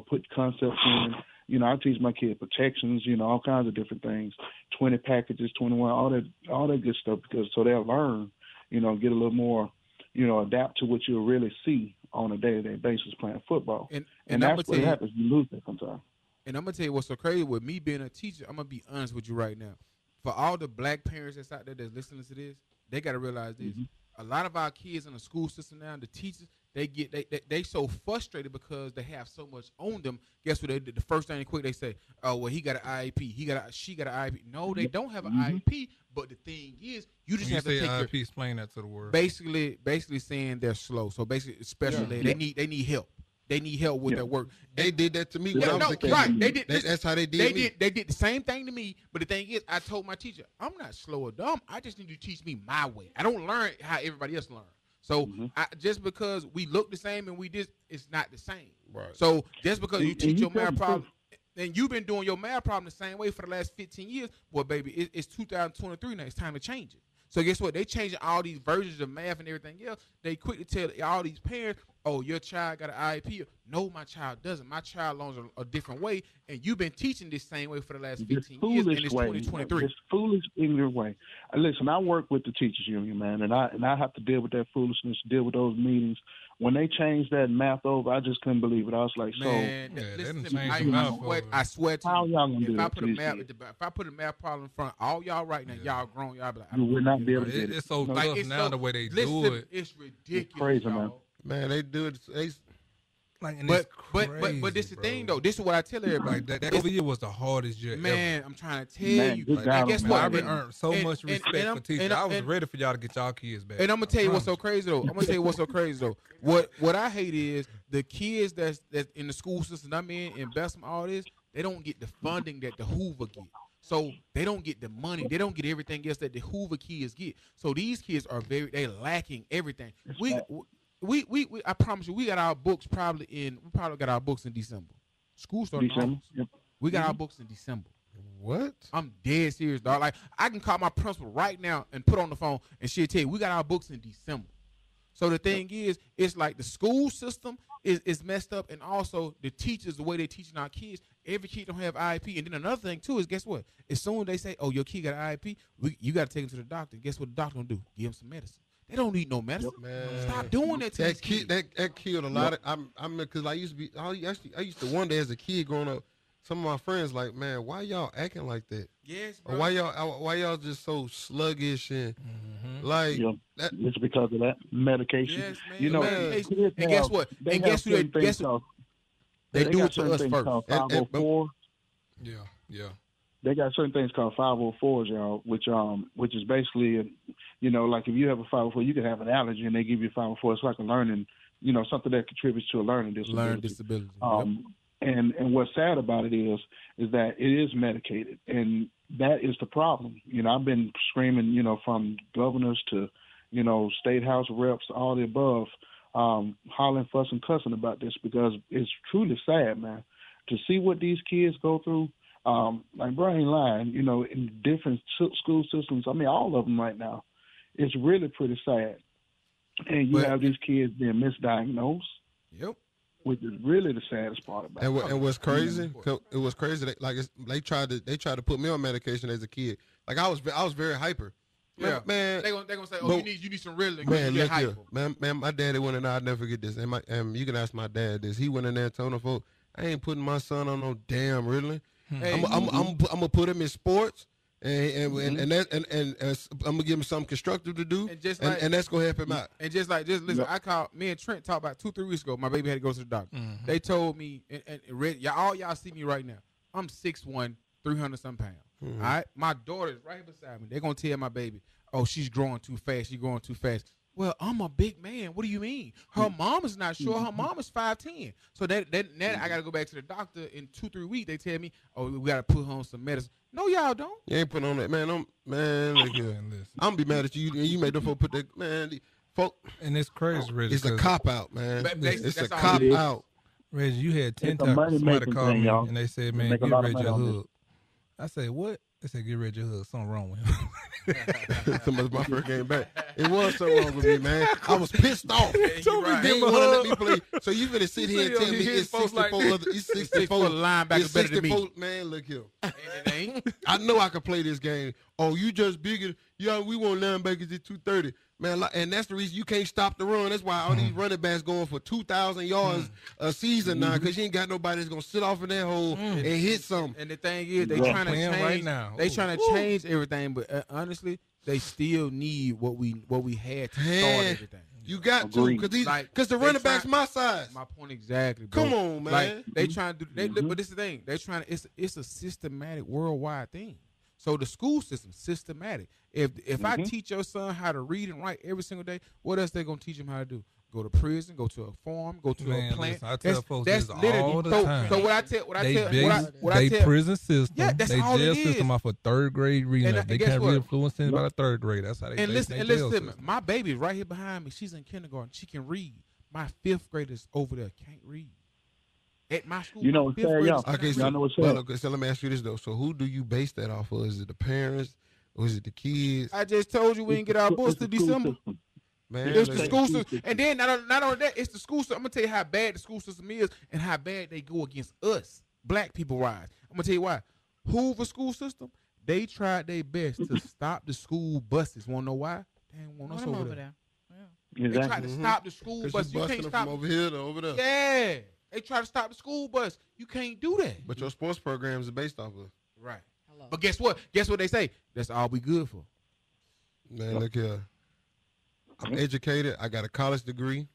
[SPEAKER 8] put concepts in. I teach my kids protections, all kinds of different things, 20 packages, 21, all that good stuff, because so they'll learn, get a little more, adapt to what you'll really see on a day-to-day basis playing football. And that's what happens. You lose that sometimes.
[SPEAKER 10] And I'm going to tell you what's so crazy with me being a teacher. I'm going to be honest with you right now. for all the black parents that's out there that's listening to this, they got to realize this. A lot of our kids in the school system now, the teachers, they so frustrated because they have so much on them. Guess what they did? The first thing they say, oh, well, he got an IEP. She got an IEP. No, they don't have an IEP. But the thing is, you just have to take
[SPEAKER 4] IEP, explain that to the world.
[SPEAKER 10] Basically saying they're slow. So basically, especially they need help. They need help with their work.
[SPEAKER 5] They did that to me when I was a kid.
[SPEAKER 10] Right. They did.
[SPEAKER 5] That's how they did me.
[SPEAKER 10] They did the same thing to me. But the thing is, I told my teacher, I'm not slow or dumb. I just need you to teach me my way. I don't learn how everybody else learns. So just because we look the same and it's not the same.
[SPEAKER 5] Right.
[SPEAKER 10] So just because you teach your math problem, and you've been doing your math problem the same way for the last 15 years, boy, baby, it's 2023 now. It's time to change it. So guess what? They changing all these versions of math and everything else. They quick to tell all these parents, oh, your child got an IEP. No, my child doesn't. My child learns a different way, and you've been teaching this same way for the last 15 years, and it's 2023.
[SPEAKER 8] It's foolish in your way. Listen, I work with the teachers union, man, and I have to deal with that foolishness, deal with those meetings. When they changed that math over, I just couldn't believe it. I was like,
[SPEAKER 10] man, listen to me. I swear to
[SPEAKER 8] how
[SPEAKER 10] you,
[SPEAKER 8] y'all gonna do
[SPEAKER 10] if
[SPEAKER 8] that?
[SPEAKER 10] I put a math problem in front of all y'all right now, y'all grown, y'all be like,
[SPEAKER 8] you would not be able to get it.
[SPEAKER 4] It's so tough now the way they do it.
[SPEAKER 10] It's ridiculous,
[SPEAKER 8] it's crazy, man.
[SPEAKER 5] Man, they do it.
[SPEAKER 10] But this is the thing though. This is what I tell everybody.
[SPEAKER 4] That year was the hardest year
[SPEAKER 10] man,
[SPEAKER 4] ever.
[SPEAKER 10] I'm trying to tell you.
[SPEAKER 8] And
[SPEAKER 10] guess what?
[SPEAKER 4] I've earned so much respect for teachers. I was ready for y'all to get y'all kids back.
[SPEAKER 10] And I'm gonna tell you what's so crazy though. What I hate is the kids that's in the school system I'm in Bessemer, all this, they don't get the funding that the Hoover get. So they don't get the money. They don't get everything else that the Hoover kids get. So these kids are they're lacking everything. I promise you, we got our books probably got our books in December. School started in August.
[SPEAKER 8] Yep.
[SPEAKER 10] We got our books in December.
[SPEAKER 5] What?
[SPEAKER 10] I'm dead serious, dog. Like, I can call my principal right now and put on the phone, and she'll tell you, we got our books in December. So the thing is, it's like the school system is messed up, and also the teachers, the way they're teaching our kids, every kid don't have IEP. And then another thing, too, is guess what? As soon as they say, oh, your kid got an IEP, you got to take him to the doctor. Guess what the doctor going to do? Give him some medicine. They don't need no medicine.
[SPEAKER 5] Man.
[SPEAKER 10] Stop doing that to these kids.
[SPEAKER 5] That killed a lot of. Because I used to wonder as a kid growing up. Some of my friends like, man, why y'all acting like that?
[SPEAKER 10] Yes,
[SPEAKER 5] bro. Or why y'all just so sluggish and like?
[SPEAKER 8] That, it's because of that medication.
[SPEAKER 10] Yes, man.
[SPEAKER 8] You know,
[SPEAKER 10] medication. And guess what? And guess who? They do it to us first.
[SPEAKER 8] 504.
[SPEAKER 4] Yeah.
[SPEAKER 8] They got certain things called 504s, y'all, which is basically, like if you have a 504, you can have an allergy, and they give you a 504. It's like a learning, something that contributes to a learning disability.
[SPEAKER 10] Learning disability.
[SPEAKER 8] And what's sad about it is that it is medicated, and that is the problem. I've been screaming, from governors to, state house reps, all the above, hollering, fussing, cussing about this because it's truly sad, man, to see what these kids go through. Like Brian ain't lying, in different school systems. I mean, all of them right now. It's really pretty sad, and you have these kids being misdiagnosed.
[SPEAKER 10] Yep.
[SPEAKER 8] Which is really the saddest part about it.
[SPEAKER 5] And what's crazy? It was crazy. They tried to put me on medication as a kid. Like I was very hyper.
[SPEAKER 10] Yeah,
[SPEAKER 5] man.
[SPEAKER 10] They gonna say, oh, you need some Ritalin.
[SPEAKER 5] Man, look here, man. My daddy went in there. I'll never forget this. And you can ask my dad this. He went in there and told them, folks, I ain't putting my son on no damn Ritalin. Hey, I'm gonna put him in sports. And I'm gonna give him something constructive to do, and that's gonna help him out.
[SPEAKER 10] And just listen. I called me and Trent talked about 2-3 weeks ago. My baby had to go to the doctor. They told me, and y'all see me right now. I'm 6'1", 300-some pounds. All right, my daughter is right beside me. They're gonna tell my baby, oh, she's growing too fast. She's growing too fast. Well, I'm a big man. What do you mean? Her mom is not sure. Her mom is 5'10". So that I got to go back to the doctor in 2-3 weeks. They tell me, oh, we got to put her on some medicine. No, y'all don't.
[SPEAKER 5] You ain't putting on that, man. Look here. I'm gonna be mad at you. You made them folk put that, man.
[SPEAKER 4] And it's crazy, Reggie.
[SPEAKER 5] It's a cop out, man. It's a cop out.
[SPEAKER 4] Reggie, you had 10 times somebody called me and they said, man, give Reggie a hug. I said, what? They said, get Reggie a hug. Something wrong with him.
[SPEAKER 5] Somebody's my first game back. It was something wrong with me, man. I was pissed off.
[SPEAKER 10] Yeah,
[SPEAKER 5] They didn't want to let me play. So you finna sit here and tell me it's 64 other, it's 64
[SPEAKER 10] linebackers better than me.
[SPEAKER 5] Man, look here.
[SPEAKER 10] And it ain't.
[SPEAKER 5] I know I can play this game. Oh, you just bigger. Yeah, we want linebackers at 230. Man, and that's the reason you can't stop the run. That's why all these running backs going for 2,000 yards a season now, because you ain't got nobody that's going to sit off in that hole and hit something.
[SPEAKER 10] And the thing is, they trying to change right now. They trying to change everything, but honestly, they still need what we had to start everything.
[SPEAKER 5] You got to, because the running back's my size.
[SPEAKER 10] My point exactly, bro.
[SPEAKER 5] Come on, man.
[SPEAKER 10] Like, they trying to do, but this is the thing. They trying to, it's a systematic worldwide thing. So the school system, systematic. If I teach your son how to read and write every single day, what else they gonna teach him how to do? Go to prison, go to a farm, go to a plant.
[SPEAKER 4] Listen, I tell folks this all the time.
[SPEAKER 10] So what I tell,
[SPEAKER 4] they prison system,
[SPEAKER 10] yeah, that's
[SPEAKER 4] they
[SPEAKER 10] all
[SPEAKER 4] jail
[SPEAKER 10] it is.
[SPEAKER 4] system off of third grade reading.
[SPEAKER 10] And
[SPEAKER 4] they can't read fluent in about a third grade. That's how they.
[SPEAKER 10] And listen to me. My baby's right here behind me. She's in kindergarten. She can read. My 5th grader's over there can't read. At my school,
[SPEAKER 8] you know what's sad, y'all.
[SPEAKER 5] Okay, so, so let me ask you this though. So who do you base that off of? Is it the parents or is it the kids?
[SPEAKER 10] I just told you we didn't get our books to December.
[SPEAKER 5] Man,
[SPEAKER 10] it's the school system, and then not only that, it's the school system. I'm gonna tell you how bad the school system is and how bad they go against us, black people wise. I'm gonna tell you why. Hoover school system, they tried their best to stop the school buses. Wanna know why? They didn't want us over there. Yeah. They tried to stop the school bus. You can't stop
[SPEAKER 5] from over here to over there.
[SPEAKER 10] Yeah. They try to stop the school bus. You can't do that.
[SPEAKER 5] But your sports programs are based off of.
[SPEAKER 10] Right. Hello. But guess what? Guess what they say? That's all we good for.
[SPEAKER 5] Man, look here. I'm educated. I got a college degree.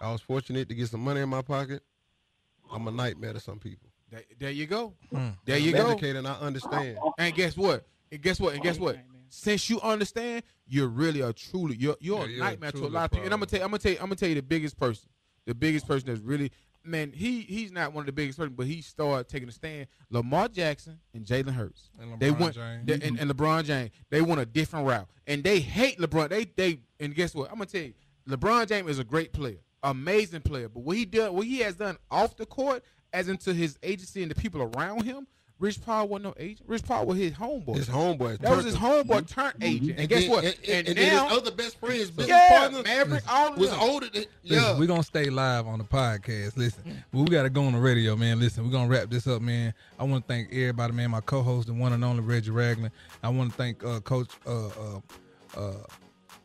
[SPEAKER 5] I was fortunate to get some money in my pocket. I'm a nightmare to some people.
[SPEAKER 10] There you go. There you go.
[SPEAKER 5] I'm educated and I understand.
[SPEAKER 10] And guess what? Since you understand, you're really you're a nightmare to a lot of people. And I'm gonna tell you the biggest person. The biggest person that's really, man, he's not one of the biggest person, but he started taking a stand. Lamar Jackson and Jalen Hurts.
[SPEAKER 4] And
[SPEAKER 10] LeBron James. They went a different route. And they hate LeBron. And guess what? I'm gonna tell you, LeBron James is a great player, amazing player. But what he has done off the court, as into his agency and the people around him, Rich Paul wasn't no agent. Rich Paul was his homeboy.
[SPEAKER 5] His homeboy.
[SPEAKER 10] That was his homeboy turned agent. And guess what?
[SPEAKER 5] And now his other best friends, business partners,
[SPEAKER 10] Maverick, all of
[SPEAKER 5] was
[SPEAKER 10] them.
[SPEAKER 5] older than.
[SPEAKER 4] Listen, we're going to stay live on the podcast. Listen, we got to go on the radio, man. Listen, we're going to wrap this up, man. I want to thank everybody, man. My co-host, the one and only Reggie Ragland. I want to thank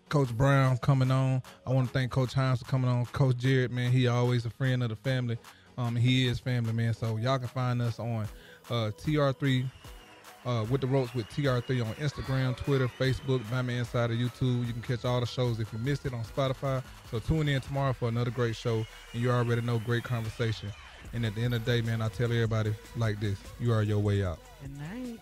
[SPEAKER 4] Coach Brown coming on. I want to thank Coach Hines for coming on. Coach Jared, man, he always a friend of the family. He is family, man. So y'all can find us on TR3 with the Ropes with TR3 on Instagram, Twitter, Facebook, Bama Insider, YouTube. You can catch all the shows if you missed it on Spotify. So tune in tomorrow for another great show. And you already know, great conversation. And at the end of the day, man, I tell everybody like this: you are your way out.
[SPEAKER 9] Good night.